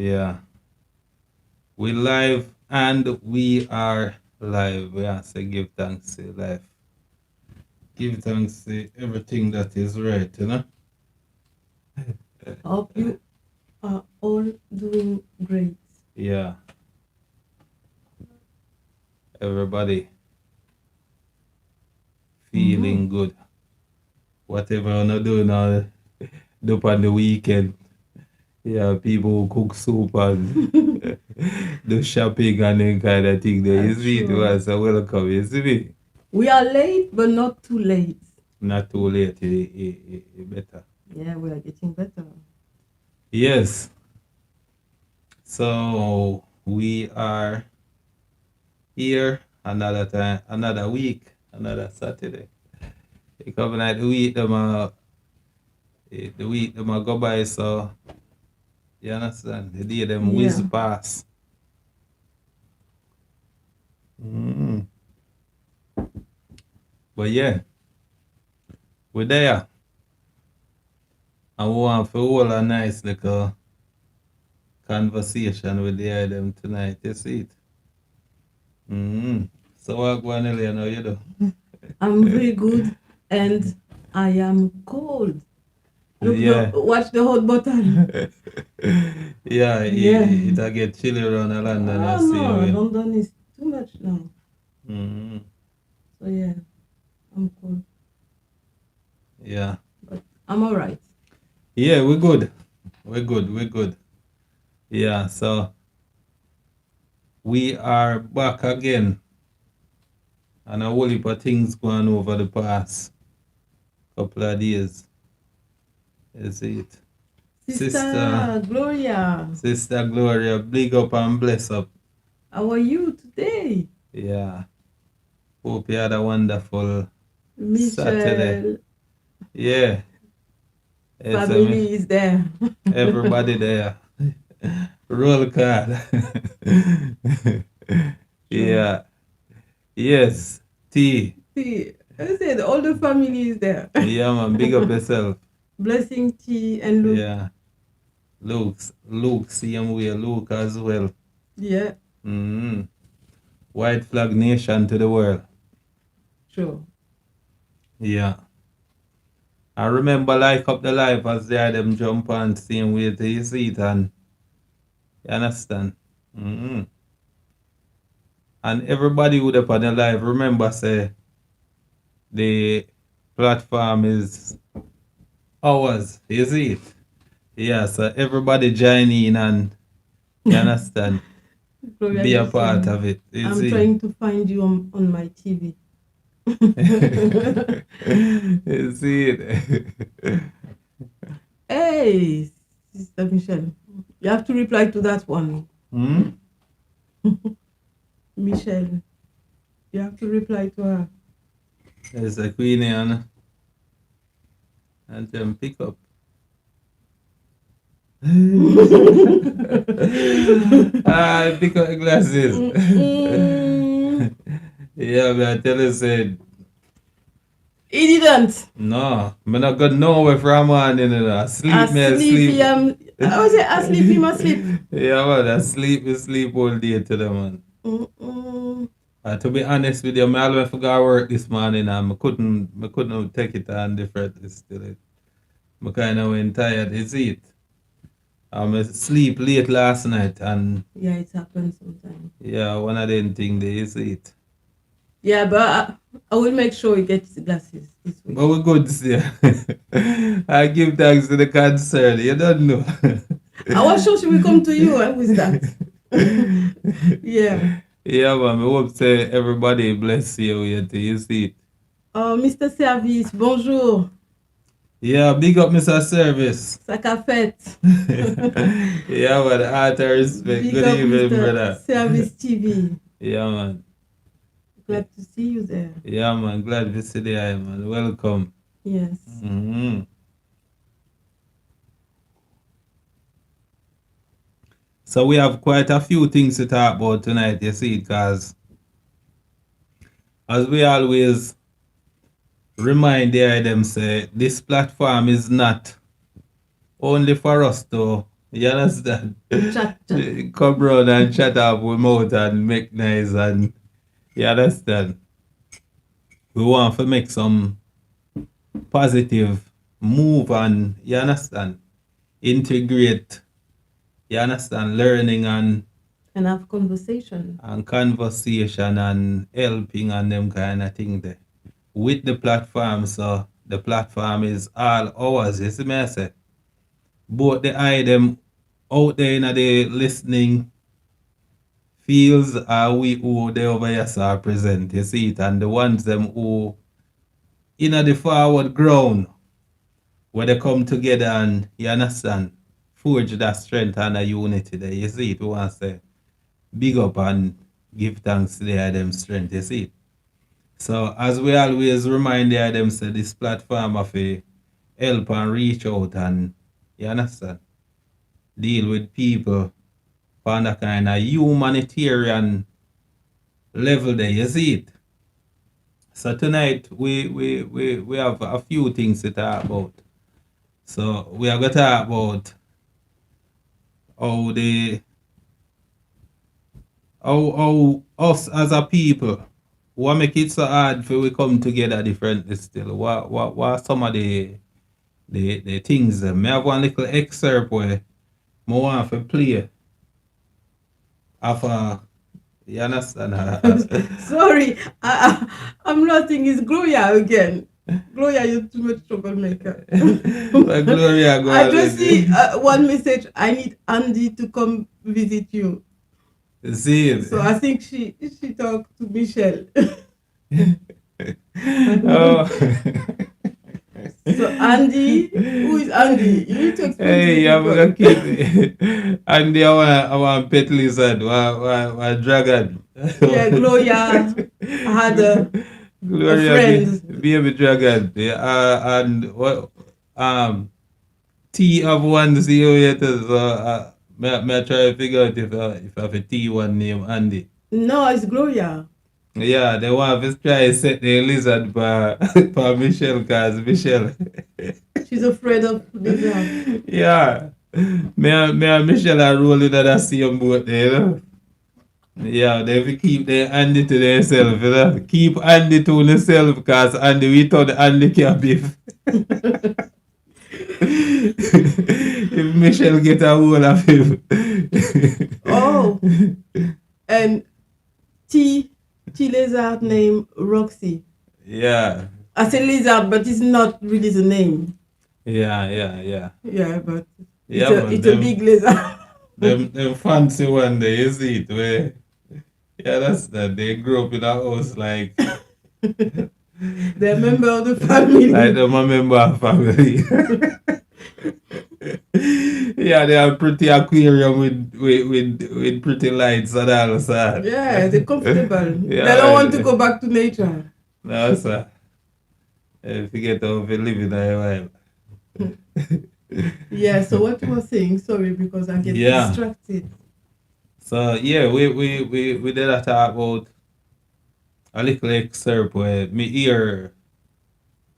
Yeah. We live and we are live. We have to give thanks to life. Give thanks to everything that is right, you know? Hope you are all doing great. Yeah. Everybody Mm-hmm. feeling good. Whatever I'm not doing now, do on the weekend. Yeah, people who cook soup and do shopping and then kind of thing. There, you That's see it true. was a welcome, you see me? We are late, but not too late. Not too late, better. Yeah, we are getting better. Yes. So we are here another time, another week, another Saturday. You coming at the week them a go by, so you understand? The day them whiz Yeah. pass. Mm. But yeah, we're there. And we want to hold a nice little conversation with the them tonight. You see it? Mm. So what going on, you know, you do? I'm very good and I am cold. Look, Yeah. watch the hot button. Yeah, Yeah. it'll get chilly around the London, I Oh see no, you. London is too much now. Mm. So yeah, I'm cold. Yeah. But I'm alright. Yeah, we're good. We're good. We're good. Yeah, so we are back again, and a whole heap of things going over the past couple of days. Is it? Sister, Sister Gloria, Sister Gloria, big up and bless up. how are you today? Yeah. Hope you had a wonderful Saturday. Michelle, Yeah. It's family is there. everybody there. Roll card. Sure. Yeah. Yes. T. See, I said all the family is there. Yeah, man. Big up yourself. Blessing T and Luke. Yeah. Luke, same way. Luke as well. Yeah, Mm. White flag nation to the world. sure. Yeah. I remember like up the life as they had them jump on same way to you see it and you understand? Mm. And everybody would up on the live remember say the platform is ours. You see it? Yeah, so everybody join in and you understand? Gloria Be a just part saying, of it. You I'm see? trying to find you on my TV. You see it? Hey, Sister Michelle, you have to reply to that one. Hmm? Michelle, you have to reply to her. There's a queen and then pick up. Pick up the glasses. Mm-mm. Yeah, but I tell you, said, He didn't. no, I'm not going nowhere from morning. You know. Sleep, me, Asleep, sleep. I was asleep, he must sleep. Yeah, man, I sleep all day to them, man. Mm-mm. To be honest with you, I always forgot work this morning and I couldn't take it on differently still. I kind of went tired. Is it? I sleep late last night and Yeah, it happens sometimes. yeah, one of them things they is it. Yeah, but I will make sure he gets the glasses this week. But we're good this year. I give thanks to the concern. You don't know. I was sure she will come to you with that. Yeah. Yeah, man. I hope say everybody bless you. You see it. Oh, Mr. Service, bonjour. Yeah, big up Mr. Service. Saka fête. Yeah, man. Heart and respect. Big Good up, evening, Mr. brother. Service TV. Yeah, man. Glad to see you there. Yeah, man. Glad to see you, man. Welcome. Yes. Hmm. So we have quite a few things to talk about tonight, you see, because as we always remind them say this platform is not only for us to You understand? Chat, chat. Come round and chat up with mouth and make noise and you understand? We want to make some positive move and you understand? Integrate, you understand, learning And have conversation. and conversation and helping and them kind of thing there. With the platform, so the platform is all ours, you see me I say? Both the eye them out there in the listening fields are we who they over here saw present, you see it, and the ones them who in the forward ground where they come together and you understand, forge that strength and a unity there. You see it, we want to say big up and give thanks to the them strength, you see it. So as we always remind the them say this platform of a help and reach out and you understand, deal with people on a kind of humanitarian level there, you see it. So tonight we have a few things to talk about. So we are going to talk about how the how us as a people what make it so hard for we come together differently still. What are some of the things me have one little excerpt where I want to play of you understand? Sorry, I'm nothing. It's Gloria again. Gloria, you're too much troublemaker. But Gloria go I just ahead. see one message. I need Andy to come visit you. See So I think she talked to Michelle. oh. So Andy, who is Andy? You need to explain Hey, to I'm the gonna people. keep Andy, I want pet lizard, what dragon. Yeah, Gloria had a Gloria, friend. baby dragon. Yeah, and what T of one zero yet so may I try to figure out if I have a T one name Andy. No, it's Gloria. Yeah, they want to try to set the lizard for Michelle cause Michelle. She's afraid of lizard. Yeah. Me and Michelle are rolling on that same boat there, you know? Yeah, they will keep their Andy to themselves, you know? Keep Andy to themselves because Andy, we thought Andy can beef. If Michelle get a hold of him. Oh, and T lizard named Roxy. Yeah. I say lizard, but it's not really the name. Yeah. Yeah, but Yeah, man. it's a big lizard. Them fancy one day, you see it where yeah, that's that. They grew up in a house like They're a member of the family. like them a member of family. Yeah, they have pretty aquarium with pretty lights and all that. Yeah, they're comfortable. Yeah, They don't want to go back to nature. No, sir. Forget how we live in a while. Yeah, so what you were saying, sorry, because I get Yeah. distracted. So yeah, we did a talk about a little excerpt where me ear,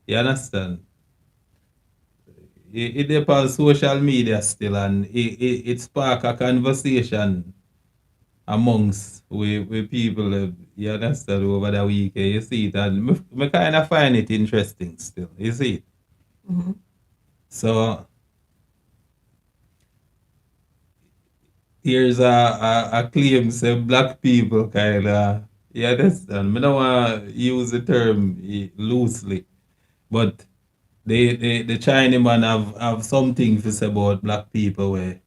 you understand? It depends on social media still and it spark a conversation amongst with people, you understand, over the weekend. You see it, and me kind of find it interesting still. You see it. Mhm. So here's a claim say black people kind of, you understand. Me don't want to use the term loosely, but the Chinaman have something to say about black people where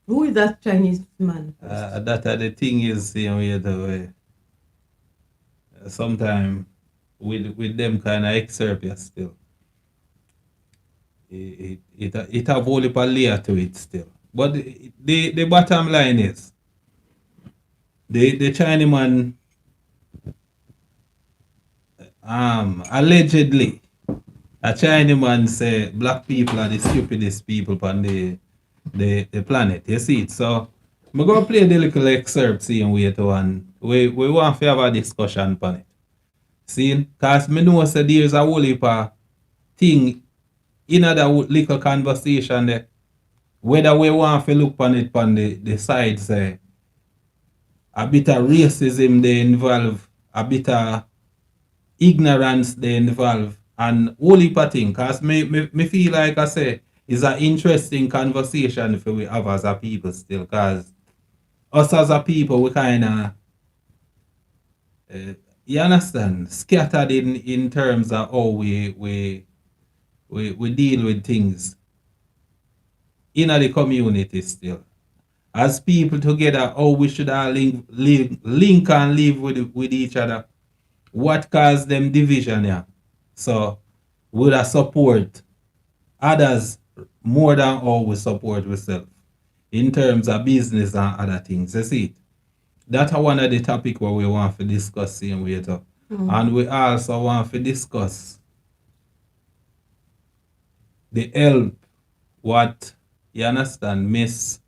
Who is that Chinese man? that the thing is same way the way sometimes with them kind of excerpt yeah, still it have only a layer to it still. But the bottom line is the Chinaman allegedly a Chinaman say black people are the stupidest people on the planet. You see it? So I'm gonna play the little excerpt seeing way to one. We want to have a discussion on it. See? Because me know say there's a whole heap of thing in that little conversation there. whether we want to look on it on the side, say, a bit of racism they involve, a bit of ignorance they involve, and whole heap of things. Because me feel like I say, it's an interesting conversation if we have as a people still. Because us as a people, we kind of, uh, you understand, scattered in terms of how we deal with things in the community still. As people together, how we should all link and live with each other. What caused them division, yeah? So, would I support others more than how we support ourselves in terms of business and other things? You see, that's one of the topic where we want to discuss same way too. And we also want to discuss the help what you understand Miss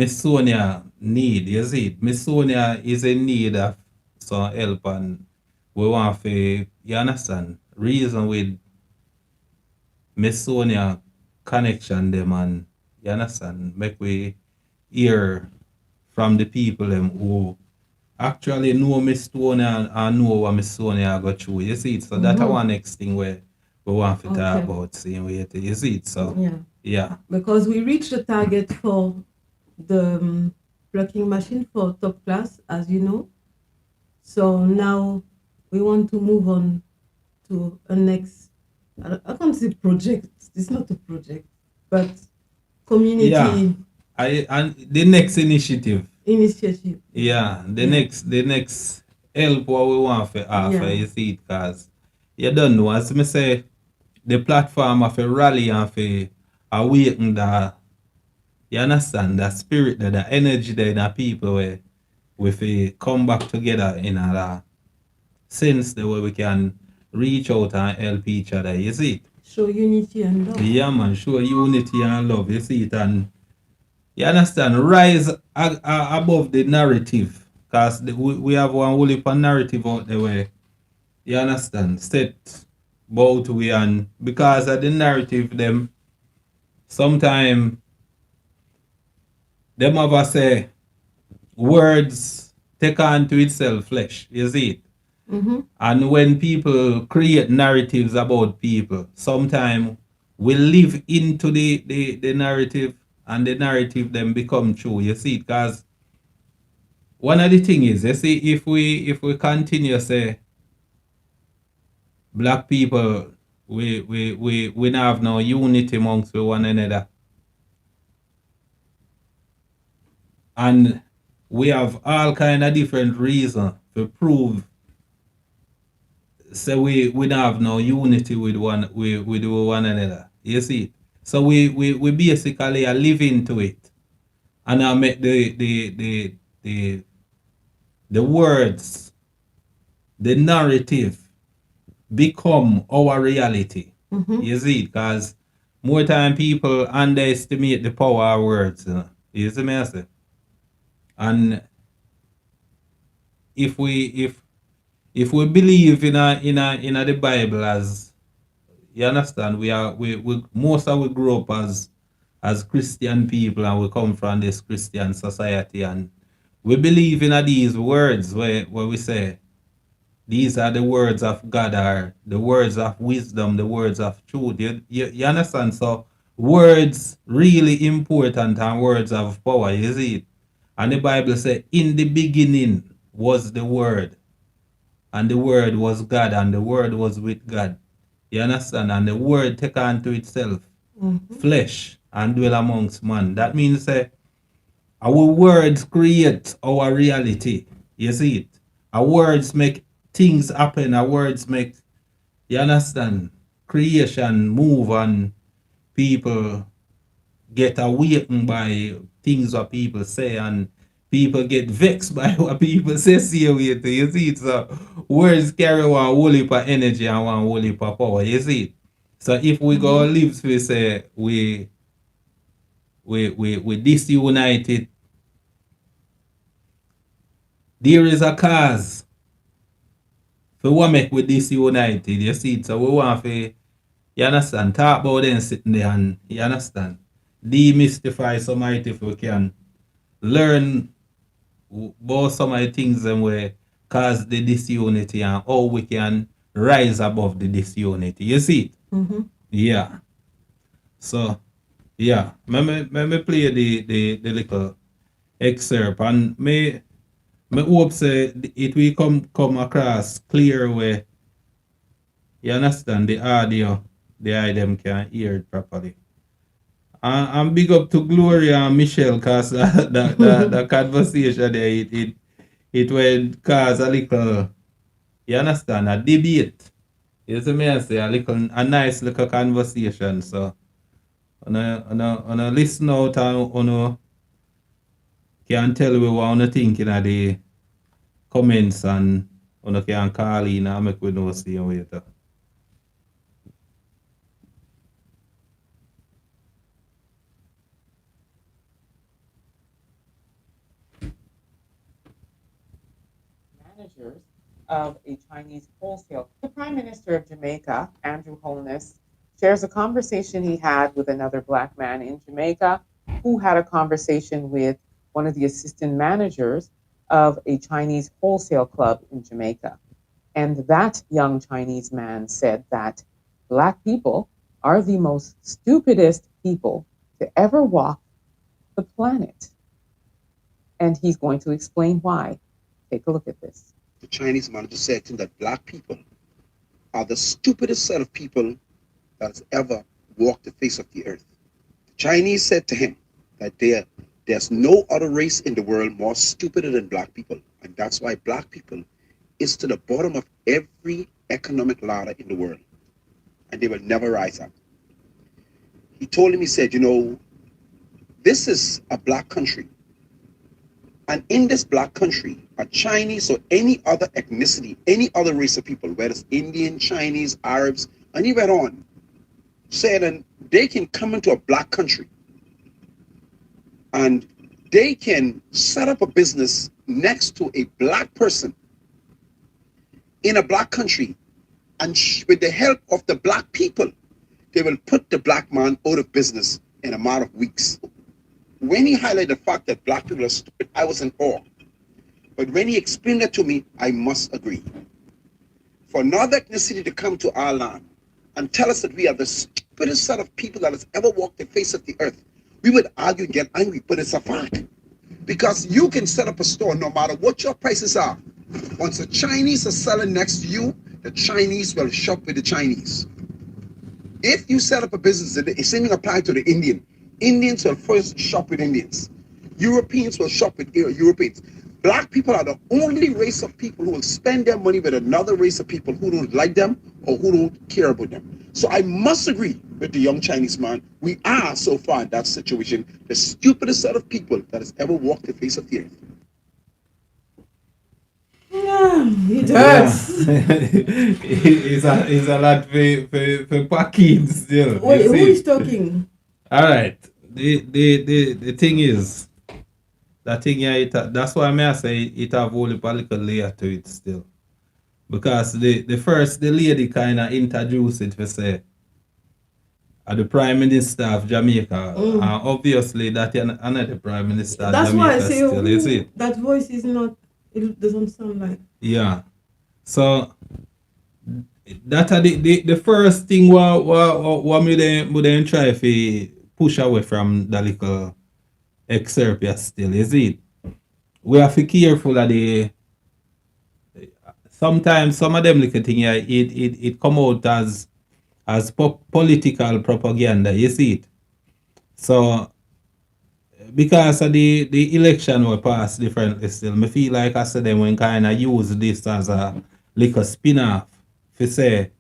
Sonia need. You see, Miss Sonia is in need of some help, and we want to, you understand, reason with Miss Sonia connection them, and you understand, make we hear from the people them who actually know Miss Sonia and know what Miss Sonia go through. You see it? So that's one next thing where we want to talk about, seeing way. You see it? So yeah. Because we reached the target for the plucking machine for top class, as you know. So now we want to move on to a next, I can't say project, it's not a project, but community. Yeah. And the next initiative. Yeah, the next help what we want to offer, you see it, because you don't know, as me say, the platform of a rally and for awaken the, you understand, the spirit there, the energy there, the people where we come back together in a sense the way we can reach out and help each other, you see it? Show unity and love. Yeah, man, show unity and love, you see it, and you understand, rise above the narrative, because we have one whole heap of narrative out there where, you understand, set both we, and because of the narrative them, sometimes them have a say words take on to itself flesh, you see it? And when people create narratives about people, sometimes we live into the narrative, and the narrative then become true. You see it? Because one of the things is, you see, if we continue say black people, we don't have no unity amongst one another, and we have all kind of different reasons to prove, so we don't have no unity with one another. You see it? So we basically are living to it, and I make the words, the narrative become our reality. You see it? Because more time people underestimate the power of words. You see me I say? And if we believe in the Bible, as you understand, we most of we grow up as Christian people, and we come from this Christian society, and we believe in these words where we say these are the words of God, or the words of wisdom, the words of truth. You understand? So words really important, and words of power, you see it? And the Bible says, in the beginning was the word, and the word was God, and the word was with God. You understand? And the word take on to itself flesh and dwell amongst man. That means our words create our reality. You see it? Our words make things happen. Our words make, you understand, creation move, and people get awakened by things that people say, and people get vexed by what people say. You see it? So words carry one whole heap of energy and one whole heap of power. You see it? So if we go live, we say we disunited, there is a cause for what make we disunited. You see it? So we want to, you understand, talk about them sitting there, and you understand, demystify some of it if we can learn about some of the things them way cause the disunity and how we can rise above the disunity. You see? Mm-hmm. Yeah. So yeah, me play the little excerpt and me hope say it will come across clear way. You understand the audio, the item can hear it properly. And big up to Gloria and Michelle cause the conversation there it will cause a little, you understand, a debate. You see me I say a nice little conversation. So on a listen out and on can tell me what you think in the comments and on can call in and make we know see you later. Managers of a Chinese wholesale. The Prime Minister of Jamaica, Andrew Holness, shares a conversation he had with another Black man in Jamaica who had a conversation with one of the assistant managers of a Chinese wholesale club in Jamaica. And that young Chinese man said that Black people are the most stupidest people to ever walk the planet. And he's going to explain why. Take a look at this. The Chinese manager said to him that Black people are the stupidest set of people that has ever walked the face of the earth. The Chinese said to him that there's no other race in the world more stupider than Black people. And that's why Black people is to the bottom of every economic ladder in the world. And they will never rise up. He told him, he said, this is a Black country. And in this Black country, a Chinese or any other ethnicity, any other race of people, whether it's Indian, Chinese, Arabs, and he went on, said, and they can come into a Black country and they can set up a business next to a Black person in a Black country, and with the help of the Black people, they will put the Black man out of business in a matter of weeks. When he highlighted the fact that Black people are stupid, I was in awe. But when he explained that to me, I must agree. For another ethnicity to come to our land and tell us that we are the stupidest set of people that has ever walked the face of the earth, we would argue and get angry, but it's a fact. Because you can set up a store no matter what your prices are. Once the Chinese are selling next to you, the Chinese will shop with the Chinese. If you set up a business, the same thing applies to the Indian. Indians will first shop with Indians. Europeans will shop with Europeans. Black people are the only race of people who will spend their money with another race of people who don't like them or who don't care about them. So I must agree with the young Chinese man. We are so far in that situation the stupidest set of people that has ever walked the face of the earth. Yeah, it Yeah. hurts. it's a lot for packing still. Wait, You who see? is talking? All right. The thing is, that thing yeah, that's why I say it have only a little layer to it still. Because the lady kind of introduced it for say the Prime Minister of Jamaica. Obviously that another Prime Minister of That's why I Jamaica say still, you see? that voice is not. It doesn't sound like. Yeah. So that are the first thing what me then try to push away from the little excerpt here still, is it? We have to be careful of the sometimes some of them little thing here it come out as political propaganda, you see it. So because of the election we passed differently still, me feel like I said them when kind of use this as a little spin-off to say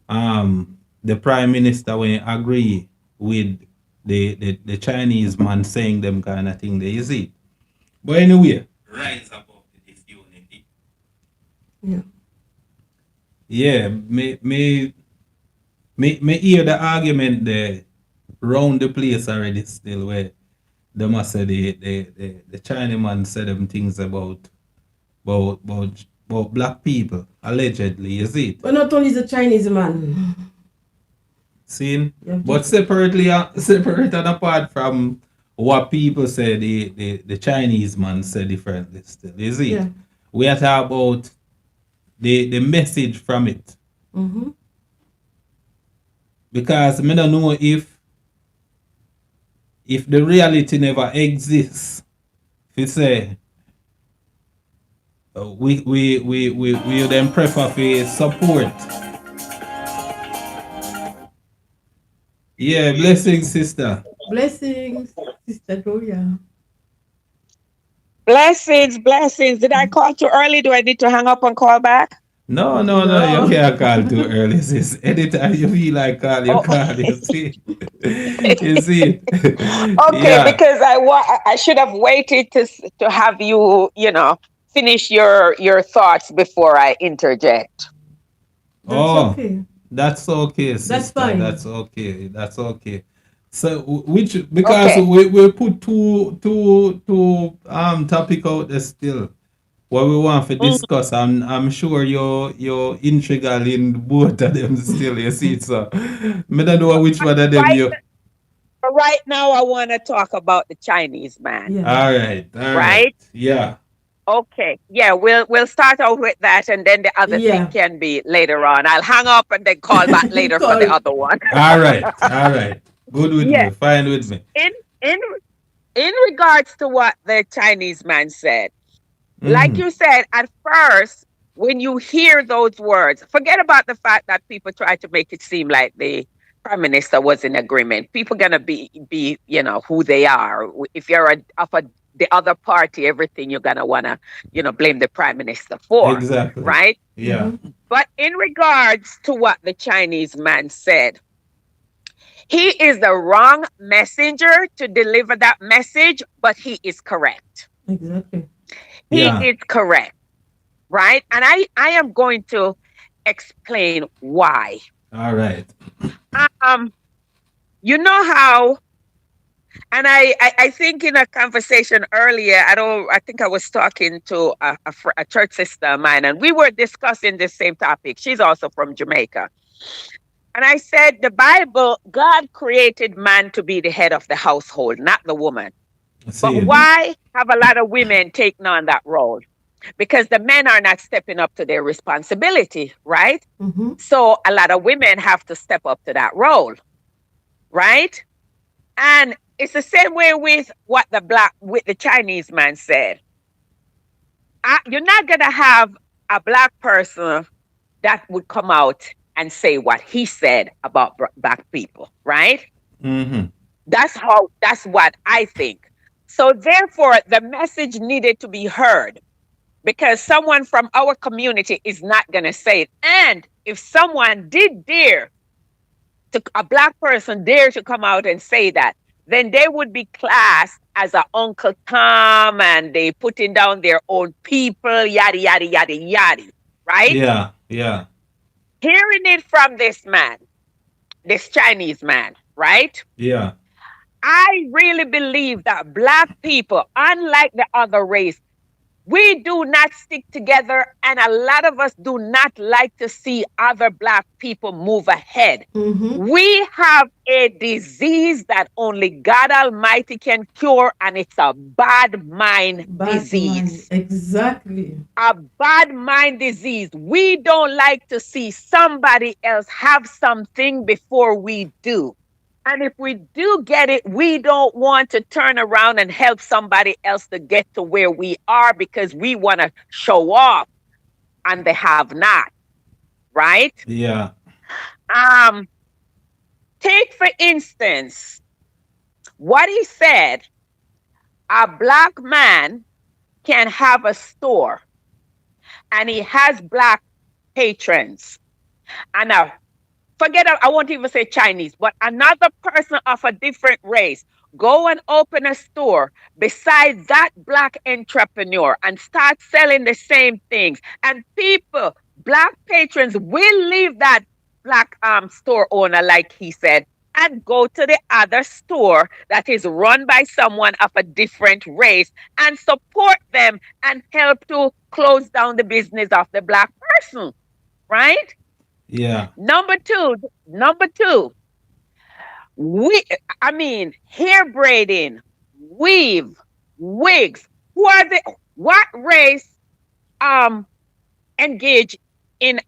the Prime Minister when agree with the Chinese man saying them kind of thing there, you see. But anyway, rise above the disunity. Yeah. Yeah, me hear the argument there round the place already still where they must say the Chinaman said them things about black people, allegedly, you see it. But not only the Chinese man. Seen? You have But to, separately, separate and apart from what people say, the Chinese man say differently still, is it? yeah. We are talking about the message from it. Mm-hmm. Because I don't know if the reality never exists. If you say, we then prefer for support. Yeah, blessings, sister. Blessings, Sister Gloria. Blessings, blessings. Did I call too early? Do I need to hang up and call back? No, no, no, you No. can't call too early, sis. Anytime you feel like call, you Oh, call, you see. You see. okay, Yeah. because I should have waited to have you, finish your thoughts before I interject. That's Oh, okay. that's okay, That's sister. fine. That's okay. That's okay. So which because Okay. we put two topic out there still. What we want to Mm, discuss. I'm sure you're intrigued in both of them still, you see. So I don't know which one of them Right, you right now, I want to talk about the Chinese man, Yeah. all right. right? Yeah. Okay. Yeah, we'll start out with that, and then the other thing Yeah. can be later on. I'll hang up and then call back later for the Call. other one. All right. Good with Yeah. me, fine with me. In in in regards to what the Chinese man said, like Mm-hmm. you said, at first, when you hear those words, forget about the fact that people try to make it seem like the prime minister was in agreement. People gonna be who they are. If you're the other party, everything you're gonna wanna blame the prime minister for, Exactly. right? Yeah. Mm-hmm. But in regards to what the Chinese man said, he is the wrong messenger to deliver that message, but he is correct. Exactly. He Yeah. is correct, right? And I am going to explain why. All right. Um, you know how, and I think in a conversation earlier, I think I was talking to a church sister of mine, and we were discussing the same topic. She's also from Jamaica. And I said, the Bible, God created man to be the head of the household, not the woman. But See. Mm-hmm. why have a lot of women taken on that role? Because the men are not stepping up to their responsibility, right? Mm-hmm. So a lot of women have to step up to that role, right? And it's the same way with with the Chinese man said. You're not going to have a black person that would come out and say what he said about black people, right? Mm-hmm. That's what I think. So therefore, the message needed to be heard because someone from our community is not going to say it. And if someone did dare a black person dare to come out and say that, then they would be classed as a Uncle Tom and they putting down their own people, yada, yada, yada, yada, right? Yeah. Yeah. Hearing it from this man, this Chinese man, right? Yeah. I really believe that black people, unlike the other race, we do not stick together, and a lot of us do not like to see other black people move ahead. Mm-hmm. We have a disease that only God Almighty can cure, and it's a bad mind Bad mind. disease. Exactly. A bad mind disease. We don't like to see somebody else have something before we do. And if we do get it, we don't want to turn around and help somebody else to get to where we are because we want to show off and they have not, right? Yeah. Take for instance what he said, a black man can have a store and he has black patrons. And I won't even say Chinese, but another person of a different race go and open a store beside that black entrepreneur and start selling the same things. And people, black patrons will leave that black store owner, like he said, and go to the other store that is run by someone of a different race and support them and help to close down the business of the black person, right? Yeah. Number two, we, I mean, hair braiding, weave, wigs. What race um engage in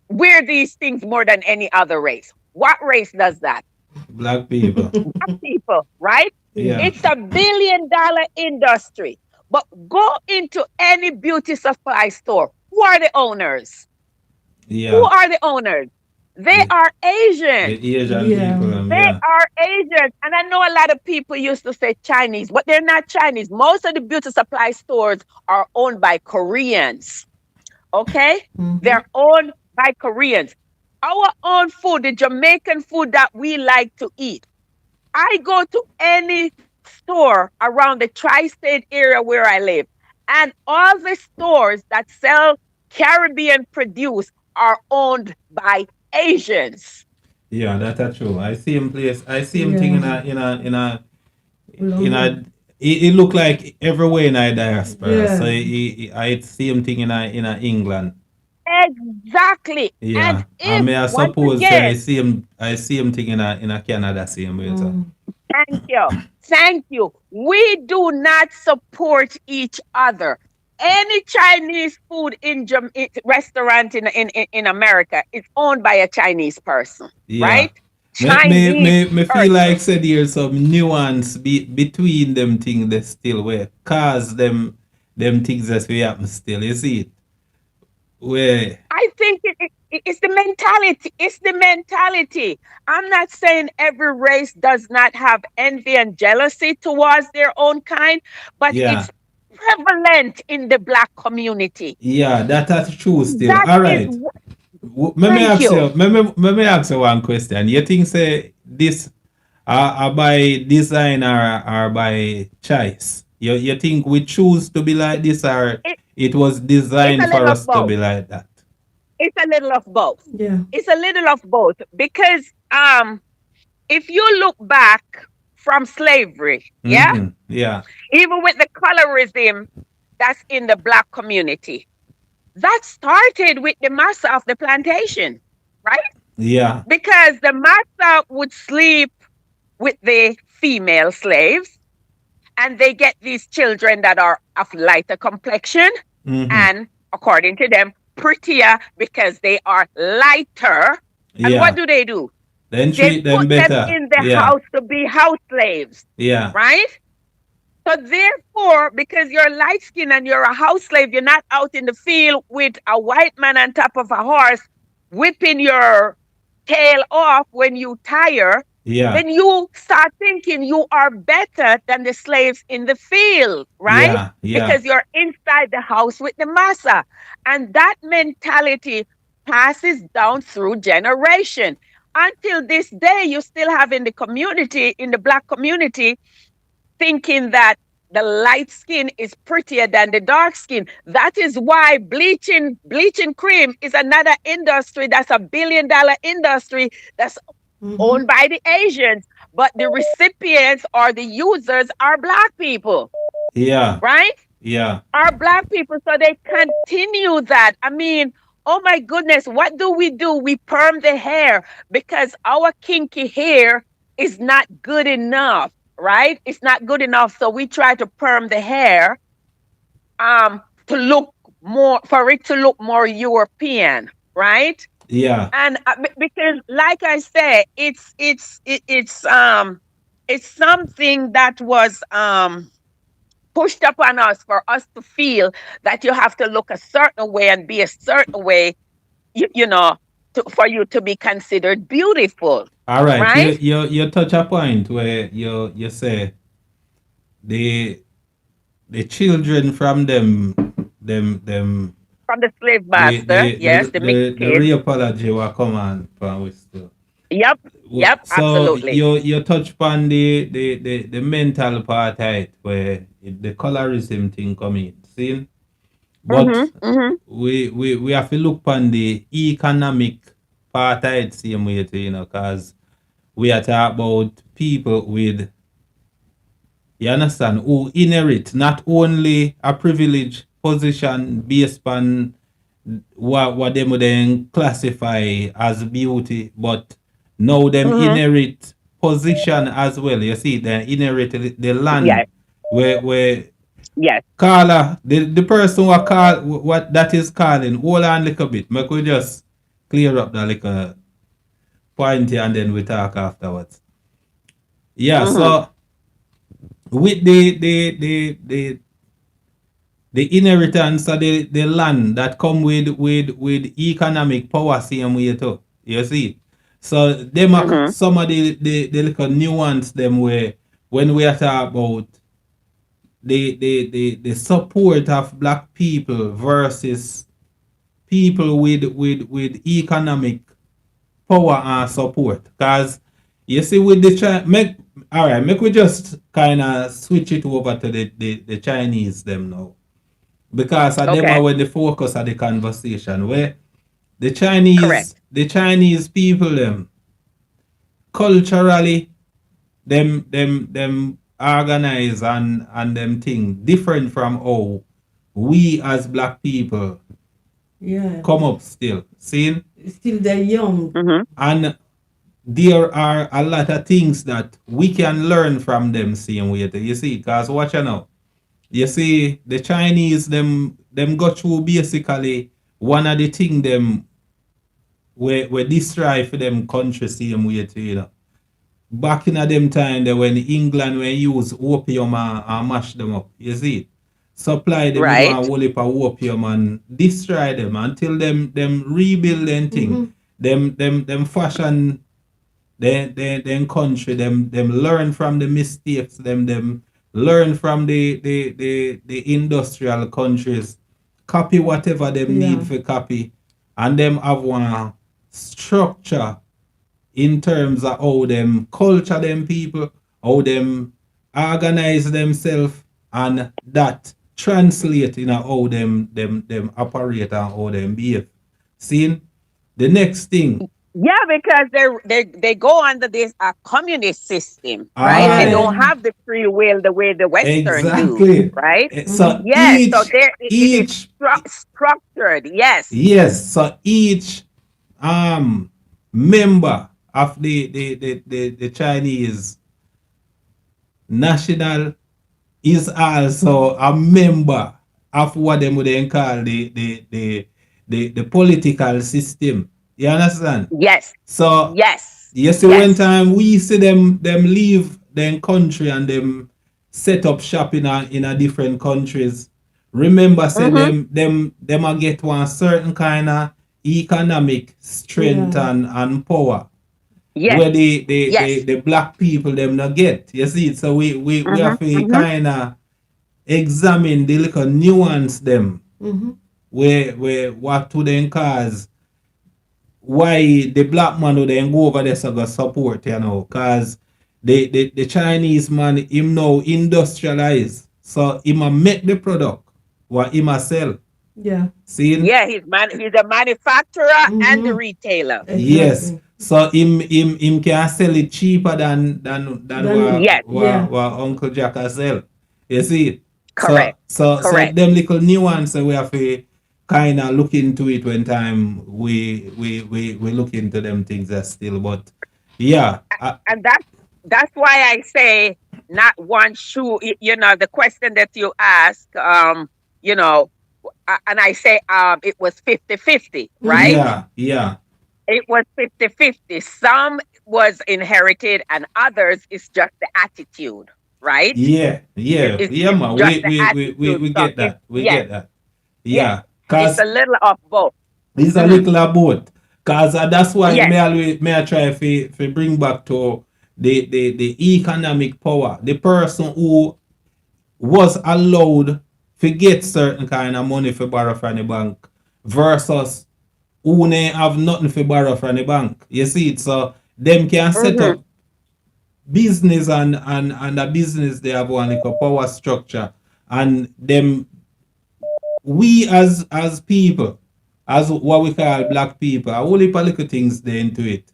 wear these things more than any other race? What race does that? Black people. Black people, right? Yeah. It's a $1 billion industry. But go into any beauty supply store. Who are the owners? Who Yeah. are the owners? They The, are the Asian. Asian Yeah. people. They Yeah. are Asian. And I know a lot of people used to say Chinese, but they're not Chinese. Most of the beauty supply stores are owned by Koreans. Okay? Mhm. They're owned by Koreans. Our own food, the Jamaican food that we like to eat. I go to any store around the tri-state area where I live, and all the stores that sell Caribbean produce are owned by Asians. Yeah, that's true. I see him place. I see him thing Yeah. in London. it look like everywhere in a diaspora. So Yeah. I see him thing in a England. Exactly. And Yeah. I if, may I once suppose say again, I see him thing in a Canada same way. So. Mm. thank you. Thank you. We do not support each other. Any Chinese food restaurant in America is owned by a Chinese person, Yeah. right? Me Chinese feel person. like said there's some nuance between them things they still where cause them things that we happen still. You see it? Where I think it's the mentality. It's the mentality. I'm not saying every race does not have envy and jealousy towards their own kind, but yeah. it's prevalent in the Black community. Yeah, that's true still. That All is right. wh- Let me thank ask you. you. Let me ask you one question. You think say this are by design or by choice? You think we choose to be like this or It, it was it's a designed for little of us to both. be like that? It's a little of both. Yeah. It's a little of both because if you look back from slavery, yeah, Mm-hmm. Yeah. even with the colorism that's in the Black community, that started with the massa of the plantation, right? Yeah. Because the massa would sleep with the female slaves and they get these children that are of lighter complexion Mm-hmm. and, according to them, prettier because they are lighter. And what Yeah. do? Then They treat them put them better. in the Yeah. house to be house slaves, Yeah. right? So therefore, because you're light skinned and you're a house slave, you're not out in the field with a white man on top of a horse whipping your tail off when you tire. Yeah. Then you start thinking you are better than the slaves in the field, right? Yeah. Yeah. Because you're inside the house with the massa. And that mentality passes down through generation. Until this day, you still have in the community, in the Black community, thinking that the light skin is prettier than the dark skin. That is why bleaching cream is another industry that's a $1 billion industry that's Mhm. owned by the Asians, but the recipients or the users are Black people, Yeah. right? Yeah. Are Black people. So they continue that. I mean, oh my goodness, what do? We perm the hair because our kinky hair is not good enough, right? It's not good enough. So we try to perm the hair to look more, for it to look more European, right? Yeah. And because, like I said, it's something that was pushed upon us for us to feel that you have to look a certain way and be a certain way, you know, for you to be considered beautiful. All right. Right? You touch a point where you say the children from them From the slave master, yes, the mixed the kids. reapology will come on from which still. Yep, So absolutely. you touch upon the mental part of it where the colorism thing come in. See? But we have to look upon the economic part of it same way too, because we are talking about people with, you understand, who inherit not only a privileged position based on what them would then classify as beauty, but now them inherit position as well. You see, they inherited the land Yes. where Yes. Carla, the person who call what that is calling, hold on a little bit. Make we just clear up that little point here and then we talk afterwards. Yeah, Mm-hmm. so with the inheritance of the land that come with economic power same way too. You see? So them are Mm-hmm. some of the little nuance them where when we are talking about the support of black people versus people with economic power and support. Cause you see with the make all right, make we just kind of switch it over to the Chinese them now. Because of them are Okay. when the focus of the conversation. Where the Chinese people them culturally them organize and them thing different from how we as black people Yeah. come up still. See? Still they're young. Mm-hmm. And there are a lot of things that we can learn from them same way. You see, because watch out now. You see, the Chinese them go through basically one of the thing them where destroy for them country same way too, you know. Back in a them time there when England when use opium and mash them up, you see. Supply them with one Right. whole heap of opium and destroy them until them rebuild them thing. Them fashion then country them learn from the mistakes them learn from the industrial countries, copy whatever them Yeah. need for copy, and them have one structure in terms of how them culture them people, how them organize themselves, and that translate in how them operate and how them behave. Seeing the next thing, Yeah, because they go under this communist system, right? They I don't Yeah. have the free will the way the Western do, exactly. right? So Yes. So each there it is each structured. Yes. yes, so each member of the Chinese national is also a member of what them would then call the political system. You understand? Yes. So Yes. you see when Yes. time we see them leave them country and them set up shop in a different countries. Remember say Mm-hmm. them a get one certain kind of economic strength Yeah. and power Yes. where Yes. the black people them not get. You see, so we Mm-hmm. have to Mm-hmm. kind of examine the little nuance them where what to them cause why the black man would then go over there so go support, you know, cause the Chinese man him now industrialize. So him a make the product what him a sell. Yeah. See? Yeah, he's a manufacturer and the retailer. Yes. Exactly. So him can sell it cheaper than Then Yes. yeah. what Uncle Jack has sell. You see? So Correct. so Correct. them little nuance we have to kind of look into it when time we look into them things as still. But yeah, And that's why I say not one shoe. You know, the question that you ask, you know, and I say it was 50-50, right? yeah, It was 50-50. Some was inherited and others is just the attitude, right? yeah, It's man. just We the we, we, we, attitude. we So get it's that. We yes, get that. yes. Yeah. It's Cause a little of both. it's a Mhm. little of both. Cause that's why Yes. may I try to bring back to the economic power. The person who was allowed to get certain kind of money for borrow from the bank versus who may have nothing for borrow from the bank. You see it? So them can set Hmm. up business and a business they have one like a power structure and them we as people, as what we call black people, a whole heap of little things there into it.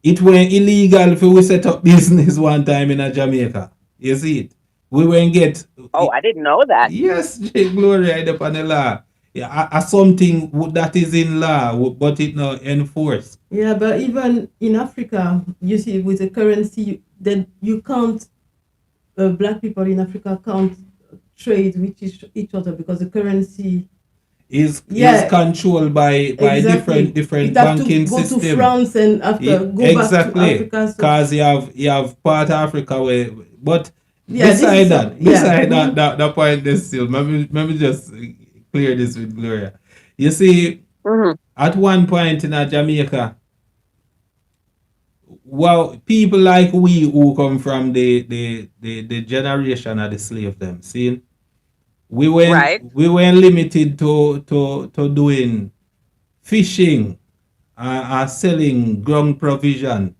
It were illegal for we set up business one time in a Jamaica. You see it? We won't get Oh, I didn't know that. yes, Gloria up on the law. yeah, something that is in law, but it not enforced. Yeah, but even in Africa, you see, with the currency, then you can't, black people in Africa can't trade with each other because the currency. Is Yeah, controlled by exactly. different It have to banking go to system. France and after go back to Exactly, Africa. So because you have part of Africa where, but yeah, this is yeah. beside that point, this still, let me just clear this with Gloria. You see, Mhm. at one point in Jamaica, well, people like we who come from the generation of the slave them, see, Right. we weren't limited to doing fishing, selling ground provision.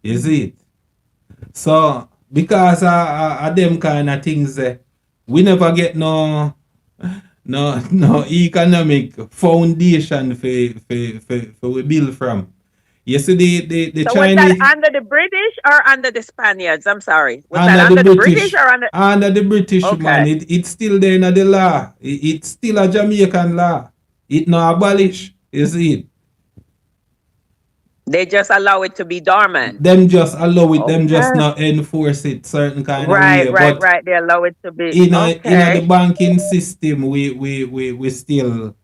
You see it? So because of them kind of things, we never get no economic foundation for we build from. You see the So was that Chinese under the British or under the Spaniards? I'm sorry. Was that under the under the British British, or under? under the British man, Okay. it's still there in the law. It's still a Jamaican law. It not abolish. You see it? They just allow it to be dormant. Them just allow it, them just Okay. not enforce it certain kind of Right, way. right, But right. They allow it to be. in a the Okay. banking system, we still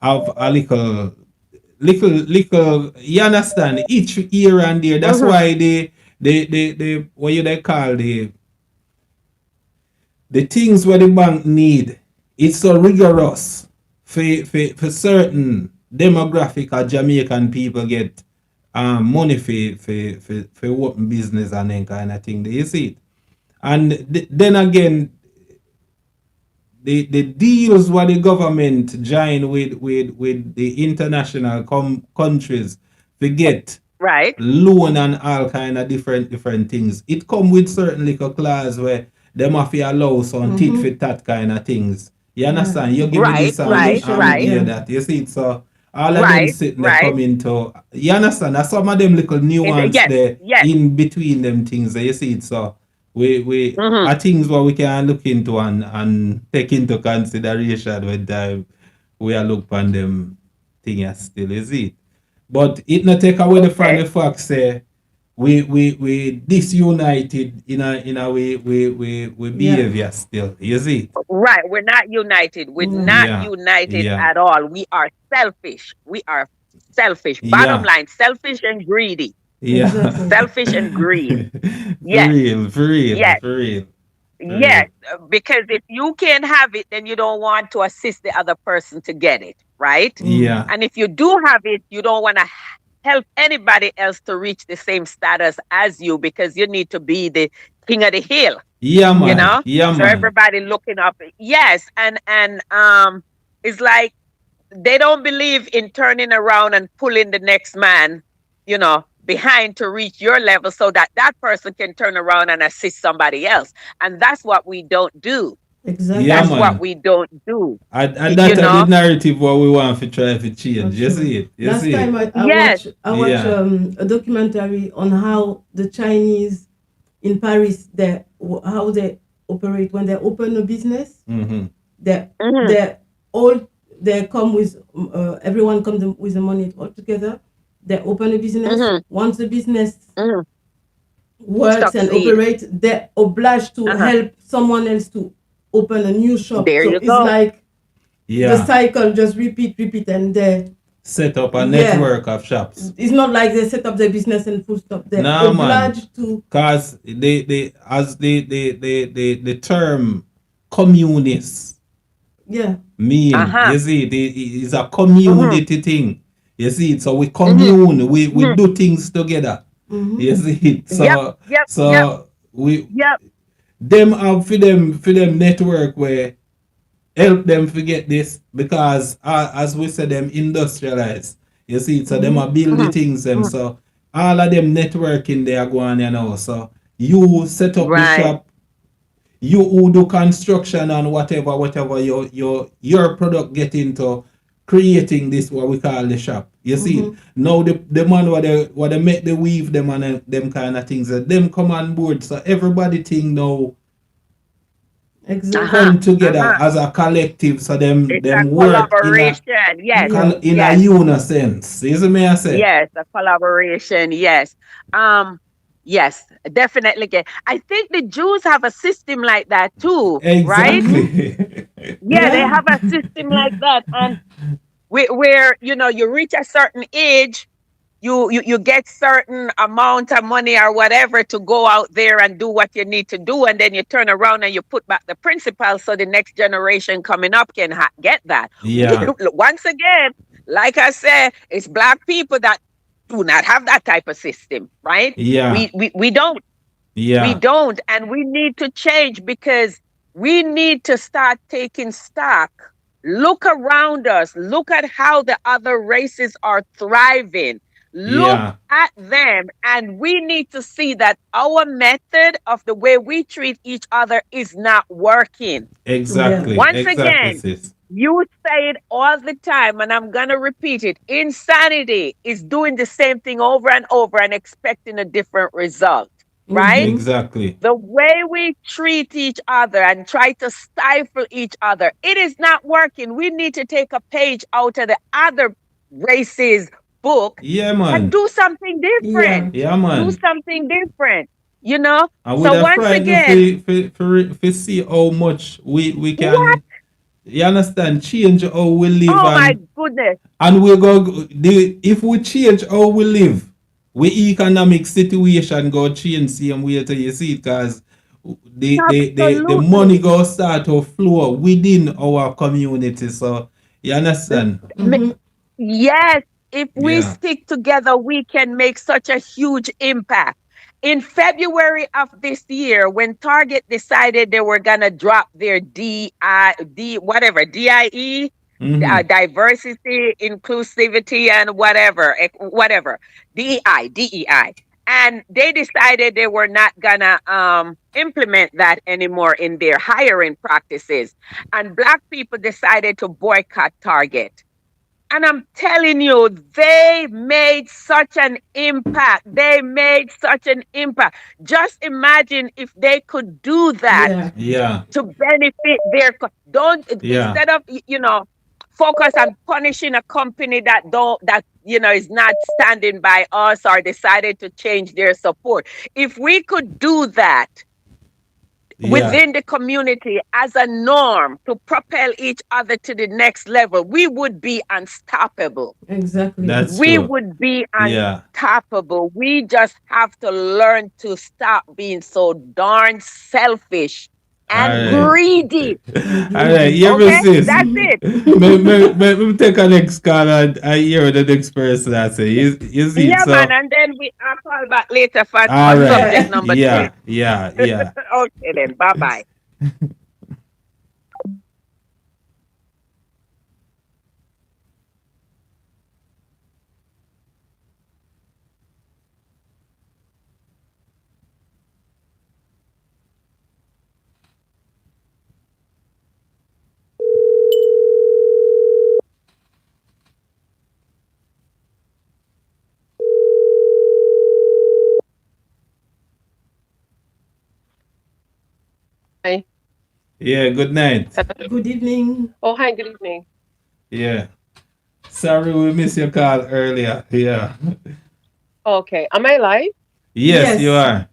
have a little. You understand? Each here and there. That's Mhm. why the what you they call the things where the bank need. It's so rigorous for certain demographic of Jamaican people get money for open business and then kind of thing. Do you see it? And then again, the deals what the government join with the international countries to get Right. loan and all kind of different things. It come with certain little clause where them have to allow some tit for tat kind of things. You Yeah, understand? You give me Right, this right, and me condition. right, give you Yeah, that. You see it? So all of them right, sitting there right. come into, you understand? That's some of them little nuance Yes, there yes. in between them things there. You see it? So we Hmm. are things what we can look into and take into consideration when time we are look on them thing as still, is it? But it not take away from Okay. the fact say we disunited in a way we yeah, behavior still. You see? Right. We're not united. We're yeah. not Yeah, united yeah, at all. We are selfish. We are selfish. Bottom yeah, line, selfish and greedy. yeah. Exactly. Selfish and greed. For Yes, real, for real, yes, for real, for real. yes. Because if you can't have it, then you don't want to assist the other person to get it, right? Mm. Yeah, And if you do have it, you don't want to help anybody else to reach the same status as you because you need to be the king of the hill, yeah, you Yeah. man, know? yeah, So man. everybody looking up. Yes, and it's like they don't believe in turning around and pulling the next man, behind to reach your level so that that person can turn around and assist somebody else. And that's what we don't do. Yeah, That's Exactly. what man. we don't do. And You that are the know? narrative what we want to try to change. That's You true. see it? You Last see time it? Yes. I watch Yeah. a documentary on how the Chinese in Paris how they operate when they open a business. Mm-hmm. They Hmm. they all they come with everyone comes with the money all together. They open a business. Hmm. Once the business Hmm. works and Succeed. operates, they're obliged to Uh-huh. help someone else to open a new shop. There So you it's go. like the Yeah. cycle just repeat, and they Set up a yeah. network of shops. It's not like they set up their business and full stop. They're Nah, man. obliged to. Cause they as the term communist Yeah. mean, Uh-huh. you see, it's a Hmm. community thing. You see it, so we Hmm. commune, we Hmm. do things together. Mm-hmm. You see it, Yep. so Yep. Yep. so we Yep. them have for them network where help them forget this because as we said them industrialize. You see it, so them Mm-hmm. are build the Hmm. things them. Hmm. So all of them networking they are going, so you set up the Right. shop, you who do construction and whatever your product get into creating this what we call the shop. You see it? Mm-hmm. Now the man what they make the weave them and them kind of things them come on board, so everybody think now Exactly. come together as a collective, so them It's a work collaboration. Yes, Yeah. in a yes, unison. See what me I say? yes, a collaboration. Yes. Um, yes, definitely. I think the Jews have a system like that too, right? Mm-hmm. Exactly. Yeah, they Yeah. have a system like that. And where you reach a certain age, you get certain amount of money or whatever to go out there and do what you need to do, and then you turn around and you put back the principal so the next generation coming up can get that. Yeah, Once again, like I said, it's black people that do not have that type of system, right? yeah, We don't. We yeah, don't, and we need to change because we need to start taking stock. Look around us. Look at how the other races are thriving. Look yeah. at them, and we need to see that our method of the way we treat each other is not working. Yeah. Exactly, Once exactly, again, sis. you say it all the time, and I'm going to repeat it. Insanity is doing the same thing over and over and expecting a different result, right? Mm-hmm. Exactly. The way we treat each other and try to stifle each other, it is not working. We need to take a page out of the other races' book Yeah, and man. do something Yeah. different. Yeah, Do man. something different, you know? I would So have once frightened again, for see how much we what? can, you understand, change how we live, Oh my goodness. and if we change how we live, we economic situation go change same way to you see, because the money Absolutely. go start to flow within our community. So you understand? Mm-hmm. Yes, if we Yeah. stick together, we can make such a huge impact. In February of this year, when Target decided they were gonna drop their DIE, Mm-hmm. diversity, inclusivity, and whatever, DEI, and they decided they were not gonna implement that anymore in their hiring practices, and Black people decided to boycott Target. And I'm telling you, they made such an impact. They made such an impact. Just imagine if they could do that Yeah. Yeah. to benefit don't, Yeah. instead of, focus on punishing a company that is not standing by us or decided to change their support. If we could do that Yeah. within the community as a norm to propel each other to the next level, we would be unstoppable. Exactly. That's We true. would be Yeah. unstoppable. We just have to learn to stop being so darn selfish All and right. Mm-hmm. greedy. And All right. greedy. You ever Okay? sis? That's Mm-hmm. it. Me take a next call and I hear the next person I say. You see it? Yeah, man. So, And then I'll call back later for all right. subject Yeah. number three. Yeah. Yeah. Yeah. Okay, then. Bye bye. Hi. Yeah. Good night. Good evening. Oh, hi, good evening. Yeah. Sorry we missed your call earlier. Yeah. Okay, am I live? Yes, you Yes. are.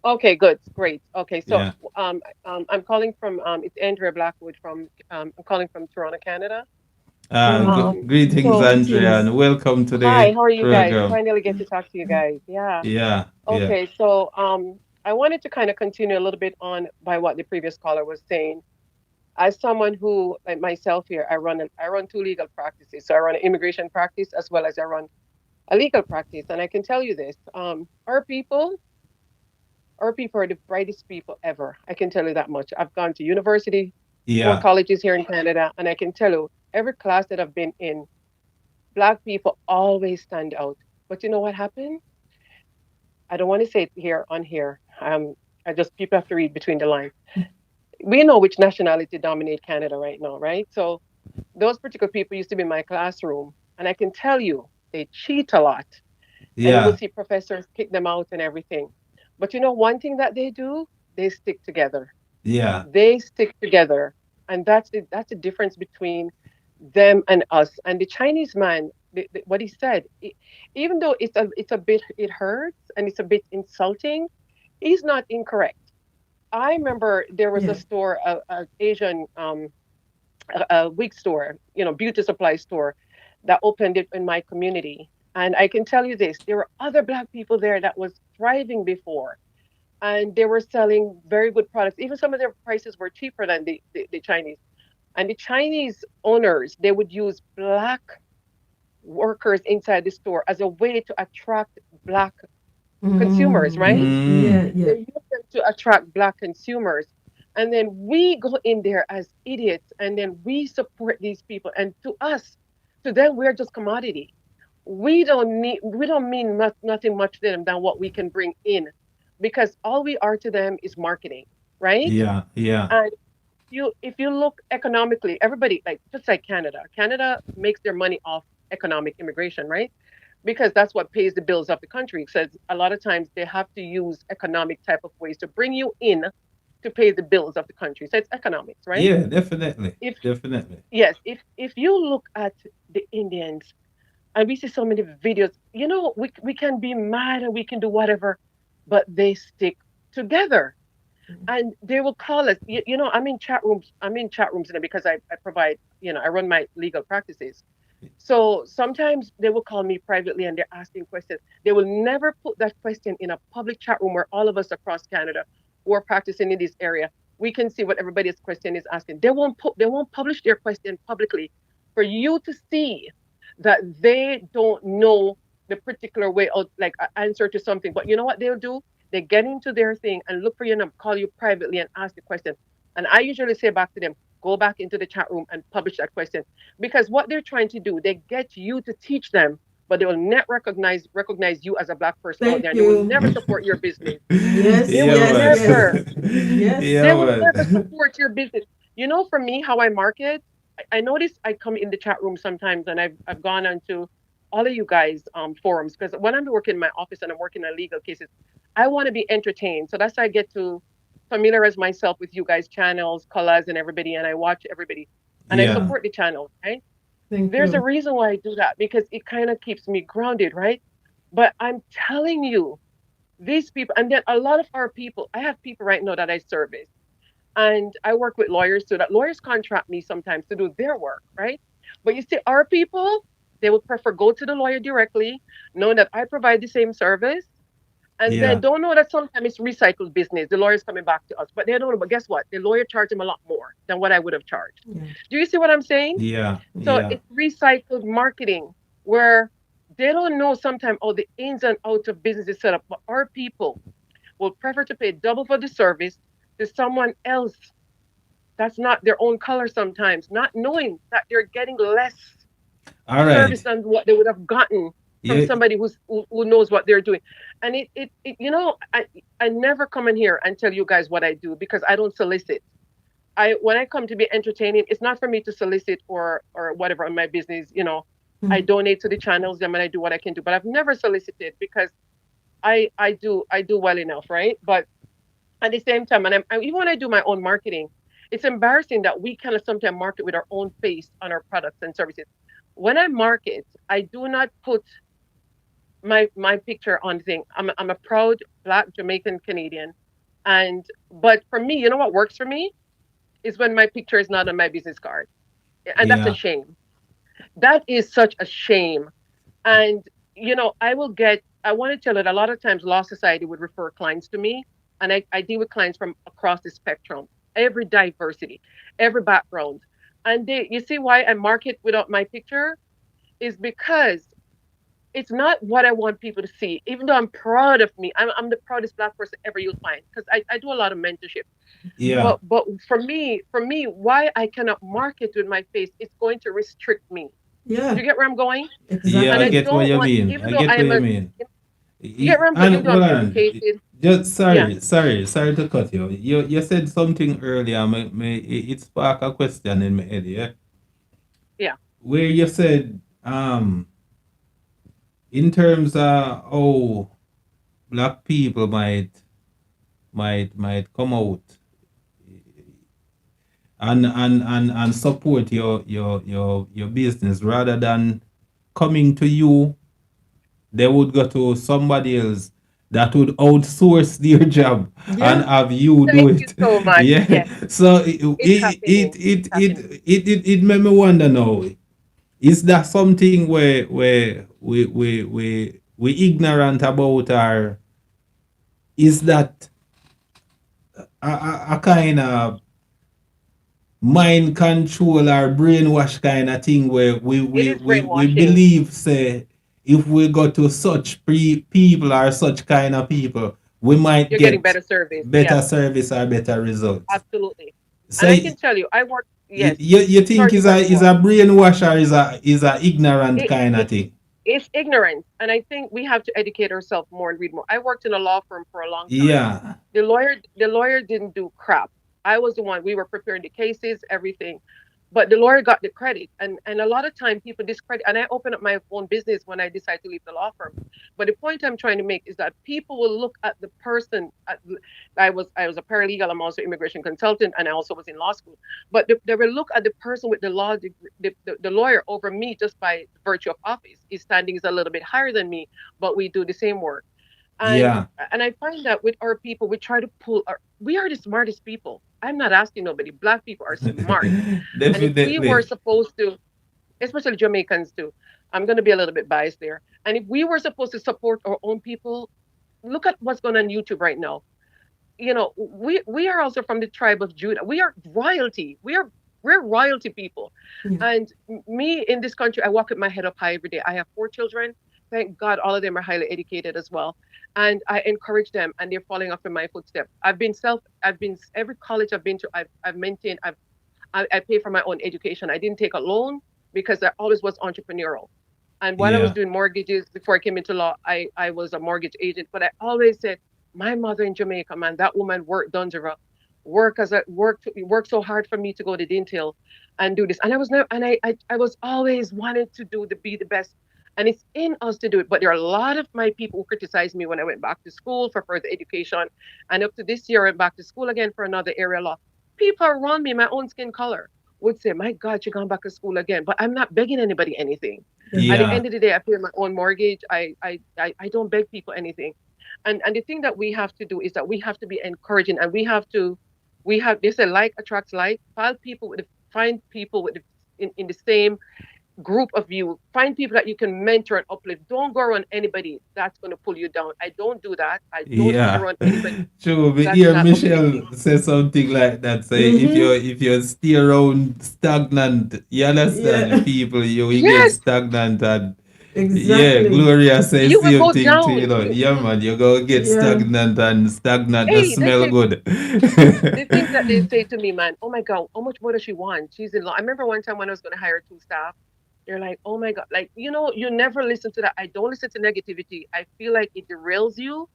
Okay, good, great. Okay, so Yeah. I'm calling from it's Andrea Blackwood from I'm calling from Toronto, Canada. Mm-hmm. Greetings, So Andrea, Greetings. and welcome to hi, the how are you guys? program. Finally get to talk to you guys. Yeah. Yeah. Yeah. Okay, so I wanted to kind of continue a little bit on by what the previous caller was saying. As someone who, like myself here, I run two legal practices. So I run an immigration practice as well as I run a legal practice, and I can tell you this: our people are the brightest people ever. I can tell you that much. I've gone to university, four Yeah. colleges here in Canada, and I can tell you every class that I've been in, Black people always stand out. But you know what happened? I don't want to say it here on here. I just people have to read between the lines. We know which nationality dominate Canada right now, right? So those particular people used to be in my classroom, and I can tell you they cheat a lot, and you will Yeah. see professors kick them out and everything. But you know one thing that they do? They stick together. Yeah. They stick together, and that's the difference between them and us. And the Chinese man, what he said, even though it's a bit, it hurts and it's a bit insulting, he's not incorrect. I remember there was a Yeah. store, a Asian a wig store, beauty supply store that opened it in my community. And I can tell you this, there were other black people there that was thriving before, and they were selling very good products. Even some of their prices were cheaper than the Chinese. And the Chinese owners, they would use black workers inside the store as a way to attract black consumers, right? Yeah, Mm. yeah. They use them to attract black consumers. And then we go in there as idiots, and then we support these people. And to us, to them, we're just commodity. We don't mean nothing much to them than what we can bring in, because all we are to them is marketing, right? Yeah. Yeah. And if you look economically, everybody, like, just like Canada makes their money off economic immigration, right? Because that's what pays the bills of the country. So a lot of times they have to use economic type of ways to bring you in to pay the bills of the country. So it's economics, right? Yeah. Definitely. If Definitely. yes, if you look at the Indians, and we see so many videos, we can be mad and we can do whatever, but they stick together. And they will call us. I'm in chat rooms. Because I provide, I run my legal practices. So sometimes they will call me privately and they're asking questions. They will never put that question in a public chat room where all of us across Canada who are practicing in this area, we can see what everybody's question is asking. They won't publish their question publicly for you to see that they don't know the particular way of, like, answer to something. But you know what they'll do? They get into their thing and look for your number, call you privately and ask the question. And I usually say back to them, go back into the chat room and publish that question, because what they're trying to do, they get you to teach them, but they will not recognize you as a black person out Thank there, and they will you. never support your business. They Yes, will Yeah, yes, yes, never, man. yes. Yeah, they will never man. support your business. For me, how I market, I notice I come in the chat room sometimes, and I've gone onto all of you guys forums, because when I'm working in my office and I'm working on legal cases, I want to be entertained. So that's how I get to familiarize myself with you guys' channels, colors, and everybody, and I watch everybody, and I Yeah. support the channel, right? Thank There's a you. reason why I do that, because it kind of keeps me grounded, right? But I'm telling you, these people, and then a lot of our people, I have people right now that I service, and I work with lawyers, so that lawyers contract me sometimes to do their work, right? But you see, our people, they would prefer go to the lawyer directly, knowing that I provide the same service, and then Yeah. don't know that sometimes it's recycled business. The lawyer's coming back to us, but they don't know. But guess what? The lawyer charged them a lot more than what I would have charged. Yeah. Do you see what I'm saying? Yeah. So Yeah. it's recycled marketing, where they don't know sometimes all the ins and outs of business is set up. But our people will prefer to pay double for the service to someone else that's not their own color sometimes, not knowing that they're getting less All service right. than what they would have gotten from Yeah. somebody who knows what they're doing. And I never come in here and tell you guys what I do, because I don't solicit. When I come to be entertaining, it's not for me to solicit or whatever on my business. I Mm. donate to the channels, them, and I do what I can do. But I've never solicited, because I do well enough, right? But at the same time, and even when I do my own marketing, it's embarrassing that we kind of sometimes market with our own face on our products and services. When I market, I do not put my picture on thing. I'm a proud Black Jamaican Canadian, but for me, you know what works for me is when my picture is not on my business card, and that's a Yeah. shame. That is such a shame. And I will get. I want to tell it. A lot of times, Law Society would refer clients to me, and I deal with clients from across the spectrum, every diversity, every background. And you see why I market without my picture is because it's not what I want people to see. Even though I'm proud of me, I'm the proudest Black person ever you'll find, because I do a lot of mentorship. Yeah. But for me, why I cannot market with my face, it's going to restrict me. Do Yeah, you get where I'm going? Yeah. And I I exactly. get what don't you want, mean. even I though get what I'm you a, mean. you get where I'm going, And even though hold I'm on. educated. Just Yeah. sorry to cut you. You said something earlier. It sparked a question in my head. Yeah. Yeah. Where you said in terms of how black people might come out and support your business rather than coming to you. They would go to somebody else that would outsource their job and Yeah. have you do Thank you it. so much. Yeah. Yes, So it's happening. It's happening. it made me wonder now. Is that something where we ignorant about, or is that a kind of mind control or brainwash kind of thing where It is we brainwashing. believe, say, if we go to such people or such kind of people, we might You're getting get better service. Yes, better service or better results. absolutely. So And I can tell you, I work. Yes. you Sorry think to cut you is off. a brainwash, or is a ignorant It, kind of it thing? it's ignorance, and I think we have to educate ourselves more and read more. I worked in a law firm for a long time. Yeah. The lawyer didn't do crap. I was the one. We were preparing the cases, everything. But the lawyer got the credit. And a lot of time people discredit, and I opened up my own business when I decided to leave the law firm. But the point I'm trying to make is that people will look at the person. I was a paralegal. I'm also immigration consultant, and I also was in law school. But they will look at the person with the law degree, the lawyer over me, just by virtue of office. His standing is a little bit higher than me, but we do the same work. and Yeah. and I find that with our people, we try to pull our, we are the smartest people. I'm not asking nobody. Black people are smart. And if we were Definitely. supposed to, especially Jamaicans too, I'm going to be a little bit biased there. And if we were supposed to support our own people, look at what's going on YouTube right now. We are also from the tribe of Judah. We are royalty. We're royalty people. Yeah. And me in this country, I walk with my head up high every day. I have 4 children. Thank God, all of them are highly educated as well, and I encourage them, and they're following up in my footsteps. I've been every college I've been to. I've maintained. I pay for my own education. I didn't take a loan because I always was entrepreneurial. And while I was Yeah. doing mortgages before I came into law, I was a mortgage agent. But I always said, my mother in Jamaica, man, that woman worked Dunzera, worked so hard for me to go to Dintil and do this. And I was never, and I was always wanting to be the best. And it's in us to do it. But there are a lot of my people who criticized me when I went back to school for further education. And up to this year, I went back to school again for another area law. People around me, my own skin color, would say, my God, you're going back to school again. But I'm not begging anybody anything. At the Yeah. end of the day, I pay my own mortgage. I don't beg people anything. And the thing that we have to do is that we have to be encouraging, and we have they say like attracts like. Find people with in the same group of you. Find people that you can mentor and uplift. Don't go around anybody that's going to pull you down. I don't do that. I don't hang Yeah. around anybody True. We that's hear not uplifting Michelle me. say something like that. Say Mm-hmm. if you stay around stagnant, you understand, Yeah. people, you will get Yes, stagnant. And yeah, Exactly. Gloria says you will same go thing too, down. Yeah, man, you go get Yeah. stagnant, and stagnant the Hey, they smell say good. the things that they say to me, man. Oh my God, how much more does she want? She's in law. I remember one time when I was going to hire 2 staff. They're like, oh my God, like, you never listen to that. I don't listen to negativity. I feel like it derails you,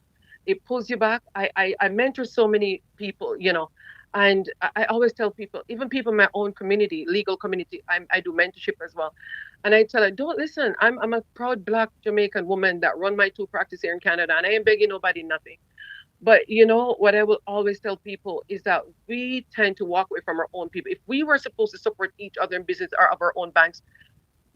it pulls you back. I mentor so many people, and I always tell people, even people in my own community, legal community, I do mentorship as well. And I tell her, don't listen. I'm a proud Black Jamaican woman that run my 2 practice here in Canada, and I ain't begging nobody nothing. But what I will always tell people is that we tend to walk away from our own people. If we were supposed to support each other in business or of our own banks,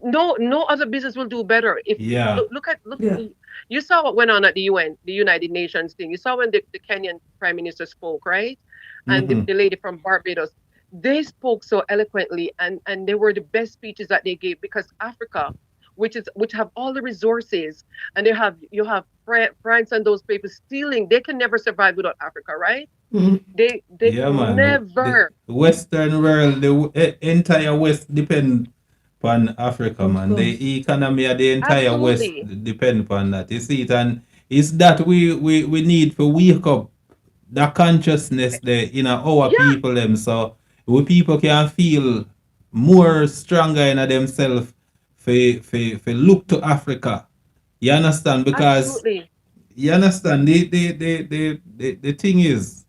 no other business will do better. If Yeah. look, Yeah. you saw what went on at the UN, the United Nations thing. You saw when the Kenyan Prime Minister spoke, right? And the, Hmm. the lady from Barbados, they spoke so eloquently, and they were the best speeches that they gave, because Africa, which have all the resources, and you have France and those people stealing, they can never survive without Africa, right? Mhm. They Yeah, can man. The never. Western world, entire West depend upon Africa, Of man. course. The economy of the entire West Absolutely. depend upon that. You see it, and it's that we need to wake up the consciousness there in our Yeah, people them, so we people can feel more stronger in themselves for look to Africa. You understand? Because absolutely. you understand the thing is,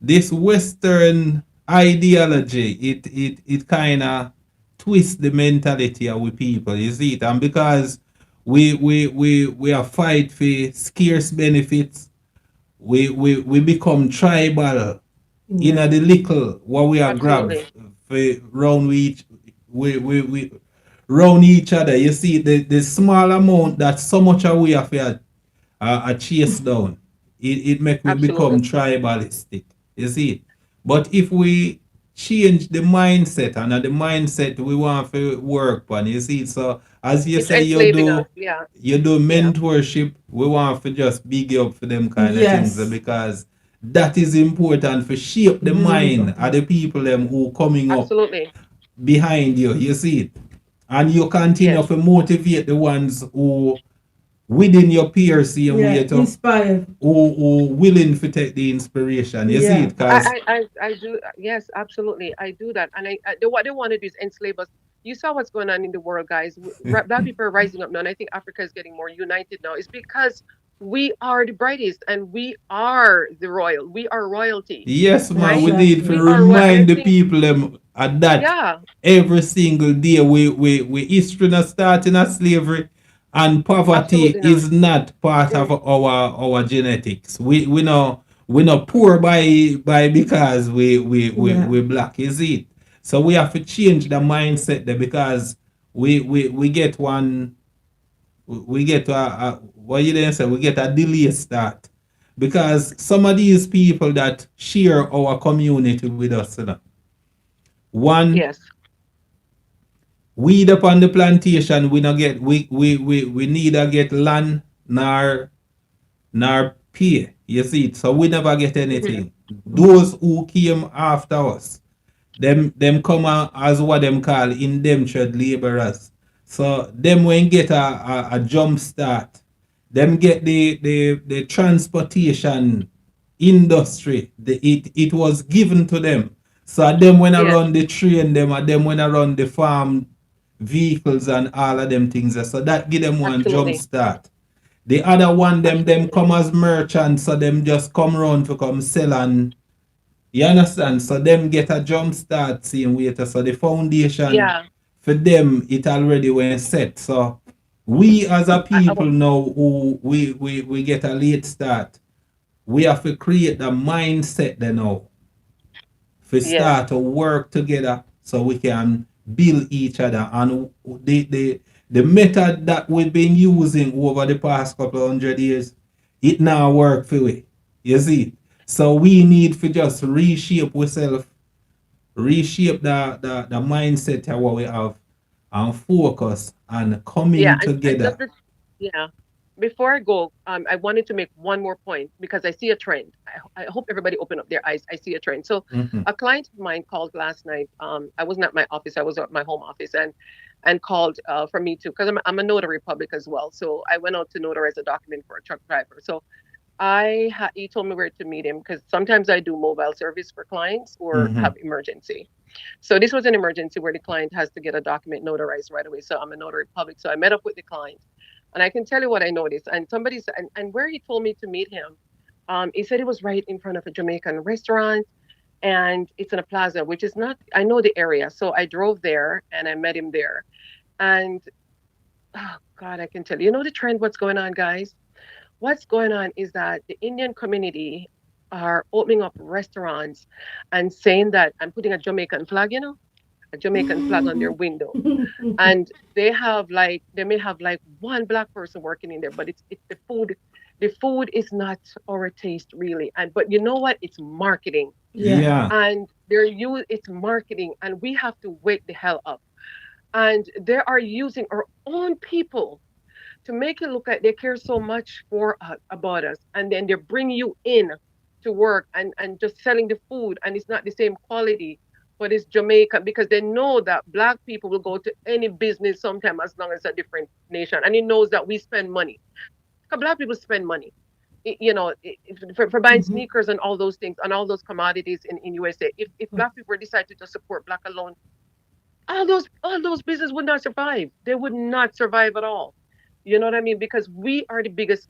this Western ideology, it kind of twists the mentality of we people. You see it, and because we are fight for scarce benefits, we become tribal. in Yeah. the little what we are grab Absolutely. for round we round each other. You see the small amount that so much of we have a chase down. It make we become Absolutely. tribalistic. You see? But if we change the mindset and the mindset we want to work on, you see? So as you It's say enslaving us. Yeah. you do Yeah. mentorship, we want to just big you up for them kind of things Yes. because that is important for shape the Very mind of important. the people them who coming up Absolutely. behind you. You see it? And you continue Yes. to motivate the ones who within your peer same Yeah. way to Inspired. who willing to take the inspiration. You see Yeah. it? Cause I do. Yes, absolutely. I do that. And what they want to do is enslave us. You saw what's going on in the world, guys. Black people are rising up now, and I think Africa is getting more united now. It's because we are the brightest, and we are the royal. We are royalty, yes, man, right? we need to Exactly. We are royal, and remind I the think, people them at that yeah, every single day we history not starting at slavery and poverty absolutely not. is not part of Mm, our genetics. We not poor by because Yeah. we black, is it? So we have to change the mindset there because we get one we get a what you didn't say we get a delay start because some of these people that share our community with us, you know, one yes. weed up on the plantation we not get we neither get land nor pay. You see it? So we never get Hmm. anything. Those who came after us, them come as what them call indentured laborers. So them when get a jump start, them get the transportation industry. It was given to them. So them when I Yes, run the train, them when I run the farm vehicles and all of them things. So that give them one jump absolutely, start. The other one, them absolutely. come as merchants, so them just come round to come sell and you understand? So them get a jump start same way. So the foundation Yeah. for them it already went set. So we as a I, I, people now who we get a late start, we have to create the mindset then now to yes. start to work together so we can build each other. And the method that we've been using over the past couple of 100 years, it now work for we. You see? So we need to just reshape ourselves, reshape the mindset of what we have and focus and Yeah, coming and just together. yeah. Before I go, I wanted to make one more point because I see a trend. I hope everybody open up their eyes. I see a trend. So, Mhm. a client of mine called last night. I wasn't at my office. I was at my home office, and called for me too because I'm a notary public as well. So I went out to notarize a document for a truck driver. So he told me where to meet him because sometimes I do mobile service for clients or have Mhm. emergency. So this was an emergency where the client has to get a document notarized right away. So I'm a notary public. So I met up with the client, and I can tell you what I noticed. And somebody said, and where he told me to meet him, he said it was right in front of a Jamaican restaurant, and it's in a plaza, which is not. I know the area, so I drove there and I met him there. And oh God, I can tell you, you know the trend. What's going on, guys? What's going on is that the Indian community are opening up restaurants and saying that I'm putting a Jamaican flag, a Jamaican flag on their window. And they may have like one black person working in there, but it's the food. The food is not our taste really. And but you know what? It's marketing. Yeah. Yeah. And it's marketing and we have to wake the hell up. And they are using our own people to make it look like they care so much about us, and then they bring you in to work and just selling the food, and it's not the same quality, but it's Jamaican because they know that black people will go to any business sometime as long as it's a different nation, and it knows that we spend money. Because black people spend money. For buying Mhm. sneakers and all those things and all those commodities in USA. If black people decide to just support black alone, all those businesses would not survive. They would not survive at all. You know what I mean? Because we are the biggest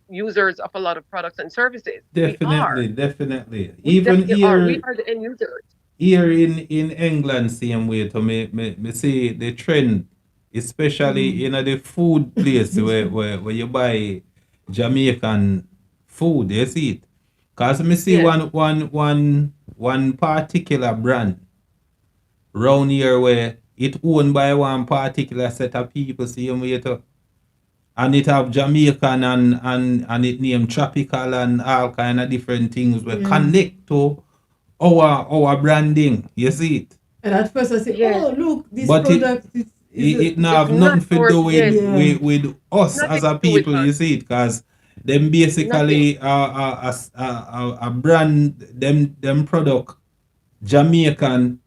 users of a lot of products and services. We are. Definitely, definitely. We Even definitely are. We here are the end users. here in England, same way to me see the trend, especially in the food place where you buy Jamaican food, you see it. Cause me see Yes. one one particular brand round here where it owned by one particular set of people, same way too. And it have Jamaican and it named tropical and all kind of different things we Yeah. connect to our branding. You see it? And at first I said, Yes. oh, look, this But product it is not have It's nothing not to for do with, yes, Yeah. with us nothing as to a do with people, us. you see it, because them basically a brand, them product Jamaican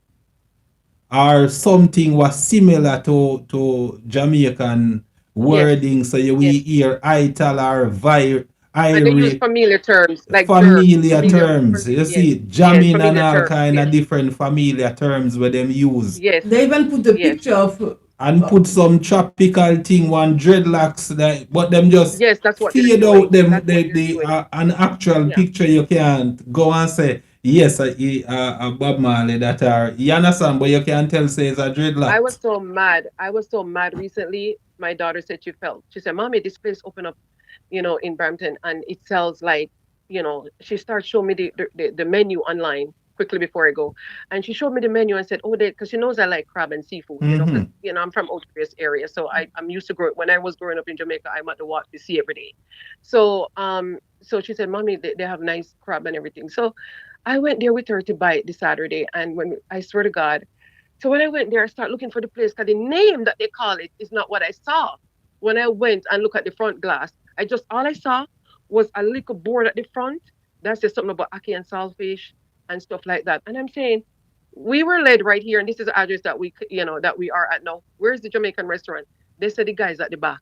or something was similar to Jamaican Yes, wording, so you we yes. hear ital or And they use irie, familiar terms like jerk, familiar terms. You yes, see it, yes, jamming and familiar all terms, kind of yes, different familiar terms where them use. yes, they even put the yes, picture of And put some tropical thing, one dreadlocks that, but them just yes. That's what they're fade out doing. them That's what they're the doing. an actual Yeah. picture. You can't go and say yes, a Bob Marley that are, you understand, but you can't tell say it's a I was dreadlocks. so mad. I was so mad recently. My daughter said she felt. She said, "Mommy, this place opened up, in Brampton, and it sells like, She started showing me the menu online quickly before I go, and she showed me the menu and said, "Oh, because she knows I like crab and seafood, because Mm-hmm. I'm from Oaktree area, so I'm used to growing. When I was growing up in Jamaica, I'm at the Watch the Sea every day. So she said, "Mommy, they have nice crab and everything." So I went there with her to buy it this Saturday, and when I swear to God. So when I went there, I started looking for the place because the name that they call it is not what I saw. When I went and looked at the front glass, all I saw was a little board at the front that says something about ackee and saltfish and stuff like that. And I'm saying, we were led right here, and this is the address that we are at now. Where's the Jamaican restaurant? They said the guy's at the back.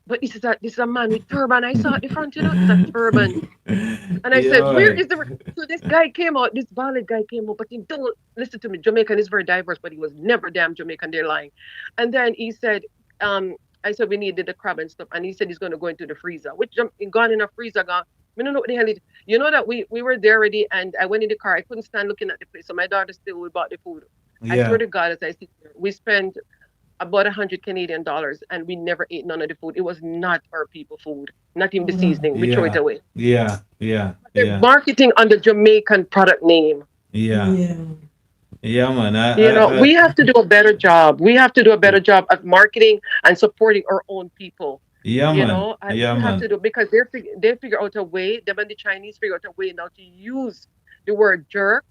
But this is a man with turban. I saw at the front, it's a turban. And I said, where Yeah. is the. So this guy came out, this valid guy came out, but he don't listen to me. Jamaican is very diverse, but he was never damn Jamaican. They're lying. And then he said, I said, we needed the crab and stuff. And he said he's going to go into the freezer, which gone in a freezer, gone. I don't know what the hell it. You know that we were there already, and I went in the car. I couldn't stand looking at the place. So my daughter still, we bought the food. I swear Yeah. to God, as I sit there, we spent about 100 Canadian dollars, and we never ate none of the food. It was not our people food, not even the Wow. seasoning. We throw it Yeah. away. Yeah. Yeah. They're Yeah. marketing on the Jamaican product name. Yeah. Yeah. Yeah, man. We have to do a better job. We have to do a better job of marketing and supporting our own people. Yeah, man. We Yeah, have to man. do because they figure out a way. Them and the Chinese figure out a way now to use the word jerk,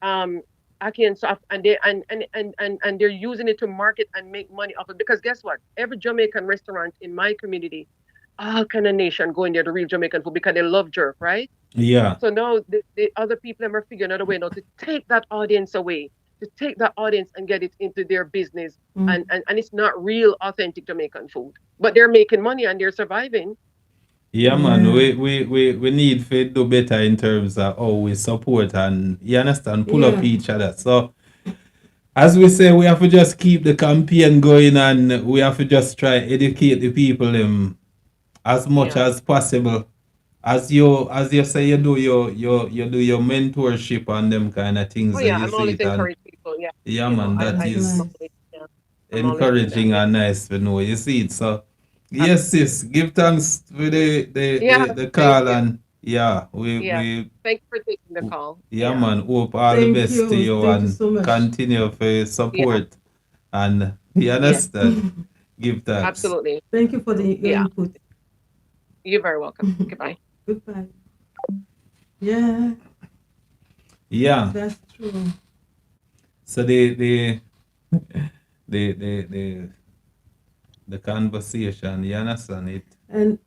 um, ackee and soft, and they're using it to market and make money off it. Because guess what? Every Jamaican restaurant in my community, all kind of nation going there, the real Jamaican food because they love jerk, right? Yeah. So now the other people them are figuring out a way now to take that audience away, to take that audience and get it into their business. Mm. And it's not real authentic Jamaican food. But they're making money and they're surviving. Yeah, man. Yeah. We need to do better in terms of how we support and, you understand, pull up Yeah. each other. So as we say, we have to just keep the campaign going, and we have to just try educate the people as much Yeah. as possible. As you say, you do your mentorship and them kind of things, Oh and yeah, you I'm see always it, and encouraging people. Yeah. yeah, You know, man, that I That's is nice. always, yeah, I'm always doing that. encouraging Yeah. and nice to know. You see it. So yes, Absolutely. sis, give thanks for Yeah, the thank call, you. and yeah, we Yeah. we Thank you for taking the call. yeah, Yeah. man, hope all the Thank best to you. you Thank you and so much. continue for Yeah. support, and you Yes. understand. Give thanks. Absolutely. Thank you for your Yeah. input. You're very welcome. Goodbye. Goodbye. Yeah, Yeah. that's true. So the the the the conversation, you understand it? And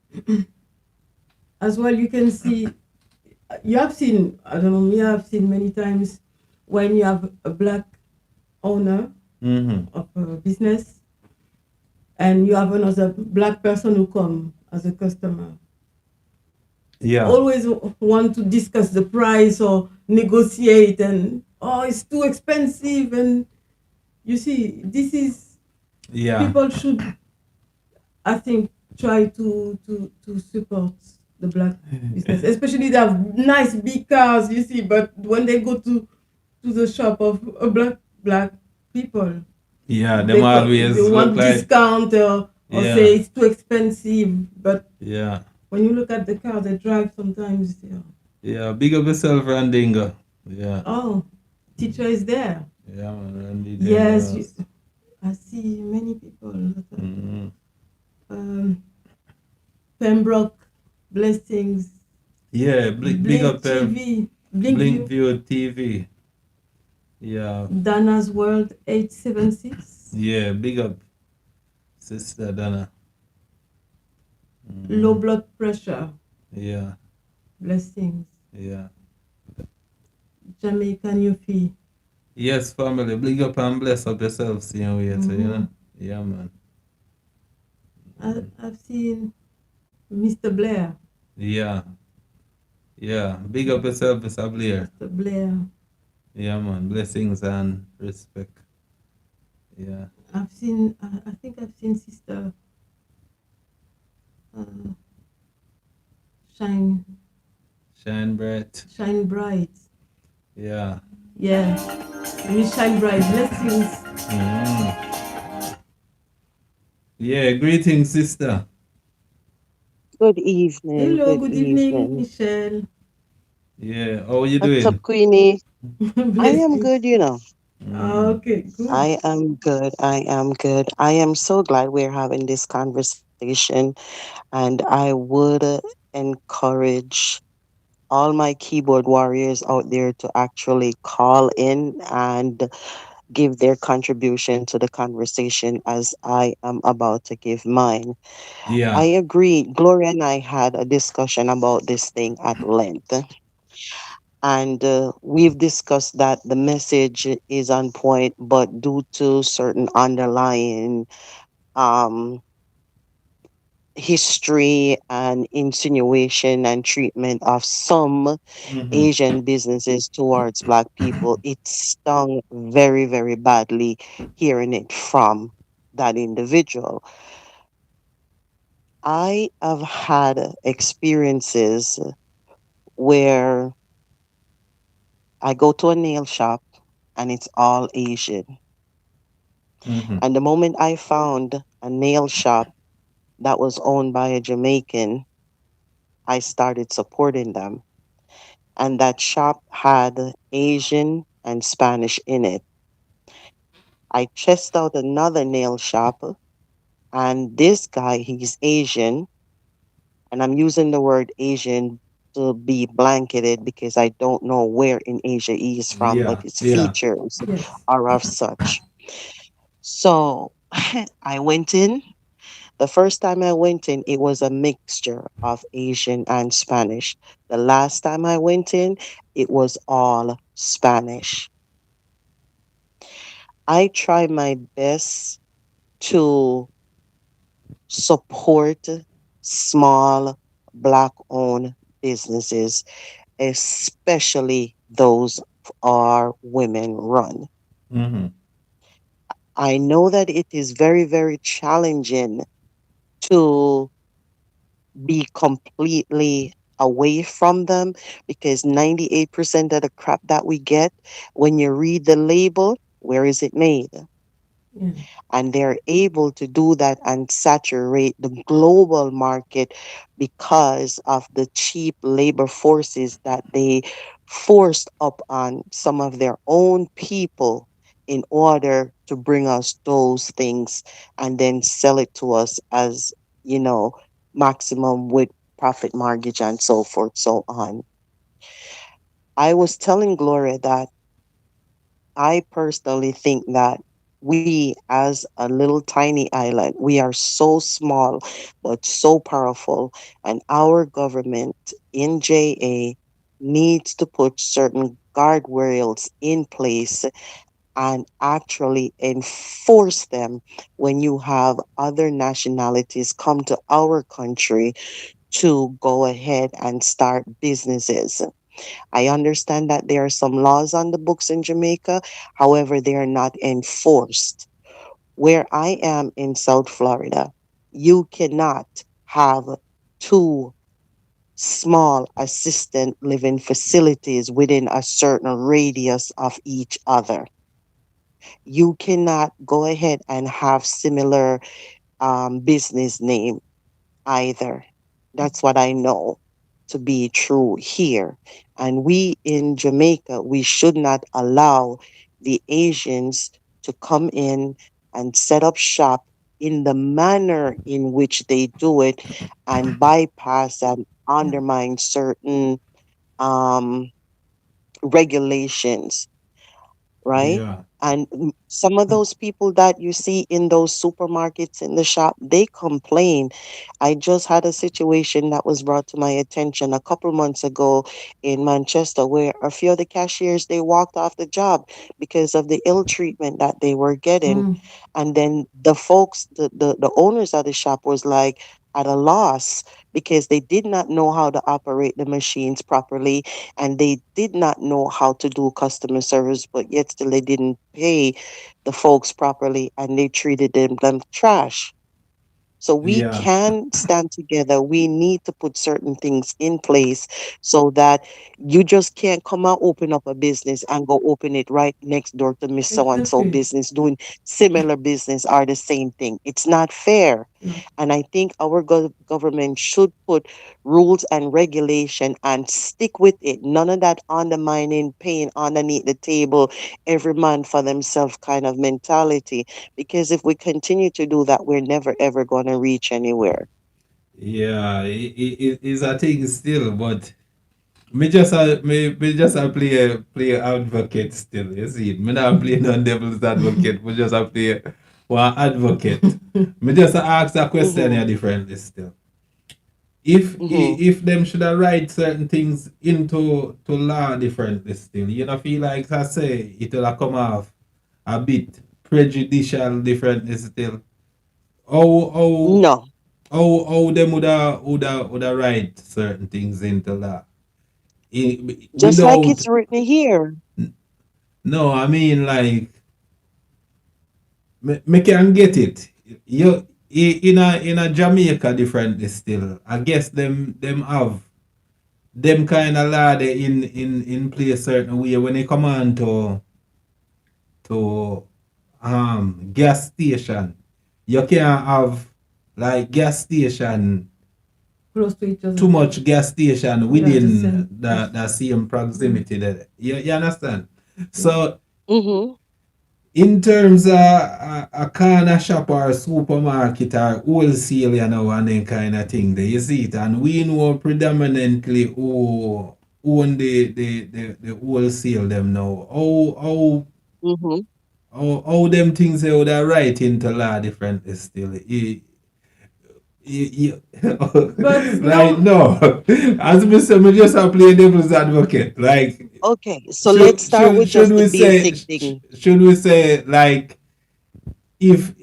as well, you can see, you have seen, I don't know, me, I've seen many times when you have a black owner Mm-hmm. of a business and you have another black person who come as a customer. Yeah. Always want to discuss the price or negotiate, and oh, it's too expensive. And you see, this is, Yeah. people should, I think, try to support the black business, especially they have nice big cars, you see, but when they go to the shop of a black people, Yeah, they, them always they look want like, discount or yeah, say it's too expensive. But yeah, when you look at the car they drive, sometimes, yeah. yeah. Big up yourself, Randinga. Yeah. Oh, teacher is there. Yeah, man. Randy Yes, Dangerous. I see many people. Mm. Um, Pembroke, Blessings, Yeah, big Blink up TV, Blink Blink View, View TV. Yeah. Dana's World 876, Yeah, big up Sister Donna. Low Mm. Blood Pressure, Yeah. Blessings, Yeah. Jamaican Yuffie. Yes, family. Big up and bless up yourself, seeing way too, you know? Mm-hmm. Yeah, man. Mm. I've seen Mr. Blair, Yeah. Yeah. Big up yourself, Mr. Blair. Mr. Blair. Yeah, man. Blessings and respect. Yeah. I've seen, I think I've seen Sister uh, Shine, Shine bright. Shine Bright. Yeah. Yeah, Miss Shine Bright. Blessings. Mm. Yeah, greetings, sister. Good evening, Hello, good good evening, evening. Michelle. Yeah, how you What's up, doing? Queenie? I am Blessings. good, you know. Mm. Okay, good. I am good. I am good. I am so glad we're having this conversation, and I would encourage all my keyboard warriors out there to actually call in and give their contribution to the conversation as I am about to give mine. I Yeah. agree. Gloria and I had a discussion about this thing at length. And we've discussed that the message is on point, but due to certain underlying um, history and insinuation and treatment of some Mm-hmm. Asian businesses towards Black people, it stung very, very badly hearing it from that individual. I have had experiences where I go to a nail shop and it's all Asian. Mm-hmm. And the moment I found a nail shop that was owned by a Jamaican, I started supporting them. And that shop had Asian and Spanish in it. I checked out another nail shop, and this guy, he's Asian. And I'm using the word Asian to be blanketed because I don't know where in Asia he is from, but Yeah. his Yeah. features Yes. are of such. So I went in. The first time I went in, it was a mixture of Asian and Spanish. The last time I went in, it was all Spanish. I try my best to support small Black owned businesses, especially those are women run. Mm-hmm. I know that it is very, very challenging to be completely away from them because 98% of the crap that we get, when you read the label, where is it made? Yeah. And they're able to do that and saturate the global market because of the cheap labor forces that they forced up on some of their own people in order to bring us those things and then sell it to us as, you know, maximum with profit mortgage and so forth, so on. I was telling Gloria that I personally think that we, as a little tiny island, we are so small but so powerful, and our government in JA needs to put certain guardrails in place and actually enforce them when you have other nationalities come to our country to go ahead and start businesses. I understand that there are some laws on the books in Jamaica, however, they are not enforced. Where I am in South Florida, you cannot have two small assistant living facilities within a certain radius of each other. You cannot go ahead and have similar business name either. That's what I know. to be true here. And we in Jamaica, we should not allow the Asians to come in and set up shop in the manner in which they do it and bypass and Yeah. undermine certain um, regulations, right? Yeah. And some of those people that you see in those supermarkets in the shop, they complain. I just had a situation that was brought to my attention a couple months ago in Manchester where a few of the cashiers they walked off the job because of the ill treatment that they were getting. Mm. And then the folks, the owners of the shop was like at a loss because they did not know how to operate the machines properly and they did not know how to do customer service, but yet still they didn't pay the folks properly and they treated them trash. So we Yeah. can stand together. We need to put certain things in place so that you just can't come out, open up a business and go open it right next door to Miss So and so Exactly. business doing similar business are the same thing. It's not fair. No. And I think our government should put rules and regulation and stick with it. None of that undermining, paying underneath the table, every man for themselves kind of mentality. Because if we continue to do that, we're never ever going to reach anywhere. Yeah. It is a thing still, but me just a play advocate still. You see, me not play no devil's advocate. Me just a play one advocate. Me just a ask a question Mm-hmm. here differently still. If Mm-hmm. if them should have write certain things into to law differently still, you know, feel like I say it will come off a bit prejudicial differently still. How how No, how them would have write certain things into law. just like Without it's written here. no, I mean like me can get it. You in a Jamaica differently still. I guess them have them kind of law they in play a certain way when they come on to gas station. You can't have like gas station Close to each too other. much gas station Yeah, the within same. the same Mm. proximity there. You understand? Yeah. So Mm-hmm. in terms of a corner shop or supermarket or wholesale, you know, and then kind of thing, there you see it. And we know predominantly who own the wholesale them now. Mm-hmm. How them things they would have write into law differently still. But Like no, no, as me say, me just a play devil's advocate. Like Okay, so let's should start should with should just the we say basic thing. should we say like if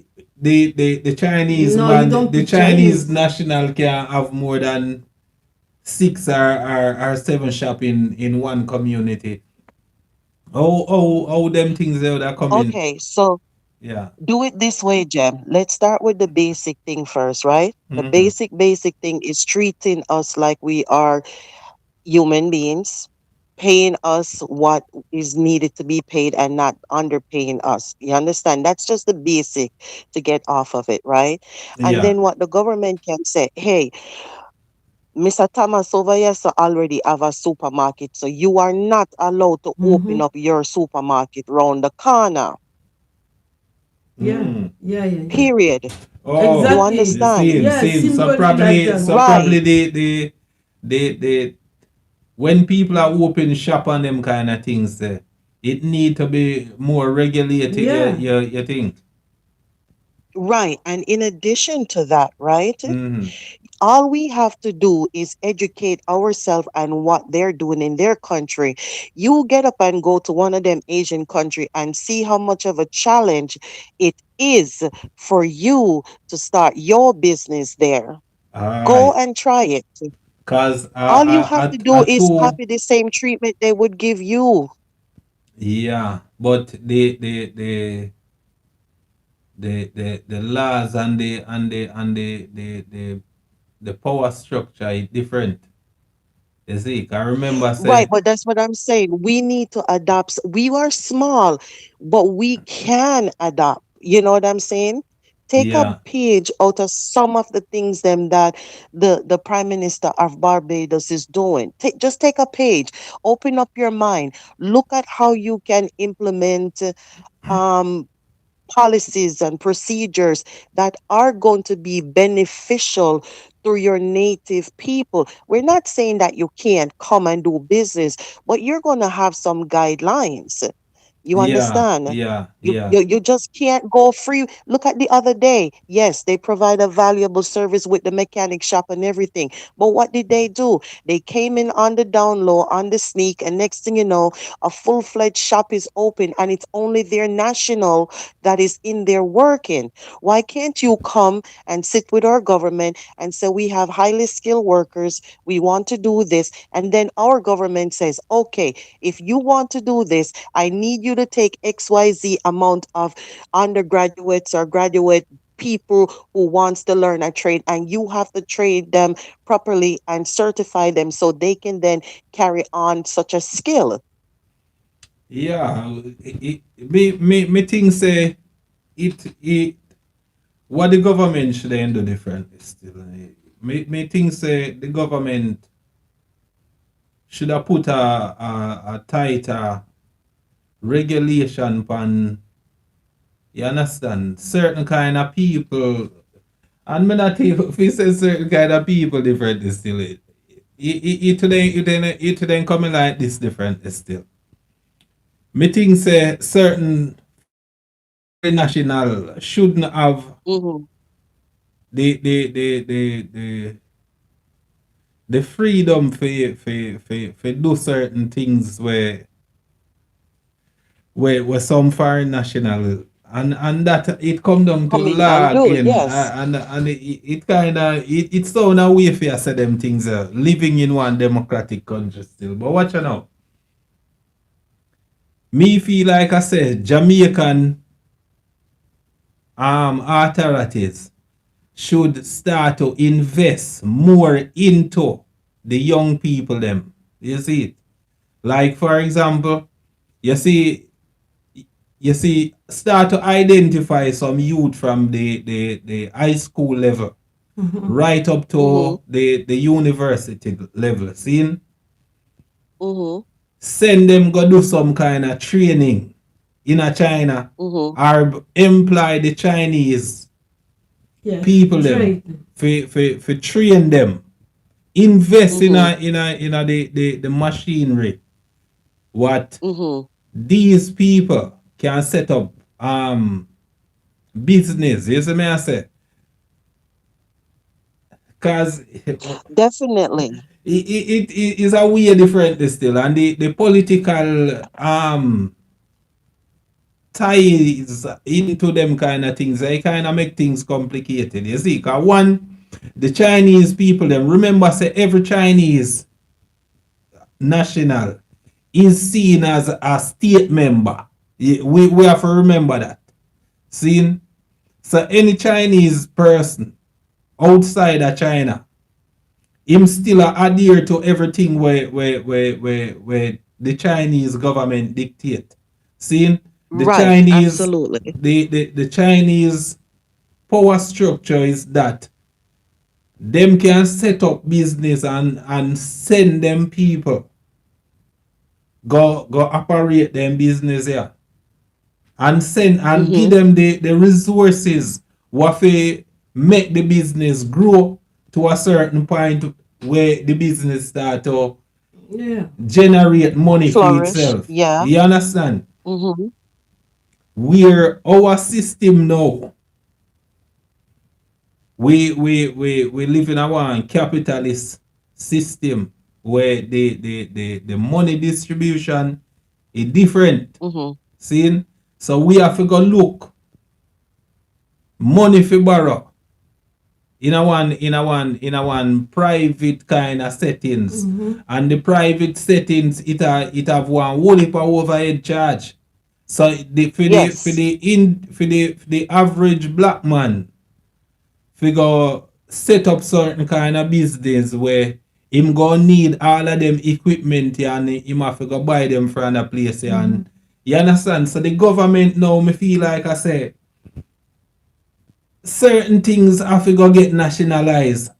the Chinese no, you man don't the put Chinese Chinese. national can have more than six or seven shop in one community. How them things they would have come in? Okay, so Yeah. do it this way, Jem. Let's start with the basic thing first, right? The Mm-hmm. basic thing is treating us like we are human beings, paying us what is needed to be paid and not underpaying us. You understand? That's just the basic to get off of it, right? And Yeah. then what the government can say, hey, Mr. Thomas over here so already have a supermarket, so you are not allowed to Mm-hmm. open up your supermarket round the corner. Yeah, Mm. yeah, yeah, yeah. Period. You Oh, Exactly. understand? same, Yeah, same. So simply like probably, that. so Right. probably the when people are open shop and them kind of things, it need to be more regulated. Yeah. You think? Right. And in addition to that, right? Mm-hmm. All we have to do is educate ourselves and what they're doing in their country. You get up and go to one of them Asian country and see how much of a challenge it is for you to start your business there. All Go right. and try it. Cause All you have to do I is too copy the same treatment they would give you. yeah, but the laws and the power structure is different. You see, I remember Right, say but that's what I'm saying. We need to adapt. We are small, but we can adapt. You know what I'm saying? Take a Yeah. page out of some of the things them that the Prime Minister of Barbados is doing. Just take a page, open up your mind, look at how you can implement um policies and procedures that are going to be beneficial to your native people. We're not saying that you can't come and do business, but you're going to have some guidelines. You Yeah. understand? Yeah. You, Yeah. you you just can't go free. Look at the other day. Yes, they provide a valuable service with the mechanic shop and everything. But what did they do? They came in on the down low, on the sneak, and next thing you know, a full-fledged shop is open and it's only their national that is in there working. Why can't you come and sit with our government and say we have highly skilled workers, we want to do this, and then our government says, okay, if you want to do this, I need you to take XYZ amount of undergraduates or graduate people who wants to learn a trade, and you have to train them properly and certify them so they can then carry on such a skill. Yeah. Me think say it what the government should then do differently still. Me think say the government should have put a tighter regulation upon, you understand, certain kind of people. And me not even if you say certain kind of people differently still. It then coming like this differently still. Me think say certain national shouldn't have Mm-hmm. the the the the the, the freedom for do certain things where some foreign national, and that it come down to Come in law and do, again, yes. and it kind of it sound a way for you say them things, living in one democratic country still. But watch out now, me feel like I said Jamaican authorities should start to invest more into the young people them. You see it? Like for example, you see start to identify some youth from the high school level right up Mm-hmm. to the university level. See? Mm-hmm. Send them go do some kind of training in a China, Mm-hmm. or employ the Chinese Yes, people them trade. for train them. Invest in Mm-hmm. the machinery what Mm-hmm. these people can set up business. You see me I say? Cause Definitely. it is a way different still, and the political ties into them kind of things, they kind of make things complicated. You see, cause one, the Chinese people them remember say every Chinese national is seen as a state member. We have to remember that. See, so any Chinese person outside of China, him still adhere to everything where the Chinese government dictate. See, the Right. Chinese Absolutely. the Chinese power structure is that them can set up business and send them people go operate them business here, and send and give Mm-hmm. them the resources what they make the business grow to a certain point where the business start to Yeah. generate money for Flourish. itself. Yeah. You understand? Mm-hmm. Where our system now, we live in a one capitalist system where the money distribution is different. Mm-hmm. See? So we have to go look money for borrow in a one private kind of settings, and the private settings it have one whole heap of overhead charge. So Yes. for the average black man figure set up certain kind of business where him gonna need all of them equipment here, and him have to go buy them from a place here, and you understand. So the government now, me feel like I say, certain things have to go get nationalized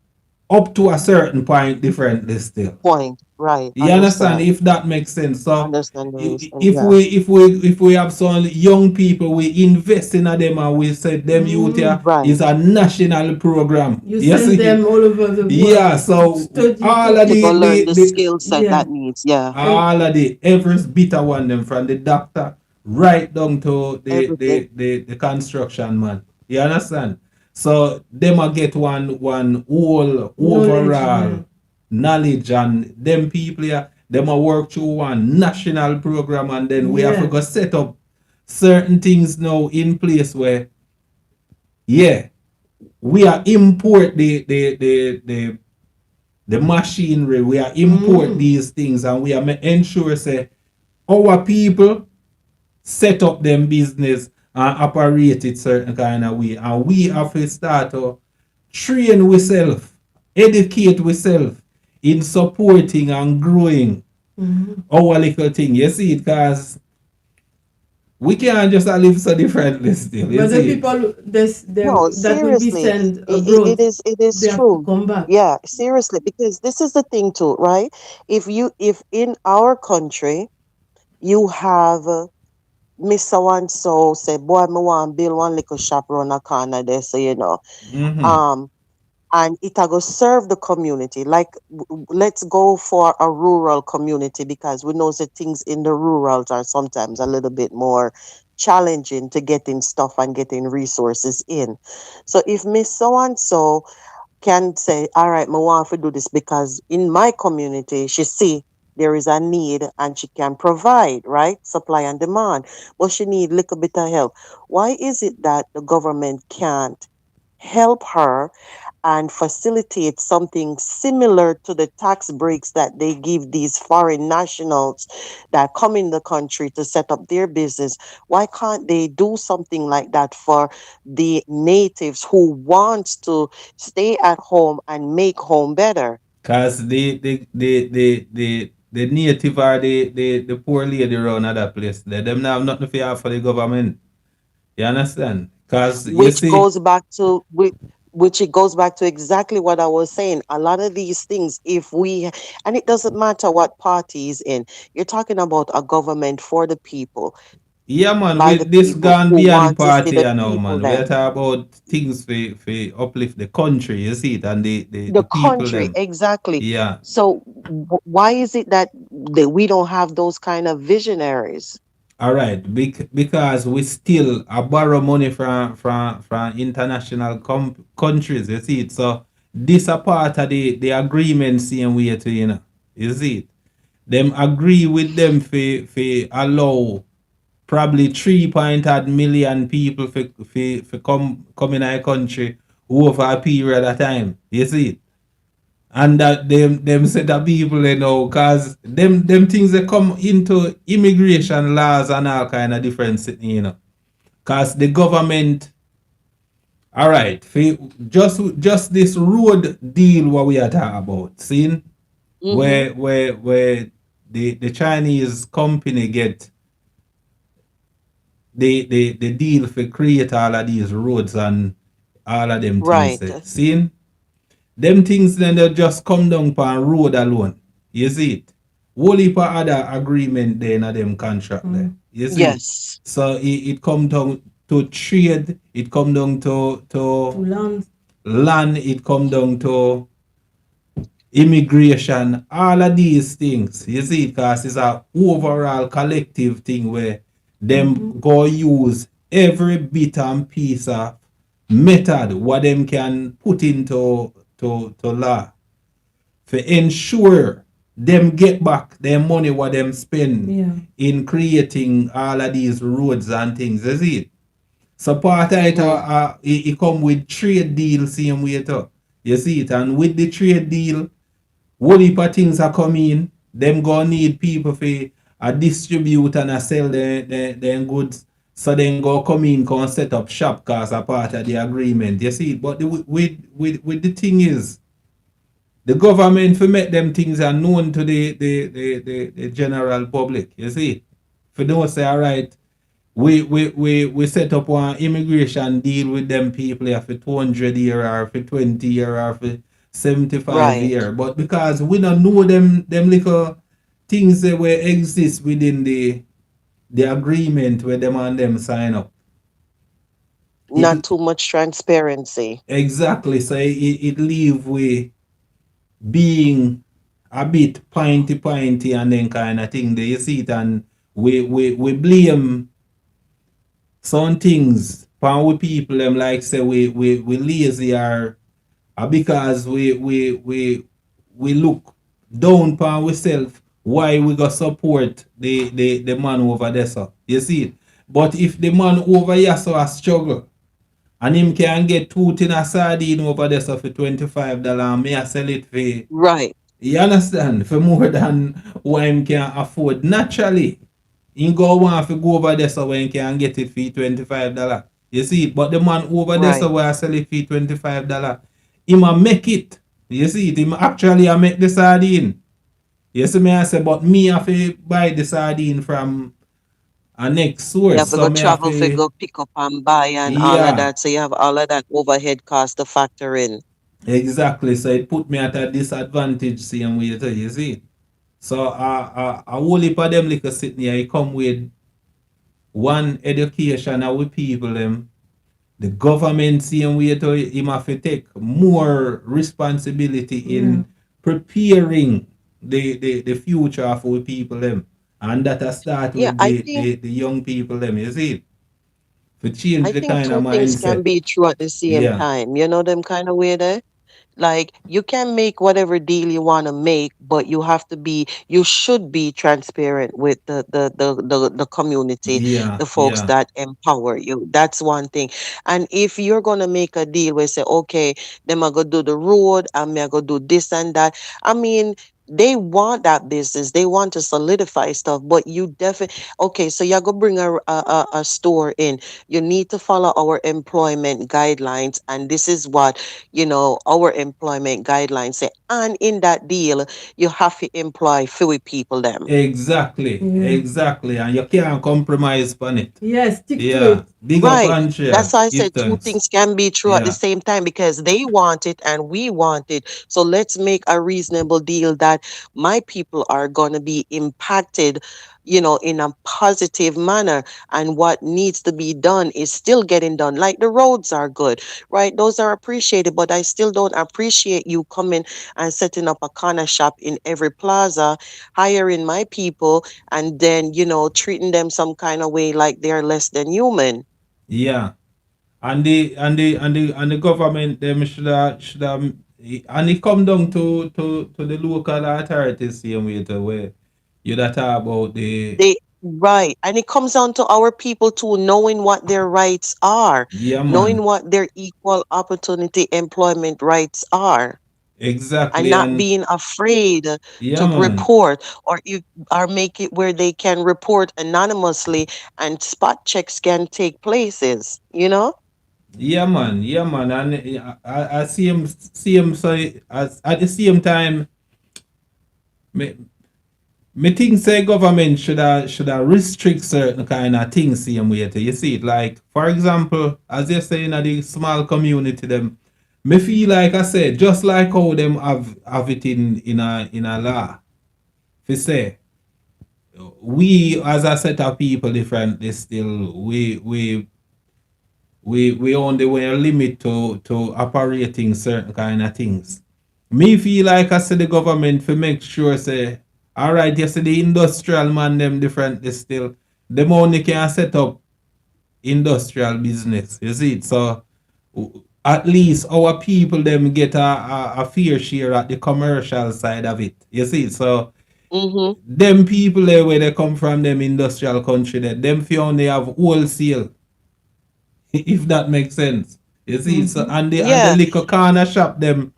up to a certain point differently still. Point. Right. You understand? Understand. If that makes sense. So Understand the reason. if Yeah. we have some young people, we invest in them and we say them youth here Right. is a national program. You You send see? them all over the Yeah, world to so study all top of To go learn the the skill set yeah. that needs. Yeah. And all of the every bit of one them from the doctor right down to Everything. the construction man. You understand? So them a get one whole knowledge, yeah. overall knowledge, and them people here, them a work through one national program, and then we have to Yeah. go set up certain things now in place where, yeah, we are import the machinery, we are import these things, and we are ensure say our people set up them business and operate it certain kind of way, and we have to start to train ourselves, educate ourselves in supporting and growing our little thing. You see it, because we can't just live so differently still. You But the see it? people No, that will be seriously, sent it abroad, is, it is they have to true. come back. Yeah, seriously, because this is the thing too, right? If in our country you have Miss so and so say, boy, me want build one little shop around a corner there, so Mm-hmm. um, and it a go serve the community. Like let's go for a rural community because we know that things in the rurals are sometimes a little bit more challenging to getting stuff and getting resources in. So if Miss so and so can say, all right, I want to do this because in my community, she see there is a need and she can provide, right? Supply and demand. But she need little bit of help. Why is it that the government can't help her and facilitate something similar to the tax breaks that they give these foreign nationals that come in the country to set up their business? Why can't they do something like that for the natives who wants to stay at home and make home better? Cause the native are the poor lady around at that place. Them now have nothing to offer the government. You understand? Cause you which see, goes back to which it goes back to exactly what I was saying. A lot of these things, if we, and it doesn't matter what party is in, you're talking about a government for the people, yeah man, by the with this people, gone who beyond want to see party the you know people man. We are them. talking about things for uplift the country, you see it, and The the people country, them. exactly. Yeah. So why is it that we don't have those kind of visionaries? All right, because we still borrow money from international countries. You see it. So this a part of the agreement same way to You see it. Them agree with them for allow probably 3.8 million people for come in our country over a period of time. You see it. And that them set of people cause them things they come into immigration laws and all kind of different cause the government, all right, for just this road deal what we are talking about, seeing Mm-hmm. where the Chinese company get the deal for create all of these roads and all of them things Right. there. Seeing them things then they just come down on road alone. You see it? Whole heap of other agreement there in a them contract there. You see it? Yes. So it come down to trade, it come down To land. land, it come down to immigration, all of these things. You see it? Because it's a overall collective thing where them go use every bit and piece of method what them can put into to law to ensure them get back their money what them spend Yeah. in creating all of these roads and things. You see it? So part of it, Mm-hmm. it come with trade deal same way too. You see it? And with the trade deal, whole heap of things are coming. Them gonna need people for distribute and sell their goods. So then go come in, come set up shop cause a part of the agreement. You see, but with the thing is, the government for make them things are known to the general public. You see, for don't say all right, we set up one immigration deal with them people here for 200 year or for 20 year or for 75 Right. year. But because we don't know them little things that will exist within the agreement where them and them sign up. Not It too much transparency. exactly so it leave we being a bit pointy and then kind of thing. There you see it, and we blame some things pan we people them like say we lazy or because we look down pan ourselves why we go support the man over there so you see it. But if the man over here so a struggle and him can get two tin of sardine over there so for $25 and me I sell it for, Right. you understand, for more than what him can afford naturally. He go want to go over there so when he can get it for $25. You see it, but the man over there so Right. where I sell it for $25, he a make it. You see it, him actually I make the sardine. You see me I say, but me have to buy the sardine from a next You source. have to So go me have travel for to, go pick up and buy and all of yeah, that. So you have all of that overhead cost to factor in. exactly. So it put me at a disadvantage same way too, you see. So a whole heap of them little sitting here, he come with one education of we people them. The government same way to him have to take more responsibility Yeah. in preparing the future of our people them. And that I start Yeah, with I think the young people them, you see? To change I the think kind of two things can mindset. be true at the same Yeah. time. You know them kind of way there? Like you can make whatever deal you want to make, but you should be transparent with the community, Yeah. the folks Yeah. that empower you. That's one thing. And if you're gonna make a deal where say, okay, them I go do the road, and me I go do this and that. I mean, they want that business. They want to solidify stuff, but you definitely okay. So you're gonna bring a store in. You need to follow our employment guidelines, and this is what our employment guidelines say. And in that deal, you have to employ few people them. Exactly. Yeah. Exactly. And you can't compromise on it. Yes, stick to Yeah. it. Big up Right. and That's share. why I Give said two thanks. things can be true at the Yeah. same time because they want it and we want it. So let's make a reasonable deal that my people are going to be impacted, in a positive manner. And what needs to be done is still getting done. Like the roads are good, right? Those are appreciated, but I still don't appreciate you coming and setting up a corner shop in every plaza, hiring my people, and then, treating them some kind of way like they're less than human. Yeah. And the government them should have and it come down to the local authorities same way to where you that talk about the They right. And it comes down to our people too, knowing what their rights are, yeah knowing man. what their equal opportunity employment rights are, and Exactly not and being afraid yeah to man. report or you or make it where they can report anonymously and spot checks can take places. Yeah man and I see him so as at the same time me, me think say government should have restrict certain kind of things same way to you see it like for example as you say in the small community them me feel like I said just like how them have it in a law fi say we as a set of people differently still we only were limit to operating certain kind of things. Me feel like I say the government for make sure say, all right, you see the industrial man them differently still. Them only can set up industrial business. You see it? So at least our people them get a fair share at the commercial side of it. You see it? So Mm-hmm. them people there where they come from them industrial country that them fi only have wholesale if that makes sense. You see, so Mm-hmm. and the Yeah. liquor corner shop them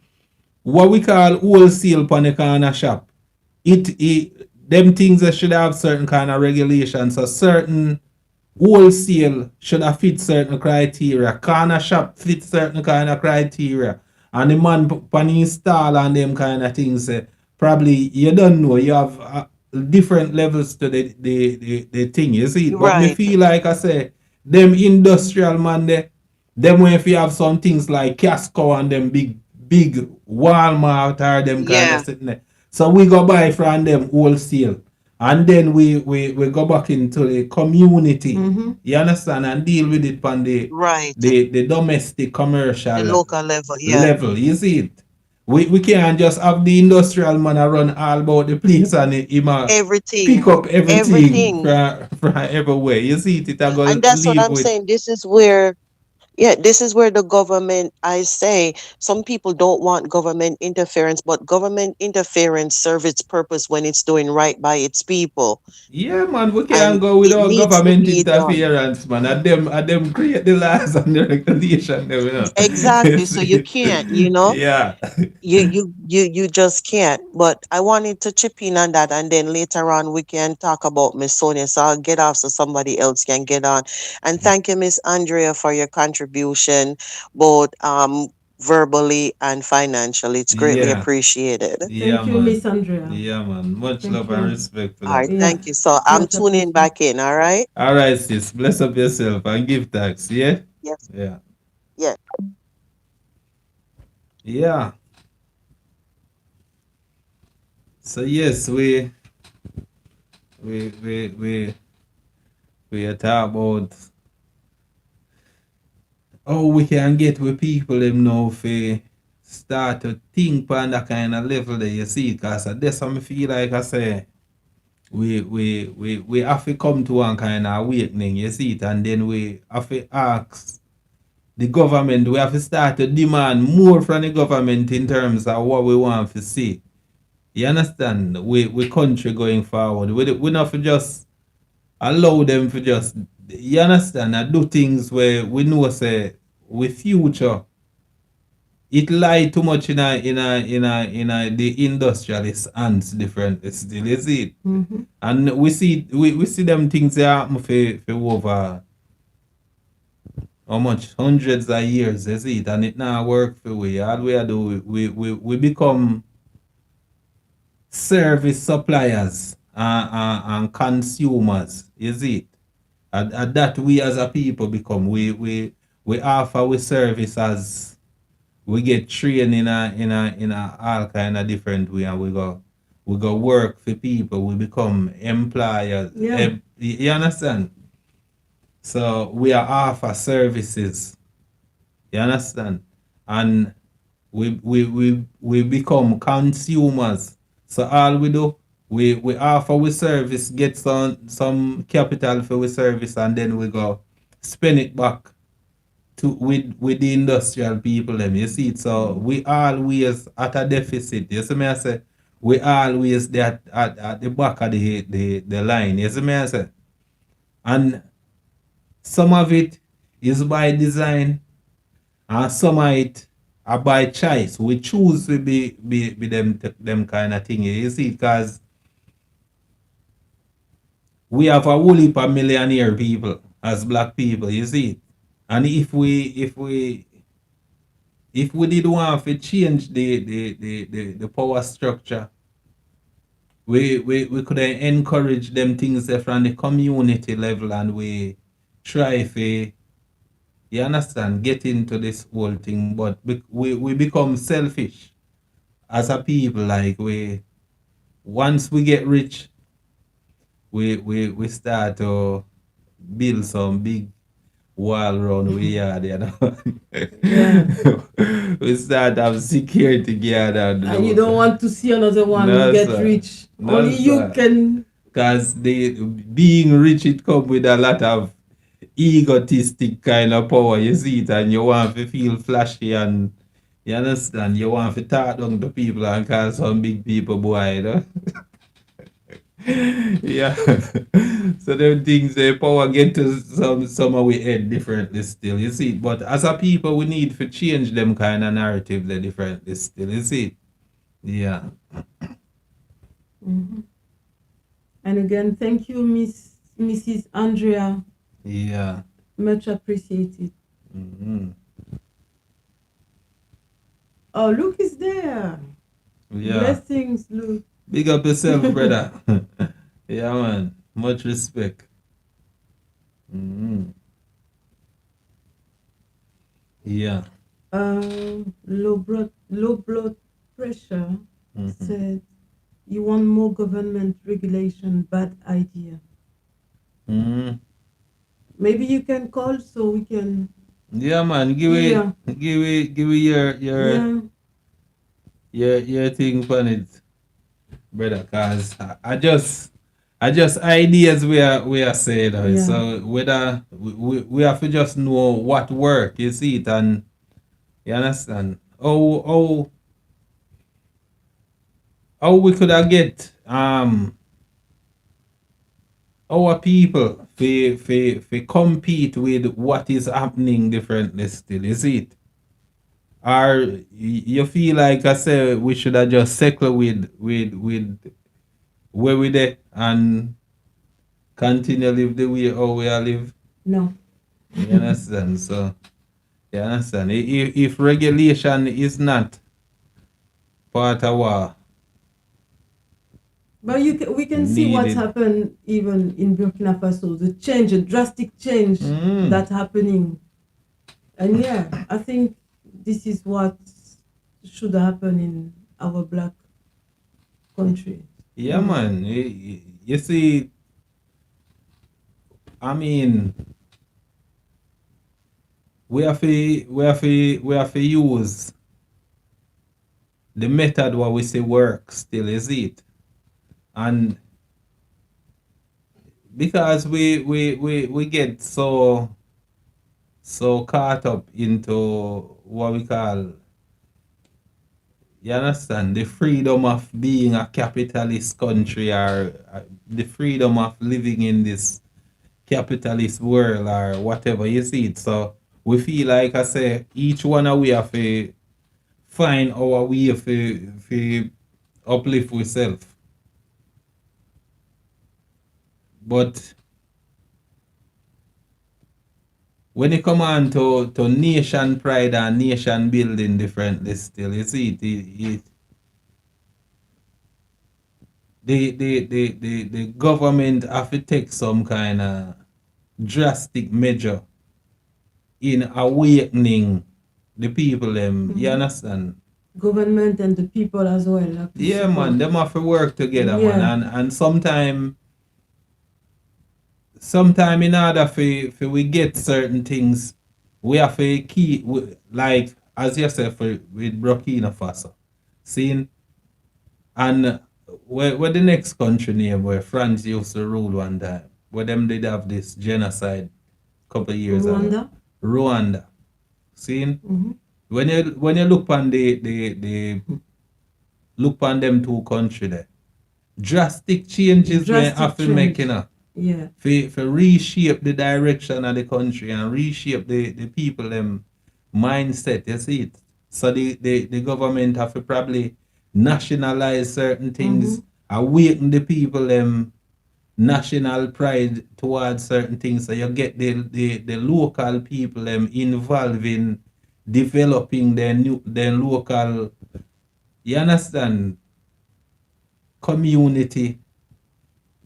what we call wholesale pan the corner shop. It them things that should have certain kind of regulations. So certain wholesale should have fit certain criteria. Corner shop fit certain kind of criteria. And the man pan install and them kind of things. Probably you don't know. You have different levels to the thing, you see. But me Right. feel like I say, them industrial man there, them when if you have some things like Casco and them big Walmart or them kind of Yeah. sitting there. So we go buy from them wholesale. And then we go back into the community. Mm-hmm. You understand? And deal with it on Right. the domestic The commercial local level. Yeah. level. You see it? We can't just have the industrial man a run all about the place and him a pick Everything. up everything Everything. from everywhere. You see it? It a go And that's what leave I'm with. saying. This is where the government, I say, some people don't want government interference, but government interference serves its purpose when it's doing right by its people. Yeah, man, we can't And go it without needs to government be done. interference, man. And them create the laws and the regulation, them, you know. You Exactly. So you see? can't, Yeah. you just can't. But I wanted to chip in on that, and then later on we can talk about Miss Sonia. So I'll get off so somebody else can get on. And thank you, Miss Andrea, for your contribution, both verbally and financially. It's greatly Yeah. appreciated. Yeah, Thank you, Miss man. Andrea. Yeah, man. Much Thank love and you. respect for All that. right, Yeah, thank you. So I'm much tuning appreciated. back in. All right. All right, sis. Bless up yourself and give thanks. Yeah? Yes. Yeah. Yes. Yeah. So yes, we we we we are talk about how we can get with people them now for start to think on that kind of level that you see, because that's how I feel like I say we have to come to one kind of awakening, you see it, and then we have to ask the government, we have to start to demand more from the government in terms of what we want to see. You understand? We country going forward. We not for just allow them to just, you understand, and do things where we know say we future it lie too much in a the industrialist hands differently still, you see it? Mm-hmm. And we see them things that happen for over how much hundreds of years, you see it, and it now work for we. All we do we become service suppliers and consumers, you see it? And that we as a people become we offer we service as we get trained in a all kind of different way, and we go work for people, we become employers. Yeah. You understand? So we are offer services, you understand? And we become consumers. So all we do, we offer we service, get some capital for we service, and then we go spend it back to with the industrial people them. You see it? So we always at a deficit. You see me I say? We always there at the back of the line. You see me I say? And some of it is by design, and some of it are by choice. We choose to be them kind of thing. You see, because we have a whole heap of millionaire people as black people. You see, and if we did want to change the power structure, we could encourage them things there from the community level, and we try to, you understand, get into this whole thing, but we become selfish as a people. Like once we get rich, we start to build some big wall around we yard, you know. Yeah. We start have security guard And you don't want to see another one No, get sir. rich. No, Only you sir. can. Because being rich, it come with a lot of egotistic kind of power, you see it, and you want to feel flashy, and you understand, you want to talk down to people and call some big people boy, you know. Yeah. So them things, the power get to some of we head differently still, you see. But as a people, we need to change them kind of narrative they differently still, you see. Yeah. Mhm. And again, thank you, Mrs. Andrea. Yeah. Much appreciated. Hmm. Oh, Luke is there. Yeah. Blessings, Luke. Big up yourself, brother. Yeah, man. Much respect. Mm. Yeah. Low blood pressure Mm-hmm. said you want more government regulation. Bad idea. Mm. Maybe you can call so we can. Yeah, man. Yeah, Give me yeah, your thing on it, brother. Cause I just ideas we are saying. yeah. So whether we have to just know what work. You see it, and you understand. How we could have get our people fi compete with what is happening differently still, is it? Or you feel like I say we should have just settle with where we there and continue live the way how we are live? No. You understand? So you understand? If regulation is not part of what But we can see what's needed. happened even in Burkina Faso, the change, a drastic change Mm. that's happening. And yeah, I think this is what should happen in our black country. Yeah, man. You see, I mean, we have to use the method what we say work still, is it? And because we get so caught up into what we call, you understand, the freedom of being a capitalist country, or the freedom of living in this capitalist world or whatever, you see it. So we feel like I say each one of we have to find our way for uplift ourselves. But when it come on to nation pride and nation building differently still, you see the government have to take some kind of drastic measure in awakening the people them. You understand? Government and the people as well have to Yeah, man, support. them have to work together, man. Yeah. And sometime in order for we get certain things, we have to keep like as you said with Burkina Faso. Seeing and where the next country name where France used to rule one time, where them did have this genocide couple of years ago. Rwanda. Rwanda. Seeing Hmm. when you look on the look on them two country there, drastic changes we Drastic have to change. make, you know, Yeah. for reshape the direction of the country and reshape the people them mindset, you see it. So the government have to probably nationalize certain things, awaken the people them national pride towards certain things, so you get the local people them involved in developing their local, you understand, community,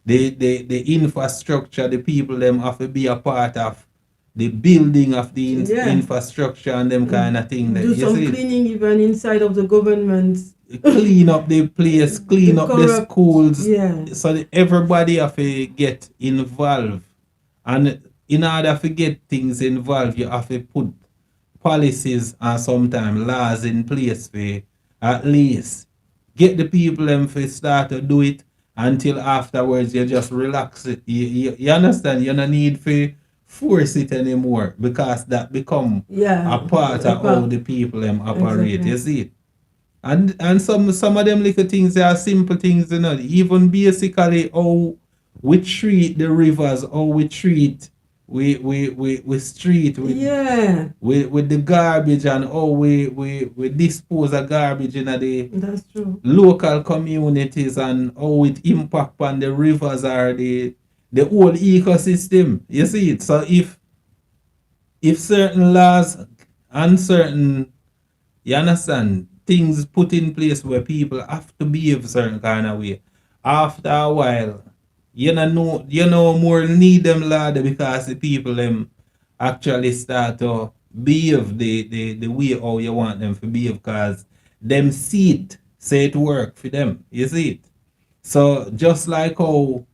the infrastructure, the people them have to be a part of the building of the Yeah. infrastructure and them kind of thing. That Do you some see, cleaning even inside of the government. clean up the place, clean The up the corrupt- schools, Yeah. so that everybody have to get involved. And in order to get things involved, you have to put policies and sometimes laws in place for at least get the people them to start to do it, until afterwards you just relax it. You understand? You don't need to force it anymore, because that become Yeah. a part of how the people them operate. Exactly. You see it? And some of them little things, they are simple things, you know. Even basically how we treat the rivers, how we treat we street Yeah. with the garbage, and how we dispose of garbage in the That's true. local communities, and how it impact on the rivers or the whole ecosystem. You see it? So if certain laws and certain, you understand, things put in place where people have to behave certain kind of way. After a while, you know more need them lad because the people them actually start to behave the way how you want them to behave because them see it, say it work for them. You see it? So just like how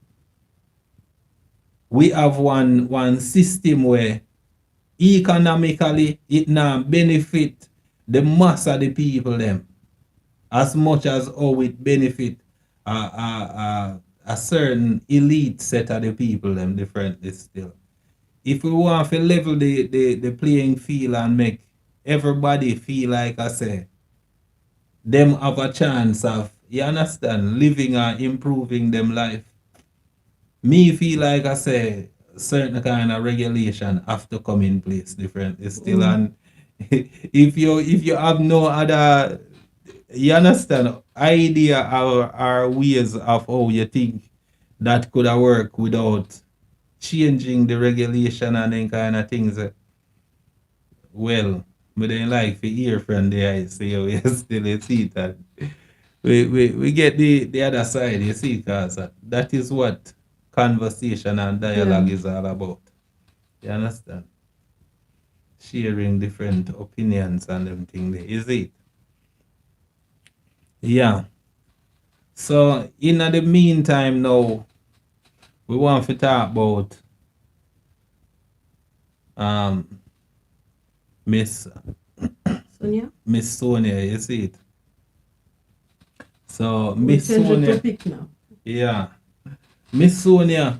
we have one system where economically it now benefit the mass of the people them as much as how it benefit a certain elite set of the people them differently still. If we want to level the playing field and make everybody feel like I say, them have a chance of, you understand, living and improving them life. Me feel like I say certain kind of regulation have to come in place differently still. And if you have no other, you understand, idea or ways of how you think that could have work without changing the regulation and then kind of things. Well, but then like for hear from the I say, oh, you still you see that we get the other side, you see, because that is what conversation and dialogue Yeah. is all about. You understand? Sharing different opinions and them thing there, is it? Yeah. So in the meantime now, we want to talk about um Miss Sonia, Miss Sonia, you see it? So we Miss change the Sonia, topic now. yeah. Miss Sonia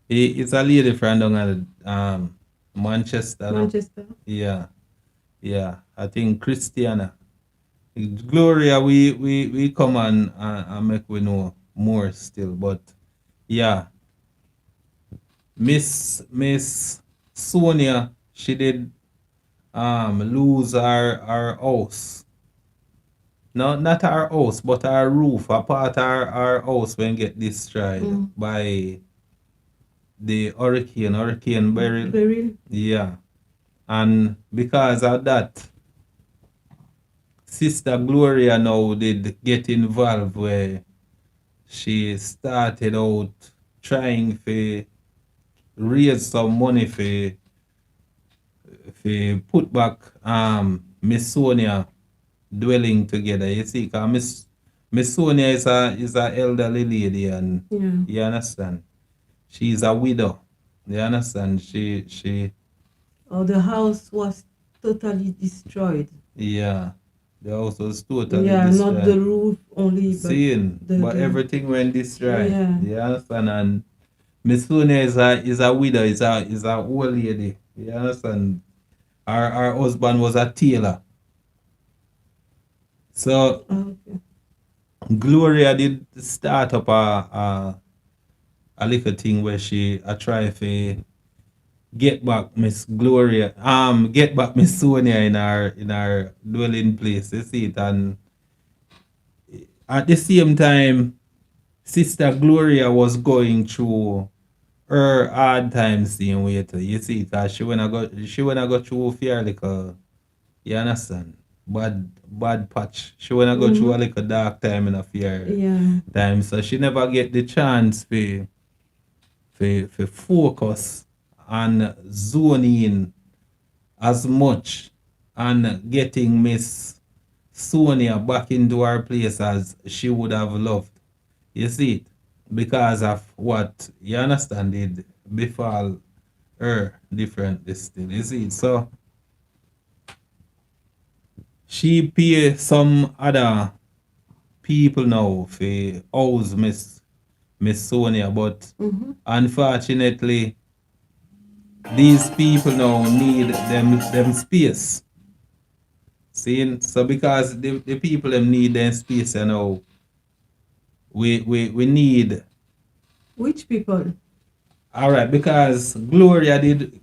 is a lady from down at Manchester now. Manchester. Yeah, yeah. I think Christiana. Gloria, we come and make we know more still. But yeah, Miss Sonia, she did lose her house. No, not our house, but our roof, a part of our house when get destroyed by the Hurricane Beryl. Beryl. Yeah. And because of that, Sister Gloria now did get involved where she started out trying to raise some money for put back Miss Sonia dwelling together. You see, cause Miss Sonia is a elderly lady and Yeah. you understand. She's a widow. You understand? She Oh, the house was totally destroyed. yeah. The house was totally Yeah, not the destroyed. roof only, but Seeing, but the everything went destroyed. yeah. You understand? And Miss Sonia is a widow, is a old lady. You understand? Our husband was a tailor. So Okay. Gloria did start up a little thing where she a try to get back Miss Gloria, get back Miss Sonia in our dwelling place. You see it, and at the same time, Sister Gloria was going through her hard time seeing way too. You see, cause she wanna go through fear like you understand? Bad patch. She wanna go through a like a dark time in a fear Yeah. time. So she never get the chance for focus on zoning as much and getting Miss Sonia back into her place as she would have loved. You see it? Because of what you understand it befall her different this thing. You see it? So she pay some other people now for house Miss Sonia, but unfortunately these people now need them space. See, so because the people them need them space, you know, we need. Which people? All right, because Gloria did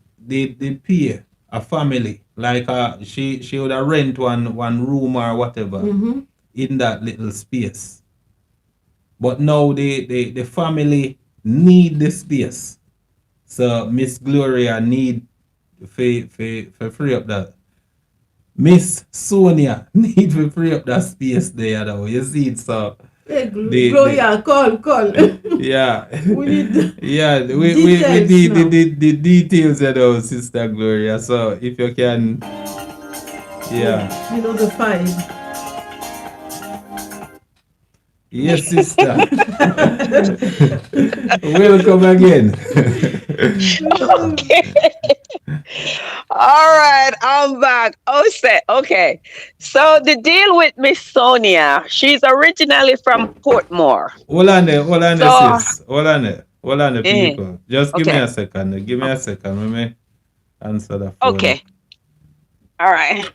pay a family like she would have rent one room or whatever in that little space. But now the family need the space. So Miss Gloria need for free up that. Miss Sonia need to free up that space there now. You see it, so Hey, the Gloria, call. yeah. We need Yeah, we details need now. the details, Sister Gloria. So if you can, yeah. Yeah, you know the five. Yes, sister. Welcome again. Okay. All right, I'm back. Oh, okay. So the deal with Miss Sonia, she's originally from Portmore. Hold on there, So, sis. Hold on there, mm, people. Just give me okay, a second. Give me a second. Let me answer the phone. okay, all right.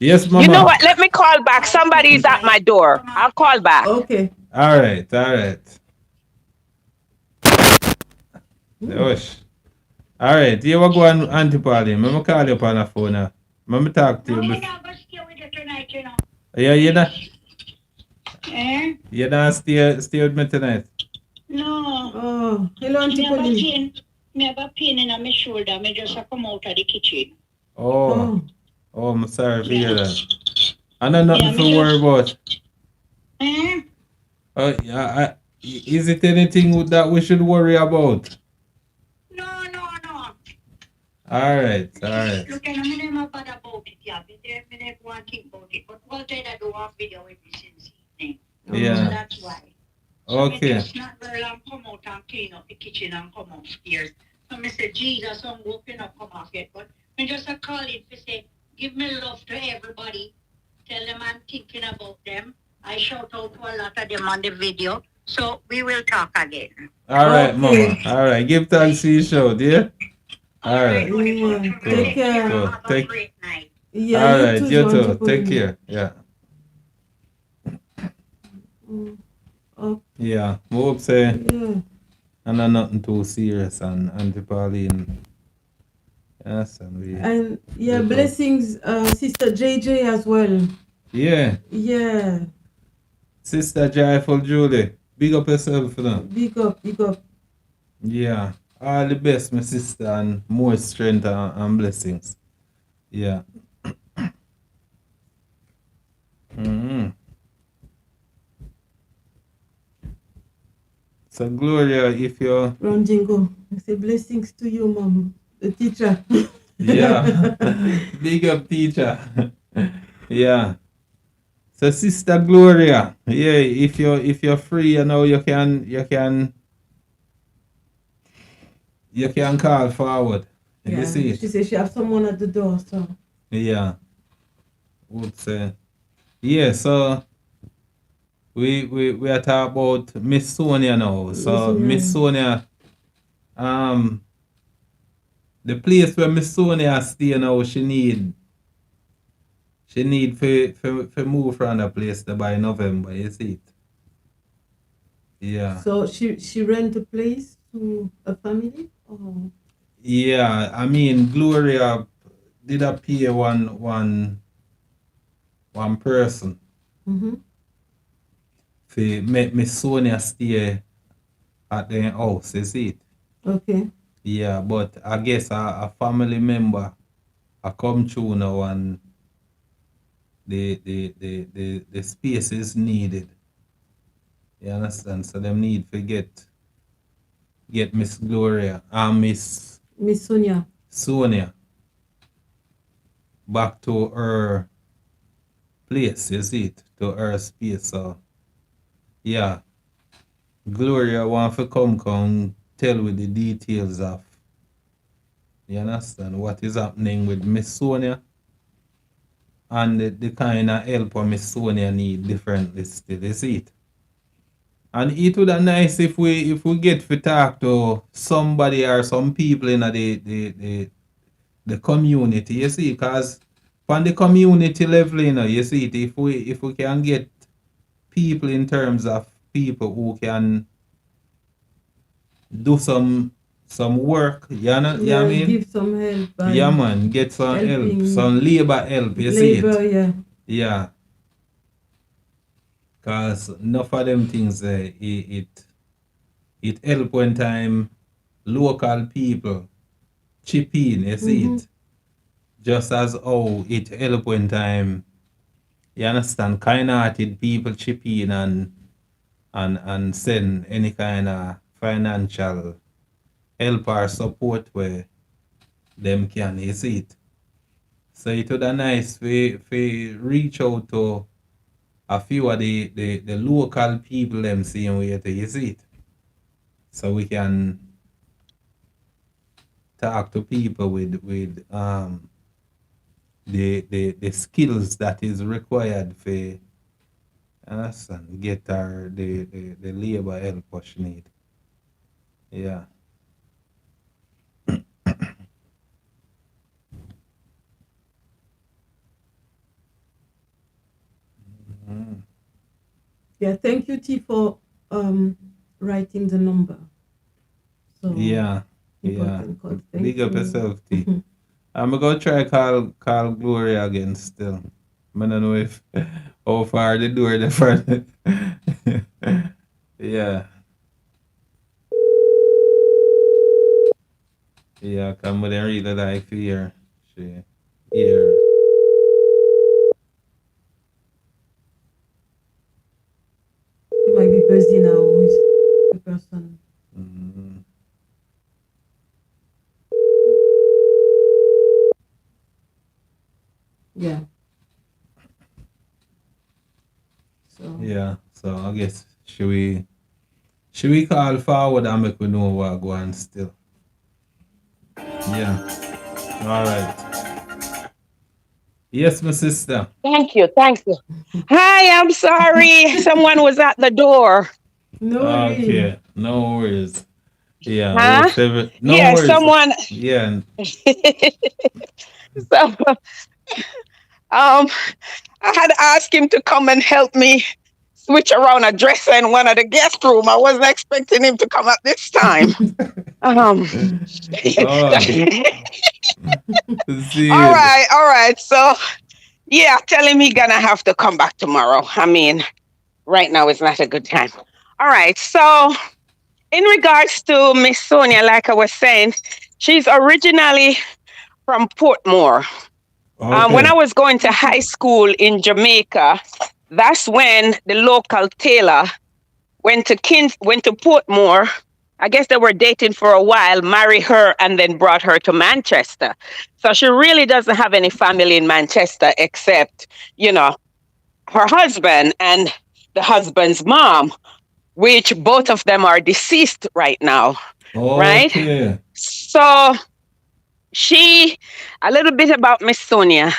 Yes, You know mama. what? Let me call back. Somebody's at my door. I'll call back. Okay. All right, all right. Yosh. All right, you will go on Auntie Polly. Let me call you up on the phone now. Let me talk to you. Yeah, you not, you not stay with me tonight. No, Oh, hello, Auntie me have a Pauline. pain. Me have a pain in my shoulder. Me just a come out of the kitchen. Oh, Oh, I'm sorry to hear Yeah. that. I know nothing Yeah, to me worry just. about. Eh? Yeah, is it anything that we should worry about? No. All right, all right. Look, I never bad about it. Yeah, me never want to think about it. But all day I do a video with me since evening. So Yeah. that's why. So me Okay. just not very long come out and clean up the kitchen and come upstairs. So me say, Jesus, I'm walking up, come off yet. But me just a call it to say, give me love to everybody. Tell them I'm thinking about them. I shout out to a lot of them on the video. So we will talk again. All right, Okay. mama. All right. Give thanks to your show, dear. All right. Yeah. Cool. Take care. Cool. Have a great night. Yeah, All you right. too, You Auntie too. Take Pauline. care. Yeah. Mm. Oh, Yeah. I hope say yeah. I know nothing too serious and Auntie Pauline. Yes, and we. And yeah, we go. blessings, Sister JJ as well. Yeah. Yeah. Sister Joyful Julie. Big up yourself, you know. Big up, big up. Yeah. All the best, my sister, and more strength and blessings. Yeah. Mm-hmm. So, Gloria, if you're. Ron Jingo. I say blessings to you, Mom, the teacher. Yeah. Big up, teacher. Yeah. So, Sister Gloria, yeah, if you're free, you can call forward. You Yeah. see it? She said she have someone at the door, so. Yeah. Would say. Yeah, so we are talking about Miss Sonia now. So Miss Sonia, the place where Miss Sonia stay now, she need for move from the place to by November, you see it? Yeah. So she rent a place to a family? Oh. Yeah, I mean Gloria did appear one person Mm-hmm. for make Miss Sonia stay at their house, you see it? Okay. Yeah, but I guess a family member I come through now and the space is needed. You understand? So them need to get Miss Gloria and Miss Miss Sonia. Sonia back to her place, you see it? To her space. So yeah. Gloria want to come tell with the details of, you understand, what is happening with Miss Sonia and the kind of help Miss Sonia need differently still, you see it? And it would be nice if we get to talk to somebody or some people in the community, you see, because on the community level, you see it, if we can get people in terms of people who can do some work, you know what I mean? Give some help. By Yeah, man, get some help, helping some labor help, you see it? labor, yeah. Yeah. Because enough of them things, it help when time local people chip in, you see it? just as how it help when time, you understand, kind-hearted people chip in and send any kind of financial help or support where them can, you see it. So it would be nice we reach out to a few of the local people them same way to, you see it. So we can talk to people with the skills that is required for understand get our the labor help what she need. Yeah. Mm. Yeah, thank you, T, for writing the number. So Yeah. Yeah. important call. Thank Big up you. yourself, T. I'm gonna try call Gloria again still. I don't know if how far the door the front. Yeah. Yeah, come with really like fear. She here. You might be busy now with the person. Mm. Yeah. So Yeah. So I guess should we call forward and make we know what go on still? Yeah. All right. Yes, my sister. Thank you. Thank you. Hi, I'm sorry. Someone was at the door. no worry. Okay. No worries. Yeah. Oh, Huh? seven. No Yeah, worries. someone. Yeah. So, I had asked him to come and help me switch around a dresser in one of the guest room. I wasn't expecting him to come at this time. Um, Oh, all see. right, all right. So, yeah, tell him he gonna have to come back tomorrow. I mean, right now is not a good time. All right. So, in regards to Miss Sonia, like I was saying, she's originally from Portmore. When I Okay. was going to high school in Jamaica, that's when the local tailor went to Portmore. I guess they were dating for a while, married her, and then brought her to Manchester. So she really doesn't have any family in Manchester except, you know, her husband and the husband's mom, which both of them are deceased right now, right? Okay. So she, a little bit about Miss Sonia.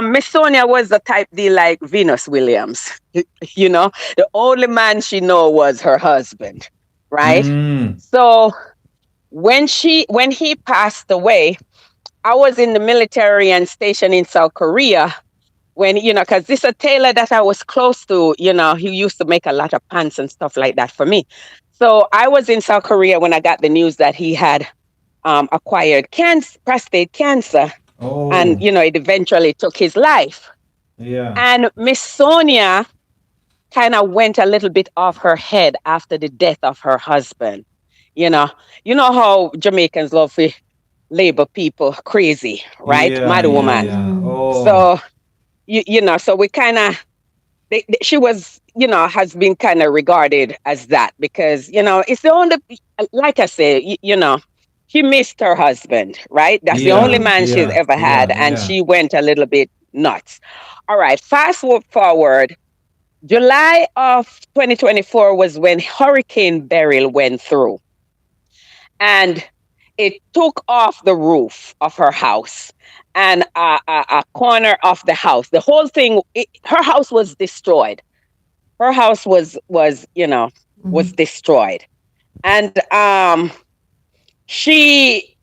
Miss Sonia was the type D like Venus Williams. You know, the only man she know was her husband, right? Mm. So when he passed away, I was in the military and stationed in South Korea when, because this a tailor that I was close to, he used to make a lot of pants and stuff like that for me. So I was in South Korea when I got the news that he had acquired prostate cancer, and Oh, it eventually took his life. yeah. And Miss Sonia kind of went a little bit off her head after the death of her husband. You know, you know how Jamaicans love to label people crazy, right? Yeah, Mad yeah, woman. yeah. Oh, So so we kind of she was has been kind of regarded as that because it's the only, like I say, she missed her husband, right? That's the only yeah, man she's yeah, ever had, yeah, and yeah. she went a little bit nuts. All right, forward. July of 2024 was when Hurricane Beryl went through, and it took off the roof of her house and a corner of the house. The whole thing, her house was destroyed. Her house was destroyed, and she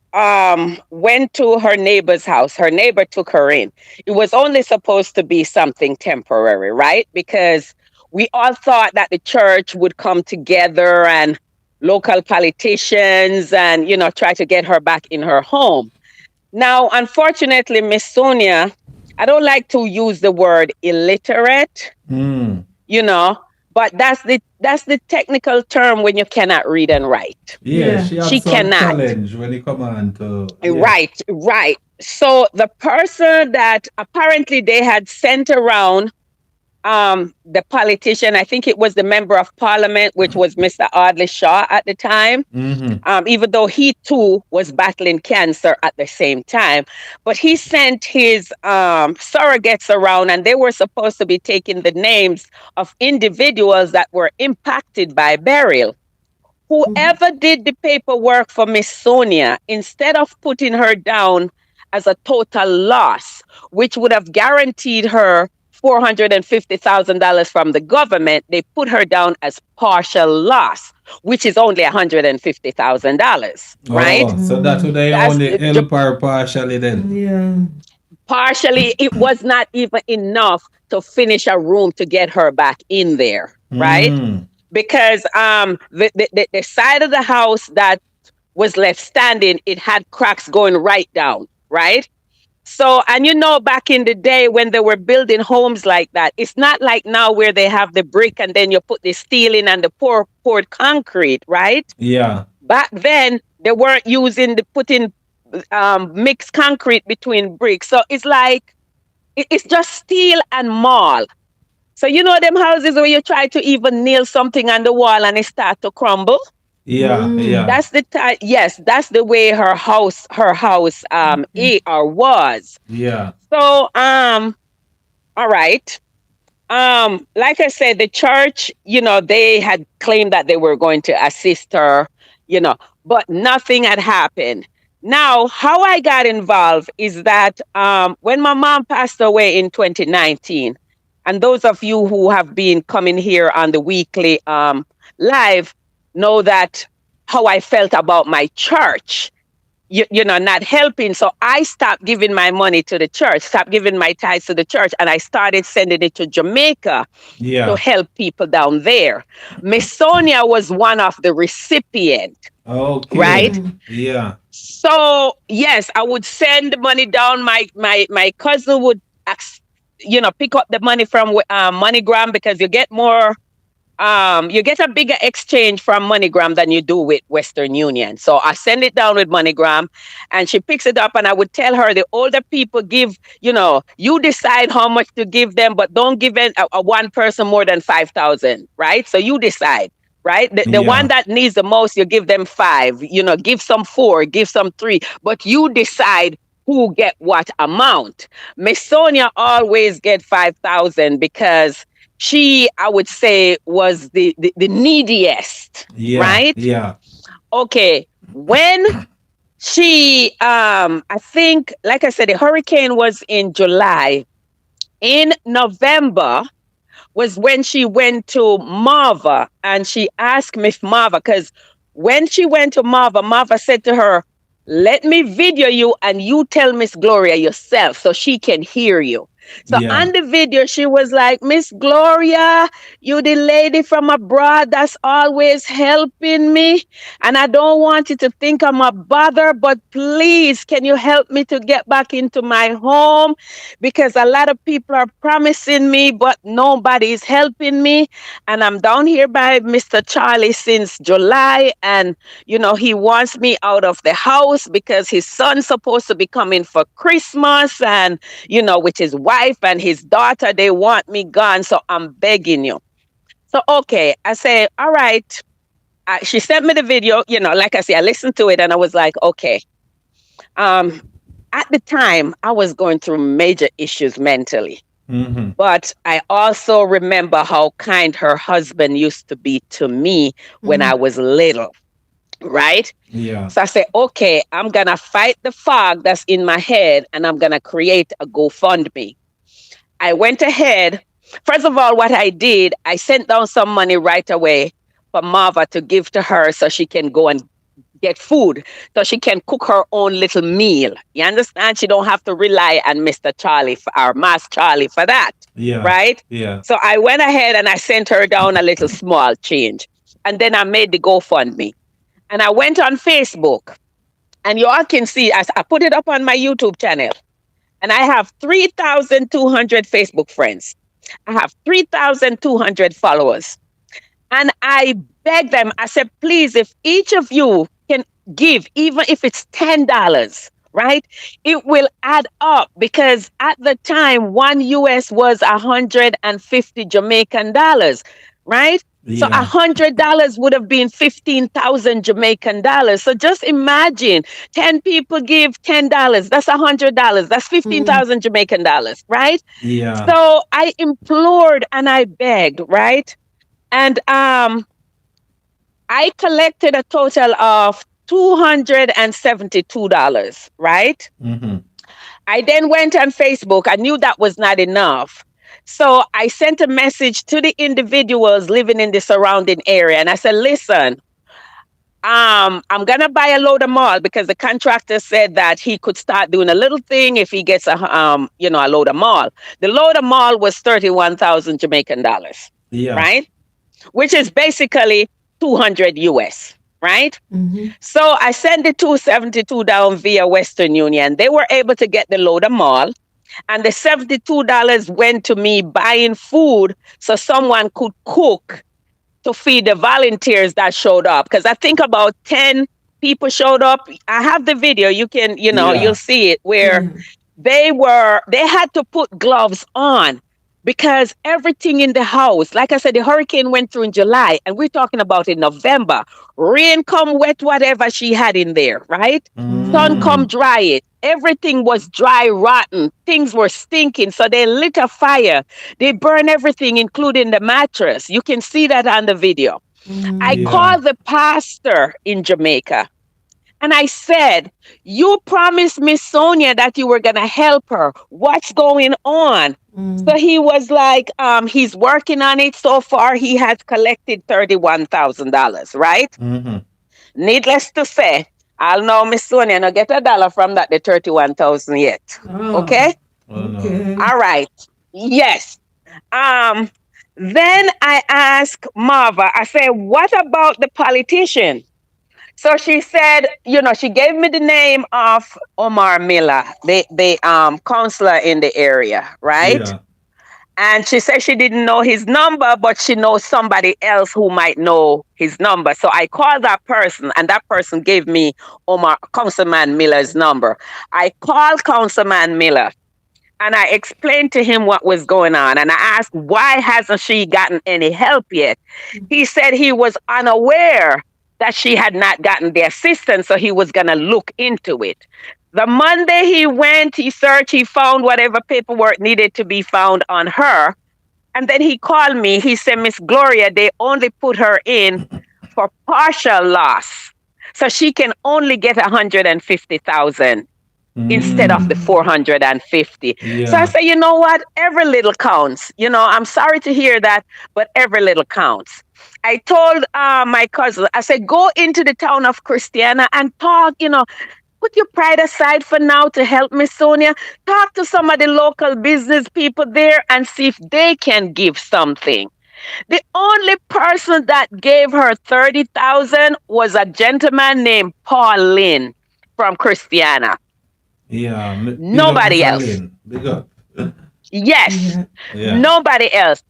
went to her neighbor's house. Her neighbor took her in. It was only supposed to be something temporary, right? Because we all thought that the church would come together and local politicians and try to get her back in her home. Now, unfortunately, Miss Sonia, I don't like to use the word illiterate, Mm. you know, but that's the technical term when you cannot read and write. Yeah, Yeah. she have She some cannot. challenge when it come on to yeah. Right, right. So the person that apparently they had sent around, the politician, I think it was the member of parliament, which was Mr. Audley Shaw at the time, Mm-hmm. even though he too was battling cancer at the same time. But he sent his surrogates around, and they were supposed to be taking the names of individuals that were impacted by burial. Mhm. Whoever did the paperwork for Miss Sonia, instead of putting her down as a total loss, which would have guaranteed her $450,000 from the government, they put her down as partial loss, which is only $150,000, right? Oh, so that would I That's only help her partially then. Yeah. partially, it was not even enough to finish a room to get her back in there, right? Mm. Because the side of the house that was left standing, it had cracks going right down, right? So, and back in the day when they were building homes like that, it's not like now where they have the brick and then you put the steel in and the poured concrete, right? Yeah. Back then, they weren't using the putting mixed concrete between bricks. So it's like, it's just steel and mall. So them houses where you try to even nail something on the wall and it start to crumble. Yeah. Yeah. That's the type. Yes, that's the way her house or was. Yeah. So all right. Like I said, the church, they had claimed that they were going to assist her, but nothing had happened. Now, how I got involved is that when my mom passed away in 2019, and those of you who have been coming here on the weekly live know that how I felt about my church, not helping. So I stopped giving my money to the church, stopped giving my tithes to the church, and I started sending it to Jamaica to Yeah. help people down there. Miss Sonia was one of the recipients, Okay. right? Yeah. So yes, I would send the money down. My cousin would, pick up the money from MoneyGram, because you get a bigger exchange from MoneyGram than you do with Western Union. So I send it down with MoneyGram, and she picks it up, and I would tell her the older people give, you decide how much to give them, but don't give a one person more than 5,000, right? So you decide. Right? The one Yeah. that needs the most, you give them 5, give some 4, give some 3, but you decide who get what amount. Miss Sonia always get 5,000 because she, I would say, was the neediest, Yeah. right? Yeah. Okay. When I think, like I said, the hurricane was in July. In November was when she went to Marva, and she asked Miss Marva, because when she went to Marva, Marva said to her, let me video you and you tell Miss Gloria yourself so she can hear you. So Yeah. on the video, she was like, Miss Gloria, you the lady from abroad that's always helping me. And I don't want you to think I'm a bother, but please, can you help me to get back into my home? Because a lot of people are promising me, but nobody's helping me. And I'm down here by Mr. Charlie since July. And, he wants me out of the house because his son's supposed to be coming for Christmas, and, with his wife and his daughter, they want me gone. So I'm begging you. So, okay. I say, all right. She sent me the video, like I said, I listened to it and I was like, okay. At the time, I was going through major issues mentally. Mm-hmm. But I also remember how kind her husband used to be to me when I was little, right? Yeah. So I said, okay, I'm going to fight the fog that's in my head, and I'm going to create a GoFundMe. I went ahead. First of all, what I did, I sent down some money right away for Marva to give to her so she can go and get food, so she can cook her own little meal. You understand? She don't have to rely on Mr. Charlie or Mass Charlie for that. Yeah. Right? Yeah. So I went ahead and I sent her down a little small change. And then I made the GoFundMe. And I went on Facebook. And you all can see, as I put it up on my YouTube channel. And I have 3,200 Facebook friends. I have 3,200 followers. And I begged them, I said, please, if each of you can give, even if it's $10, right? It will add up because at the time, one US was 150 Jamaican dollars, right? So Yeah. $100 would have been 15,000 Jamaican dollars. So just imagine 10 people give $10. That's $100. That's Mm. 15,000 Jamaican dollars, right? Yeah. So I implored and I begged, right? And I collected a total of $272, right? Mm-hmm. I then went on Facebook. I knew that was not enough. So I sent a message to the individuals living in the surrounding area. And I said, listen, I'm gonna buy a load of malt because the contractor said that he could start doing a little thing if he gets a load of malt. The load of malt was 31,000 Jamaican dollars, Yeah. right? Which is basically 200 US, right? Mm-hmm. So I sent the 272 down via Western Union. They were able to get the load of mall, and the $72 went to me buying food so someone could cook to feed the volunteers that showed up. Because I think about 10 people showed up. I have the video. You can, you'll Yeah. see it where Yeah. they had to put gloves on because everything in the house, like I said, the hurricane went through in July and we're talking about in November. Rain come wet whatever she had in there, right? Sun come Mm. dry it. Everything was dry, rotten. Things were stinking. So they lit a fire. They burn everything, including the mattress. You can see that on the video. I Mm. Yeah. called the pastor in Jamaica and I said, you promised Miss Sonia that you were going to help her. What's going on? So Mm. he was like, he's working on it. So far, he has collected $31,000, right? Mm-hmm. Needless to say, I'll know Miss Sonia not get a dollar from that, the 31,000 yet. Oh, Okay? Oh no. okay. All right. Yes. Um, then I asked Marva, I said, what about the politician? So she said, she gave me the name of Omar Miller, the counselor in the area, right? Yeah. And she said she didn't know his number, but she knows somebody else who might know his number. So I called that person, and that person gave me Councilman Miller's number. I called Councilman Miller and I explained to him what was going on. And I asked, why hasn't she gotten any help yet? He said he was unaware that she had not gotten the assistance, so he was going to look into it. The Monday he went, he searched, he found whatever paperwork needed to be found on her. And then he called me. He said, Miss Gloria, they only put her in for partial loss. So she can only get 150,000 instead of the Mm. 450. So I Yeah. say, you know what? Every little counts. I'm sorry to hear that, but every little counts. I told my cousin, I said, go into the town of Christiana and talk, put your pride aside for now to help Miss Sonia. Talk to some of the local business people there and see if they can give something. The only person that gave her 30,000 was a gentleman named Paul Lynn from Christiana. Yeah. Big up Nobody Mr. else. Lynn. Big up. Yes, Yeah. Yeah. nobody else.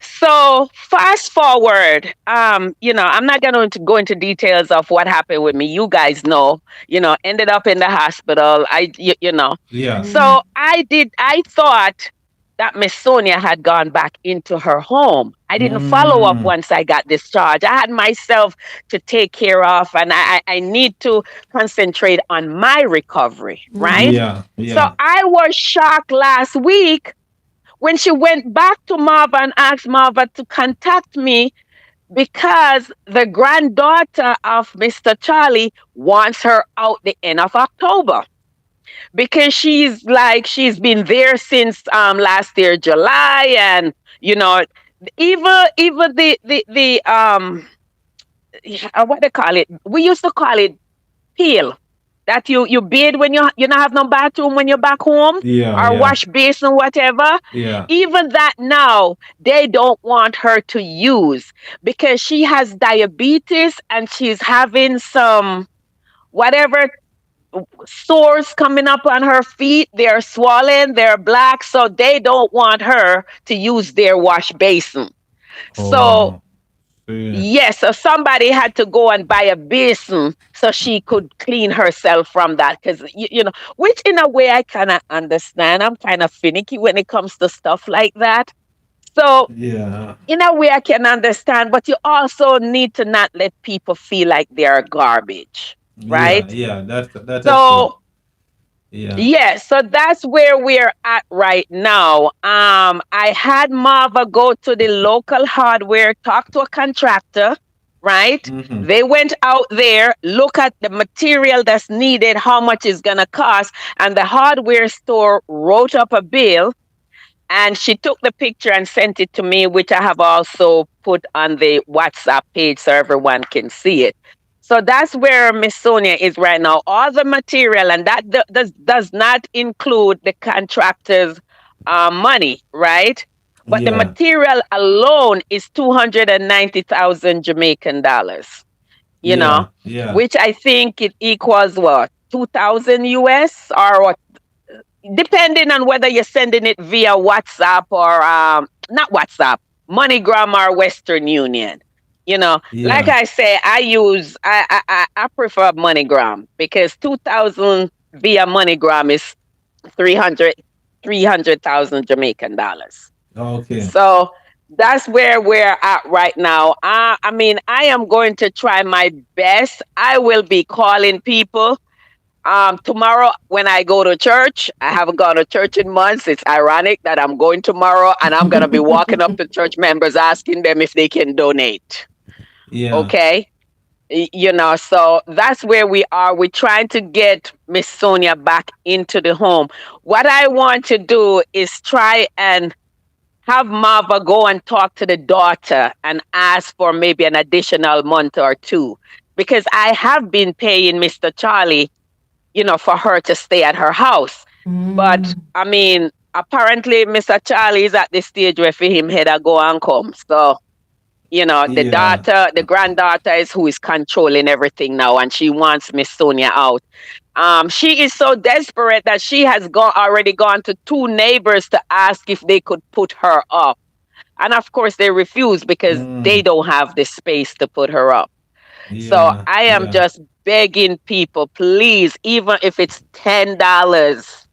So fast forward, I'm not going to go into details of what happened with me. You guys know, ended up in the hospital. Yeah. So I thought that Miss Sonia had gone back into her home. I didn't follow up Mm. once I got discharged. I had myself to take care of, and I need to concentrate on my recovery, right? Yeah. So Yeah. I was shocked last week when she went back to Marva and asked Marva to contact me because the granddaughter of Mr. Charlie wants her out the end of October because she's been there since last year July, and even the what they call it, we used to call it peel, that you bathe when you don't have no bathroom when you're back home, Yeah. or Yeah. wash basin, whatever. Yeah. Even that now they don't want her to use because she has diabetes and she's having some whatever sores coming up on her feet. They're swollen, they're black, so they don't want her to use their wash basin. So Oh. Yeah. Yes, so somebody had to go and buy a basin so she could clean herself from that. Because, which in a way I kind of understand. I'm kind of finicky when it comes to stuff like that. So, Yeah. in a way, I can understand, but you also need to not let people feel like they are garbage, Yeah. right? Yeah. That's a true. So, Yeah. yes, so that's where we're at right now. I had Marva go to the local hardware, talk to a contractor, right? Mm-hmm. They went out there, look at the material that's needed, how much it's gonna cost, and the hardware store wrote up a bill, and she took the picture and sent it to me, which I have also put on the WhatsApp page so everyone can see it. So that's where Miss Sonia is right now. All the material, and that does not include the contractor's money, right? But the Yeah. material alone is 290,000 Jamaican dollars, Yeah. Yeah. which I think it equals what, 2,000 US or what, depending on whether you're sending it via WhatsApp or not WhatsApp, MoneyGram or Western Union. Like Yeah. I say, I prefer MoneyGram because 2,000 via MoneyGram is 300 300,000 Jamaican dollars. Okay. So that's where we're at right now. I mean, I am going to try my best. I will be calling people tomorrow when I go to church. I haven't gone to church in months. It's ironic that I'm going tomorrow and I'm going to be walking up to church members asking them if they can donate. Yeah. Okay. So that's where we are. We're trying to get Miss Sonia back into the home. What I want to do is try and have Marva go and talk to the daughter and ask for maybe an additional month or two. Because I have been paying Mr. Charlie, for her to stay at her house. But I mean, apparently Mr. Charlie is at the stage where for him head a go and come. So, Yeah. the granddaughter is who is controlling everything now, and she wants Miss Sonia out. She is so desperate that she has already gone to two neighbors to ask if they could put her up. And of course they refuse because they Mm. don't have the space to put her up. So Yeah. I am Yeah. just begging people, please, even if it's $10,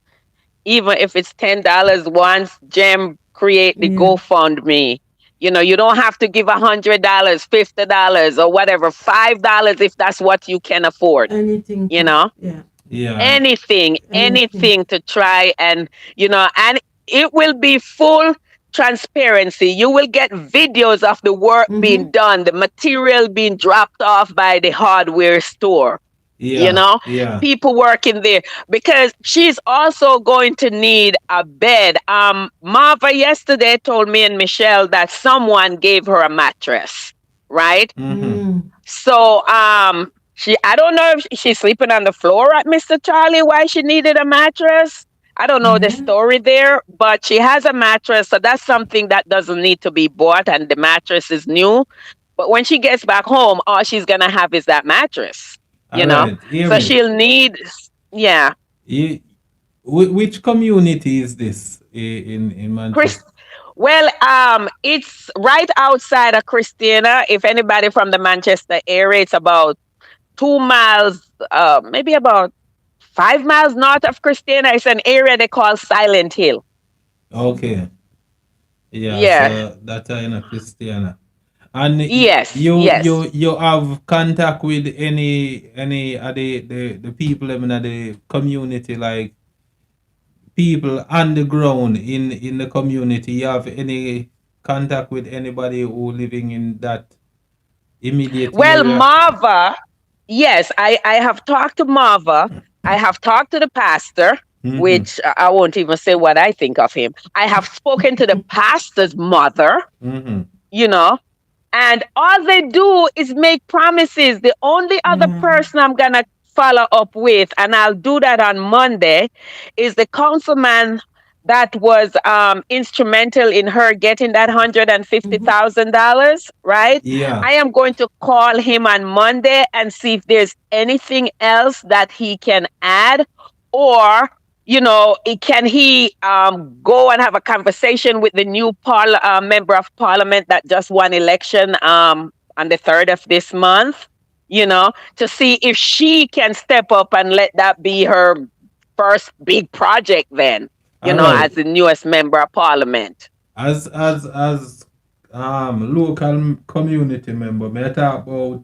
once Jem create the Yeah. GoFundMe. You don't have to give $100, $50, or whatever, $5 if that's what you can afford. Anything. You know, Yeah. Yeah. anything, Anything. anything to try and it will be full transparency. You will get videos of the work being done, the material being dropped off by the hardware store. Yeah. Yeah. People working there because she's also going to need a bed. Marva yesterday told me and Michelle that someone gave her a mattress, right? Mm-hmm. So I don't know if she's sleeping on the floor at Mr. Charlie, why she needed a mattress. I don't know the Yeah. story there, but she has a mattress, so that's something that doesn't need to be bought, and the mattress is new. But when she gets back home, all she's gonna have is that mattress, All right. Hear so me. she'll need, yeah. You, which community is this in Chris, Manchester? well, it's right outside of Christina. If anybody from the Manchester area, it's about 2 miles, maybe about 5 miles north of Christina. It's an area they call Silent Hill. Okay. Yeah. Yeah. So that's in a Christiana. And Yes. you Yes. you have contact with any of the people in the community, like people on the ground in the community. You have any contact with anybody who living in that immediate Well, area? Marva, yes, I have talked to Marva. I have talked to the pastor, Mm-hmm. which I won't even say what I think of him. I have spoken to the pastor's mother, Mm-hmm. you know, and all they do is make promises. The only other Yeah. person I'm going to follow up with, and I'll do that on Monday, is the councilman that was instrumental in her getting that $150,000, right? Yeah. I am going to call him on Monday and see if there's anything else that he can add, or can he go and have a conversation with the new member of parliament that just won election on the 3rd of this month, to see if she can step up and let that be her first big project then, All right. as the newest member of parliament. As local community member, may I talk about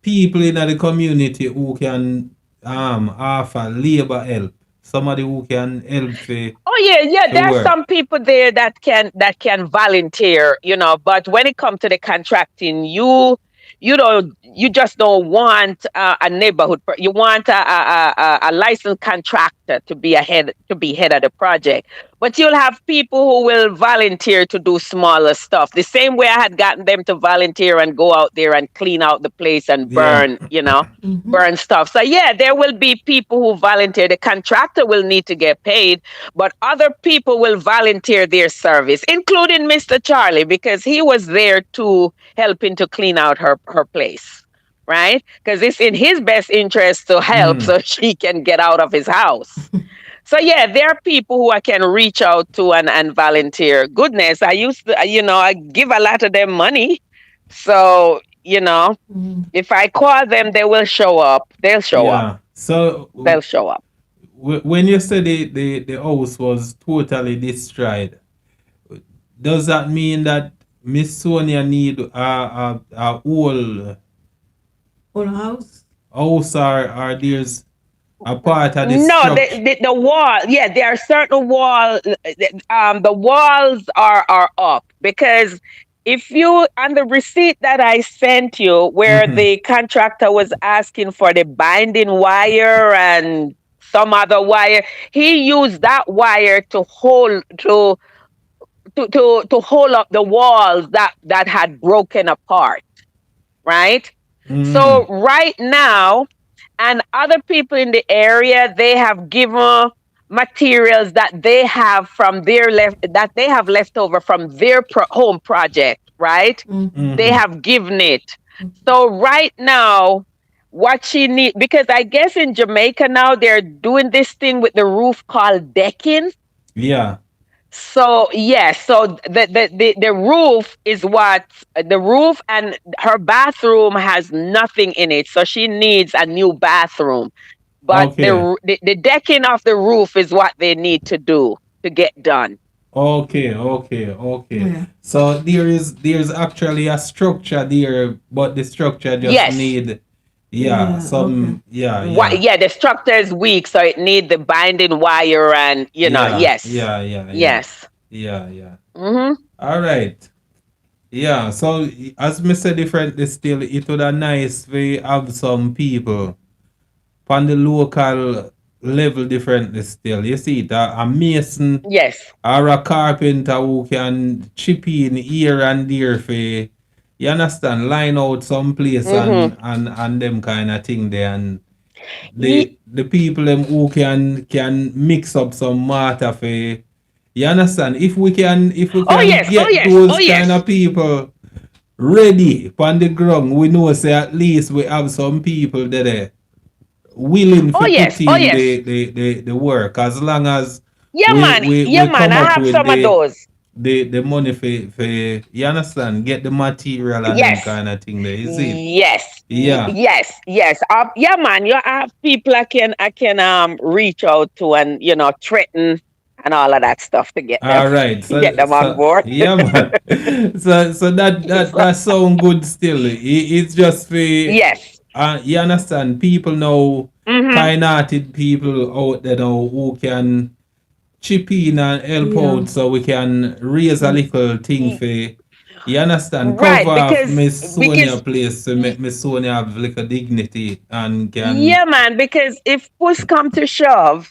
people in the community who can offer labor help. Somebody who can help Oh yeah, the there are work. some people there that can volunteer, but when it comes to the contracting, you just don't want a neighborhood. You want a licensed contractor to be head of the project. But you'll have people who will volunteer to do smaller stuff. The same way I had gotten them to volunteer and go out there and clean out the place and Yeah. burn stuff. So yeah, there will be people who volunteer. The contractor will need to get paid, but other people will volunteer their service, including Mr. Charlie, because he was there to helping to clean out her place, right? Because it's in his best interest to help so she can get out of his house. So yeah, there are people who I can reach out to and volunteer. Goodness, I used to, I give a lot of them money. So, if I call them, they will show up. They'll show up. Yeah. So They'll show up. when you say the house was totally destroyed, does that mean that Miss Sonia need a whole Or house. house, or there's a part of the No, structure? the wall. Yeah, there are certain wall. The walls are up because if you on the receipt that I sent you, where the contractor was asking for the binding wire and some other wire, he used that wire to hold to hold up the walls that had broken apart, right? So right now, and other people in the area, they have given materials that they have left over from their home project, right? They have given it. So right now, what she need, because I guess in Jamaica now they're doing this thing with the roof called decking. Yeah. So yes, so the roof is what the roof, and her bathroom has nothing in it, so she needs a new bathroom. But Okay. the decking of the roof is what they need to do to get done. Okay. Yeah. So there's actually a structure there, but the structure just Yes. need Yeah, some The structure is weak, so it need the binding wire and yes. Yes. Yeah. Mm-hmm. All right. Yeah. So as me said differently still, it would a nice way have some people on the local level differently still. You see it, a mason Yes. or a carpenter who can chip in here and there for, you understand, line out some place and them kind of thing there, and the people them who can mix up some mortar for, you understand, if we can get those kind of people ready on the ground, we know say at least we have some people there willing to put in the work, as long as Yeah, we man. come I up have with some of those. the money for you understand, get the material and them kind of thing there, you see. Yes. Yeah. Yes. Yeah, man. You have people I can reach out to and threaten and all of that stuff to get them. All right. So, get them on board. Yeah, man. so that sound good still. It's just for Yes. you understand, people know Mhm. kind-hearted people out there now who can chip in and help out, so we can raise a little thing for, you understand, Right, cover off because- Miss Sonia because- place to make Miss Sonia have like a dignity and can. Yeah, man, because if push come to shove,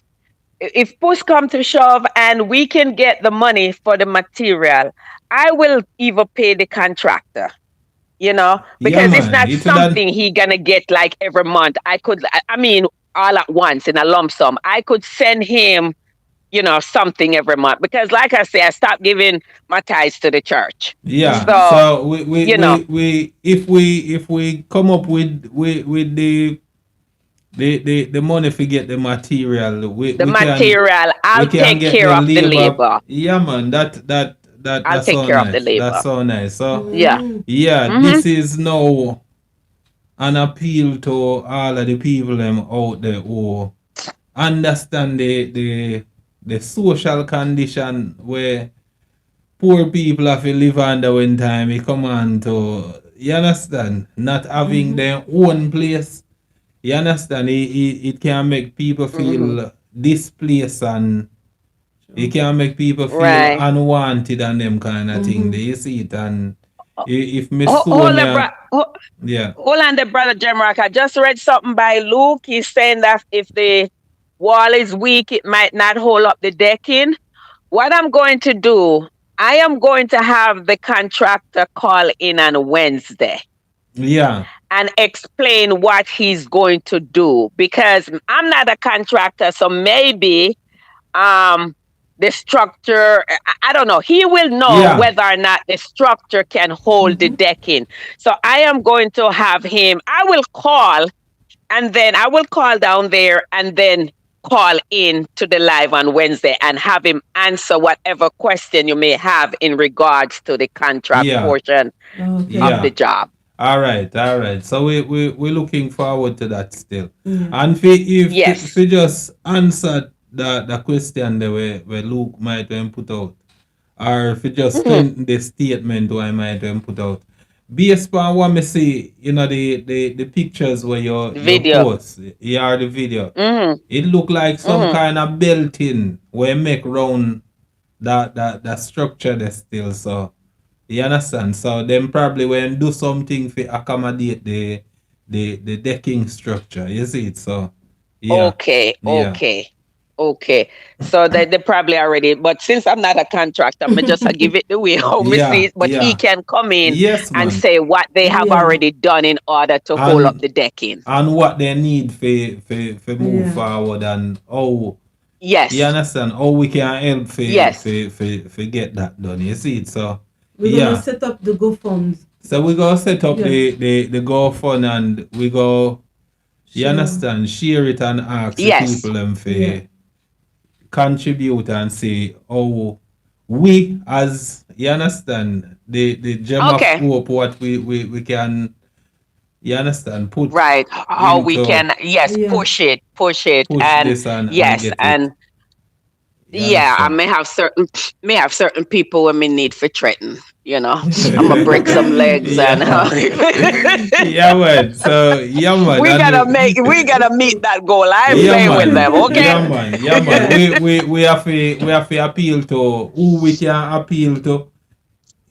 and we can get the money for the material, I will even pay the contractor. Because it's man, not it's that- something he gonna get like every month. I mean, all at once in a lump sum. I could send him, something every month, because like I say, I stopped giving my tithes to the church. Yeah. So, So we if we come up with the money to get the material, we can I'll we can take get care the of the labor. Yeah, man. I'll that's take so care of the nice. That's labor. so nice. So Yeah. yeah, Mm-hmm. this is now an appeal to all of the people them out there who understand the social condition where poor people have to live under when time it come on to, you understand, not having their own place. You understand, it can make people feel displaced, and it can make people feel Right. unwanted and them kind of thing. Do you see it? And if Miss Hold Sonia, yeah, on there, brother Jamrock. I just read something by Luke. He's saying that if the wall is weak, it might not hold up the decking. What I'm going to do, I am going to have the contractor call in on Wednesday yeah, and explain what he's going to do, because I'm not a contractor, so maybe the structure, I don't know, he will know Yeah. whether or not the structure can hold the decking. So I am going to have him, I will call, and then I will call down there and then call in to the live on Wednesday and have him answer whatever question you may have in regards to the contract Yeah. portion Okay. Yeah. of the job. All right. So we're looking forward to that still. Yeah. And if Yes. we just answer the question the way Luke might put out, or if we just strengthen the statement where I might put out, based on what me see, the pictures where you Video. post, yeah, the video, Mhm. it look like some kind of built-in where make round that structure there still. So you understand? So them probably when do something to accommodate the decking structure. You see it? So yeah. Okay, Yeah. okay. So they probably already, but since I'm not a contractor, I'm just give it the way how me Yeah, see it. But yeah. he can come in Yes, man. and say what they have Yeah. already done in order to hold And- up the decking. And what they need for move Yeah. forward, and how Yes. you understand how we can help Yes. for get that done. You see it? So We're yeah. gonna set up the GoFunds. So we go set up Yeah. the GoFund, and we go, you Sure. understand, share it and ask Yes. the people them for Yeah. contribute and say how we, as you understand, the gem Okay. of hope, what we can, you understand, put Right. How we into- can, yes, Yeah. push it, push and this and yes, get and it. You yeah, I understand? may have certain people who may need for threaten. You know, I'm gonna break some legs Yeah. and Yeah, man. So yeah, man. we and gotta meet that goal. I ain't yeah, playing man. with them, okay? Yeah, man. Yeah, man. we have to appeal to who we can appeal to.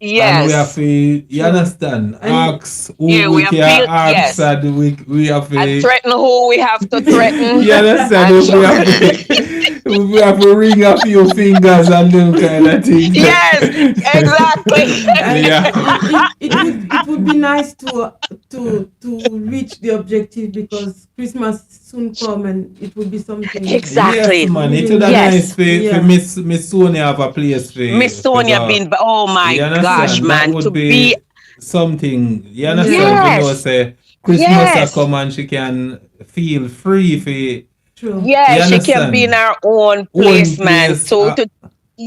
And we have Yes. to, you Sure. understand, And- ask who Yeah, we we can appeal- ask, yes. and we have to, And threaten who we have to threaten. you understand, And we have to ring a few fingers and them kind of things. Yes, exactly. And Yeah. it would be nice to reach the objective, because Christmas soon come and it would be something. Exactly. Yes, man. It would have Yes. nice for Yeah. Miss Sonia have a place for Miss Sonia for- been, oh my you understand? gosh, That man, would to be something, you understand? Yes. You know, say Christmas Yes. a come and she can feel free for True. yeah, You she can be in understand? her own place, man. place, So to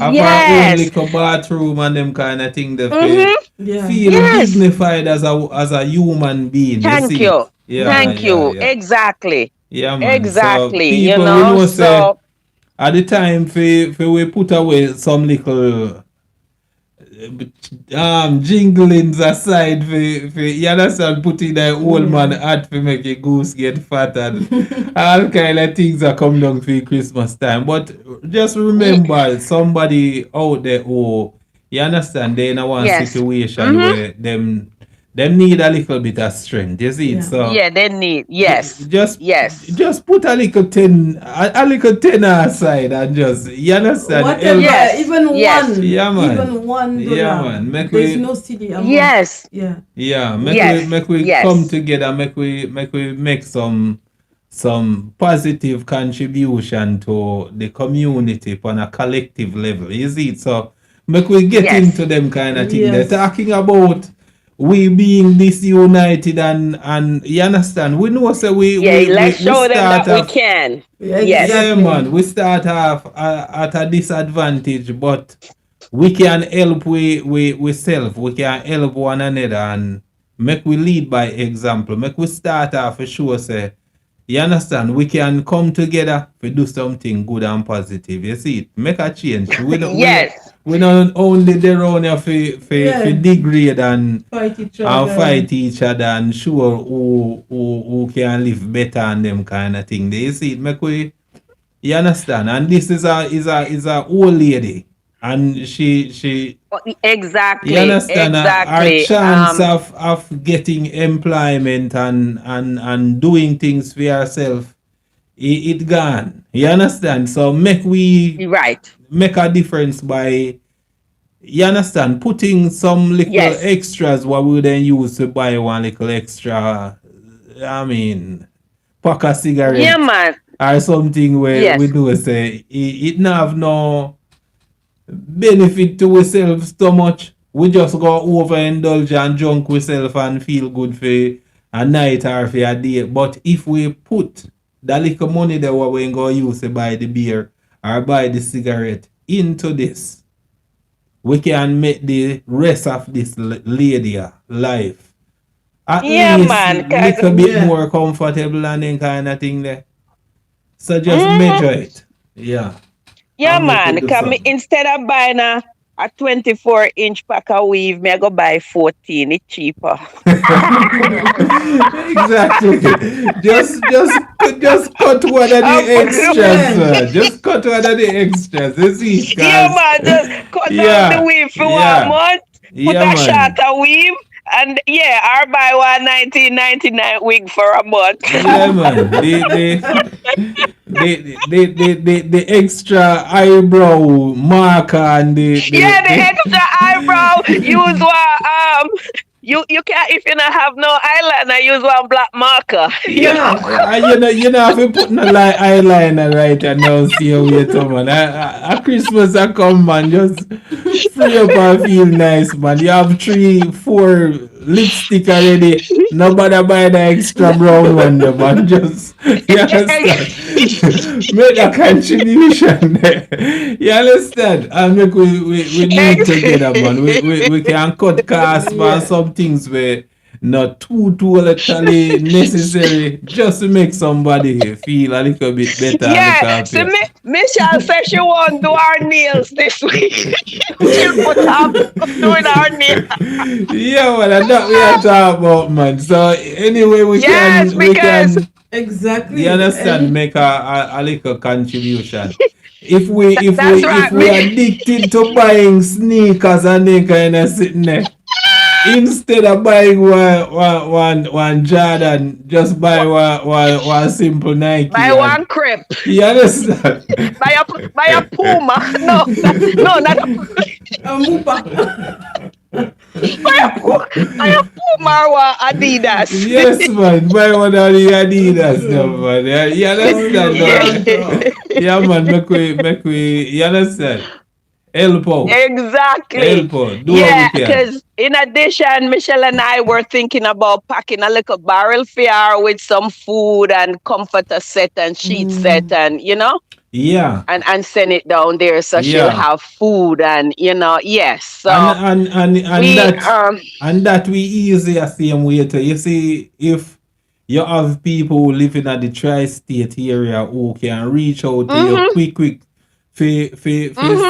have her own yes. little bathroom and them kind of thing. They Mhm. Yeah. feel Yes. dignified as a human being. Thank see? you. Yeah, Thank yeah, you. yeah. Exactly. Yeah, man. Exactly. So You people, know, we know say so at the time for we put away some little jinglings aside for you understand, putting the old man hat for make a goose get fat, and all kind of things that come down for Christmas time. But just remember, somebody out there who, you understand, they in a one Yes. situation where them need a little bit of strength. You see it? Yeah. So yeah, they need yes. just Yes. just put a little tenner aside and just, you understand, Whatever, Yes. even Yes. one, Yeah, man. even $1. Yeah, man. Make There's we- no silly amount. Yes. Yeah. Yeah, Yes, make we yes. come together, make we make some positive contribution to the community on a collective level. You see it? So make we get Yes. into them kind of thing. Yes. They're talking about we being disunited, and you understand, we know, so Yeah, let's show them that we off- can. Yeah, Yes. yeah, exactly. man, we start off at a disadvantage, but we can help we self, we can help one another and make we lead by example. Make we start off for sure say, you understand, we can come together to do something good and positive. You see it? Make a change. Yes. We not only there on here for degrade and Fight each and other. fight each other and show who can live better and them kind of thing. You see it? Make we, you understand? And this is a old lady. And she Exactly. you understand Exactly. our chance of getting employment and doing things for yourself, it gone. You understand? So make we Right. make a difference by, you understand, putting some little Yes. extras what we then use to buy one little extra, I mean, pack of Yeah, cigarette man. or something where Yes. we do say it not have no benefit to ourselves so much. We just go overindulge and drunk ourselves and feel good for a night or for a day. But if we put that little money that we going to use to buy the beer or buy the cigarette into this, we can make the rest of this lady life at Yeah, least man. little bit Yeah. more comfortable and then kind of thing there. So just Mhm. measure it. Yeah. Yeah, And make we man. do Cause me, something. instead of buying a 24-inch pack of weave, me I go buy 14. It's cheaper. Exactly. Just cut one of the extras. Just cut one of the extras. You see, Yeah, guys. man. Just cut down the Yeah. weave for 1 Yeah. month. Put Yeah, a man. shorter weave. And yeah, or buy one 1999 wig for a month. Yeah, man. The extra eyebrow marker and Yeah, the extra eyebrow. Use one you can, if you don't have no eyeliner, use one black marker. You know? Yeah, you know, if you put no eyeliner right and now see how you come man. A Christmas I come man, just free up and feel nice man. You have 3-4 lipstick already. Nobody buy the extra brown one though, man. Just you understand? Make a contribution there. You understand? And make we do it together, man. We can cut costs for some things where not too literally necessary, just to make somebody feel a little bit better and look Yeah, so happier. Michelle says she won't do our nails this week. She'll put up doing our nails. Yeah, man, and that we are talking about, man. So anyway, Yes, we because can, Exactly. you understand, make a little contribution. If we that's right. addicted to buying sneakers and then kind of sitting there, instead of buying one Jordan, just buy one simple Nike. Buy one crepe. You understand? Buy a Puma. No, not a Mupa. buy a Puma or Adidas. Yes, man. Buy one of the Adidas, no, man. You understand? No? Yeah, man. Make we. You understand? Help out. Exactly. Help out. Do Yeah, what we can. because in addition, Michelle and I were thinking about packing a little barrel fare with some food and comforter set and sheet set and, you know, Yeah. and send it down there so she'll Yeah. have food and, you know, yes. So And we, that and that we easier same way too. You see, if you have people who live in the tri-state area who can reach out to you quick for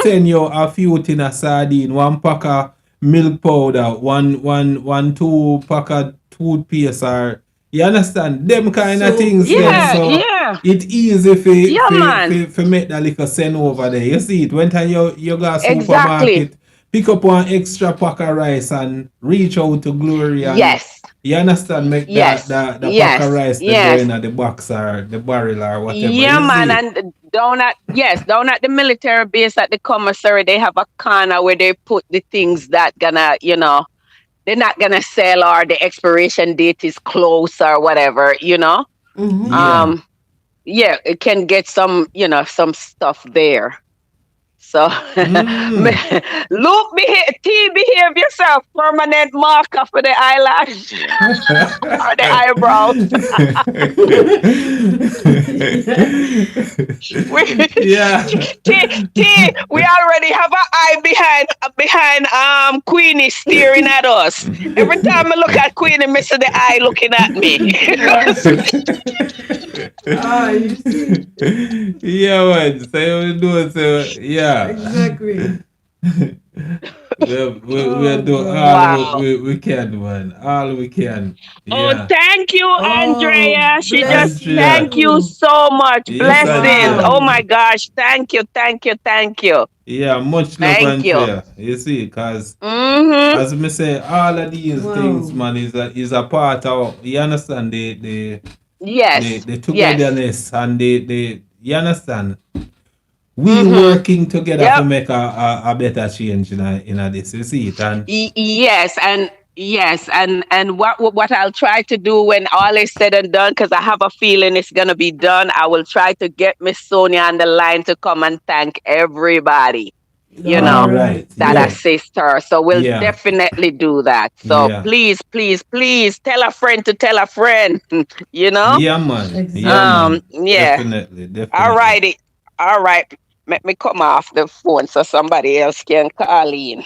send you a few tin of sardine, one pack of milk powder, one 2 pack of toothpaste, or you understand them kind of So, things there. yeah, So yeah. it easy Yeah, man. for make that little send over there. You see it when time you go Exactly. supermarket, pick up one extra pack of rice and reach out to Glory and Yes. you understand, make Yes. the pack of Yes. rice that Yes. go in the box or the barrel or whatever. Yeah, You man, see it? and down at the military base at the commissary, they have a corner where they put the things that gonna, you know, they're not gonna sell or the expiration date is close or whatever, you know. Mhm. Yeah. Yeah, it can get some, you know, some stuff there. So, Mm. Luke, T, behave yourself. Permanent marker for the eyelash or the eyebrows. We, Yeah. we already have an eye behind Queenie staring at us. Every time I look at Queenie, I see the eye looking at me. Yeah. Ah, you see, Yeah, man. So you do so yeah. exactly. We Oh do God. all Wow. we can, man. All we can. Oh, Yeah. thank you, Oh, Andrea. She just bless Andrea. thank you you. so much. Yes, Blessings. Andrea. Oh my Wow. gosh. Thank you. Thank you. Thank you. Yeah, much love, Thank you. Andrea. You see, because Mm-hmm. as me say, all of these things, Wow. man, is a part of, you understand, Yes. the Yes. togetherness and the you understand, we Mm-hmm. working together to Yep. make a better change in a this, you see it, and Yes, and yes, and what I'll try to do when all is said and done, because I have a feeling it's gonna be done. I will try to get Miss Sonia on the line to come and thank everybody. You All know, all right, right. that yeah, assist her. So we'll yeah, definitely do that. So yeah, please, please, please tell a friend to tell a friend. You know. yeah, Exactly. man, Yeah. definitely, All definitely. righty. All right. Let me come off the phone so somebody else can call in.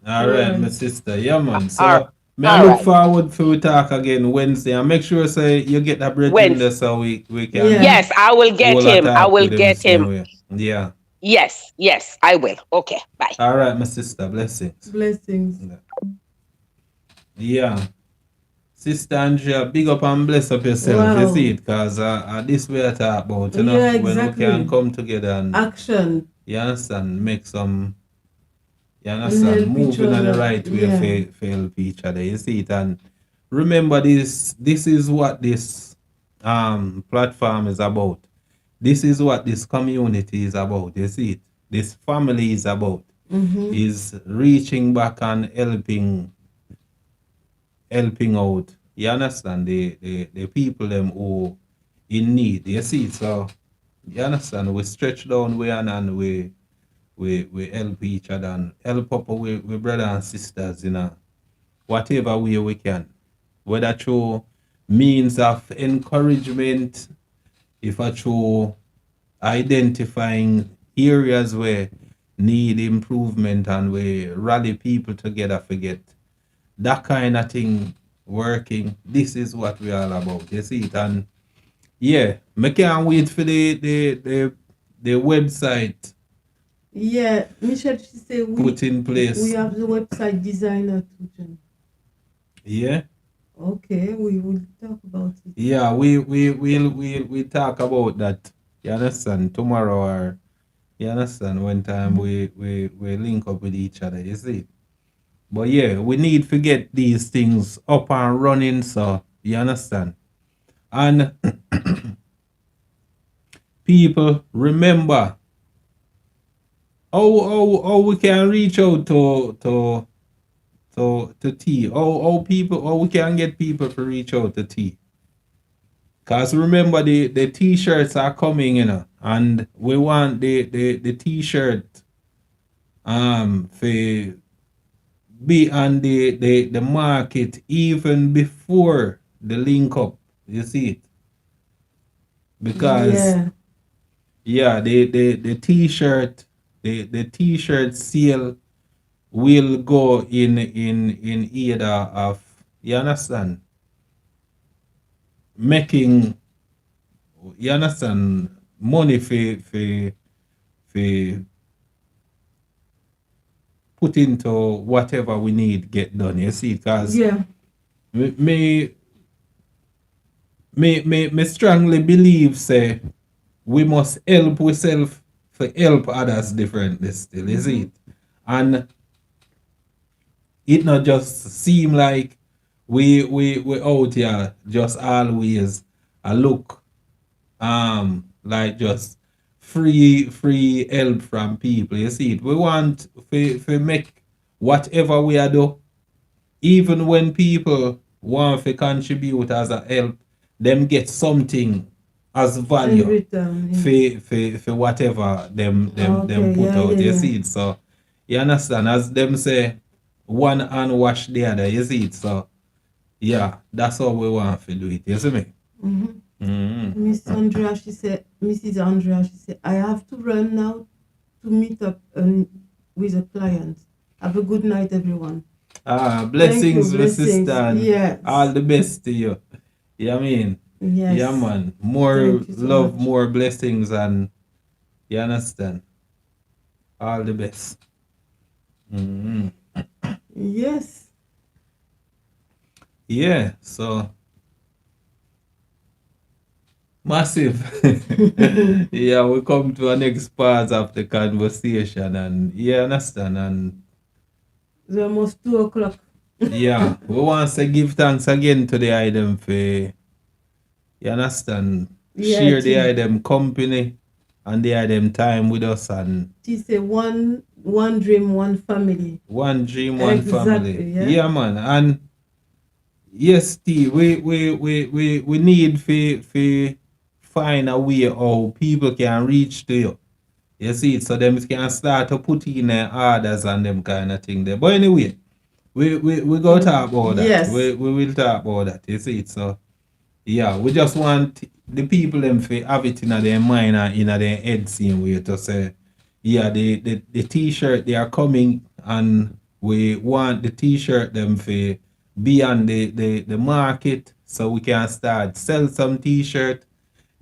All All right, my right. sister. Yeah, man. All, So, may I all look right. forward for we talk again Wednesday and make sure say you get that breath in When there so we can Yeah. Yes, I will get hold a him. I talk will with him the get same him. way. Yeah. Yes, yes, I will. Okay, bye. All right, my sister. Blessings. Blessings. Yeah. Sister Andrea, big up and bless up yourself. You see Wow. it, because this way I talk about, Yeah, when we can exactly. come together and, Action you understand, make some, you and understand, help each moving in the other. right way Yeah. for help each other. You see it, and remember this is what this platform is about. This is what this community is about. You see it. This family is about. Mm-hmm. Is reaching back and helping out. You understand the people them who in need. You see it. So you understand, we stretch down we and we help each other and help up we brother and sisters in a whatever way we can. Whether through means of encouragement, if I through identifying areas where need improvement and we rally people together forget that kind of thing working. This is what we all about. You see it, and yeah, me can't wait for the website Yeah. Michelle, she said put in we place. have the website designer too, John. Yeah, Okay, we will talk about it. yeah, we talk about that. You understand? Tomorrow, or you understand, when time we link up with each other. You see. But yeah, we need to get these things up and running. So you understand. And people, remember how we can reach out to T. How we can get people to reach out to T. Cause remember the t-shirts are coming, and we want the t-shirt for be on the market even before the link up. You see it? Because Yeah. yeah, the t-shirt, the t-shirt sale will go in either of, you understand, making, you understand, money for put into whatever we need get done. You see, because Yeah. me me strongly believe say we must help ourselves for help others differently still. You see Mm-hmm. it? And it not just seem like we out here just always a look like just free help from people. You see it? We want to make whatever we are do, even when people want to contribute as a help, them get something as In value return, yes. for whatever them Okay, put yeah, out. yeah, You yeah. see it? So you understand? As them say, one hand wash the other. You see it? So yeah, that's how we want to do it. You see me? Mm-hmm. Mm-hmm. Mrs. Andrea, she said, I have to run now to meet up with a client. Have a good night, everyone. Ah, Thank you, blessings, my sister, blessings. and all Yes, the best to you. Yeah, I mean, yeah, yes. man. More Thank you so love, much. more blessings, and you understand? All the best. Mm-hmm. Yes. Yeah, so massive. Yeah, we come to our next part of the conversation, and yeah, understand, and It's almost 2 o'clock. yeah, we want to give thanks again to the item for you understand, Yeah, share the item company and the item time with us, and she said one dream, one family. one dream, one family. Exactly, yeah. Yeah, man, and yes, T, we need to find a way how people can reach to you. You see it, so them can start to put in their orders and them kind of thing there. But anyway, we go talk about that. Yes. We will talk about that. You see it, so yeah, we just want the people them to have it in their mind and in their head same way to say, yeah, the t-shirt they are coming and we want the t-shirt them to be on the market so we can start sell some t-shirt,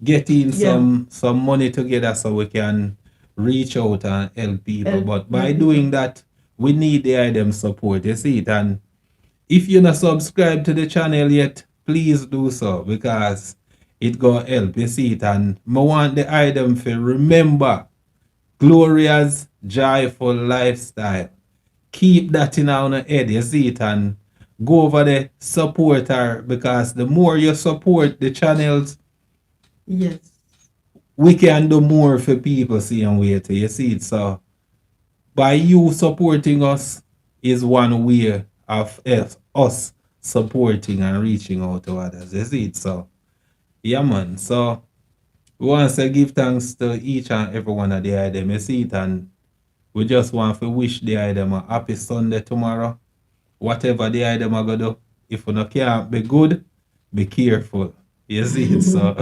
get in Yeah. some money together so we can reach out and help people. Help But by people. doing that, we need the item support. You see it, and if you're not subscribed to the channel yet, please do so because it gonna help. You see it, and I want the item for remember Gloria's joyful lifestyle. Keep that in our head. You see it, and go over there, support her because the more you support the channels, Yes. we can do more for people. See and wait. You see it, so by you supporting us is one way of us supporting and reaching out to others. You see it? So, yeah, man. So, we want to give thanks to each and every one of the item. You see it? And we just want to wish the item a happy Sunday tomorrow. Whatever the item are going to do, if you can't be good, be careful. You see it? So,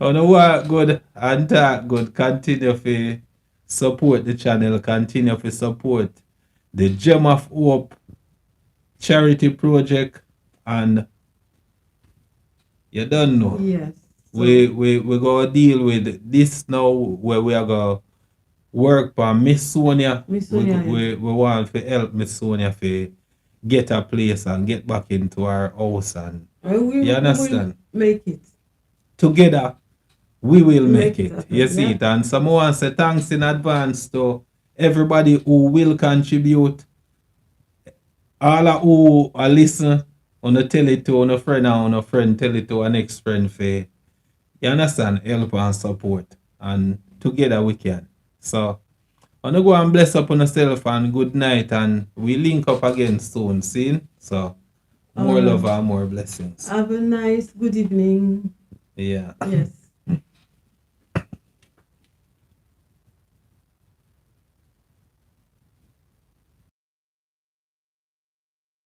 on the work good and talk good, continue to support the channel, continue to support the Gem of Hope charity project, and you don't know. Yes. So, We gonna deal with this now where we are gonna work for Miss Sonia. Miss Sonia, We want to help Miss Sonia to get a place and get back into our house, and we you will understand? make it. Together we will make Make it it. happen, You see yeah. it, and someone say thanks in advance to everybody who will contribute. All of who are listen, on tell it to on a friend and on a friend tell it to a next friend for you understand, help and support. And together we can. So I go and bless up on yourself and good night, and we link up again soon, see? So more love and more blessings. Have a nice good evening. Yeah. Yes.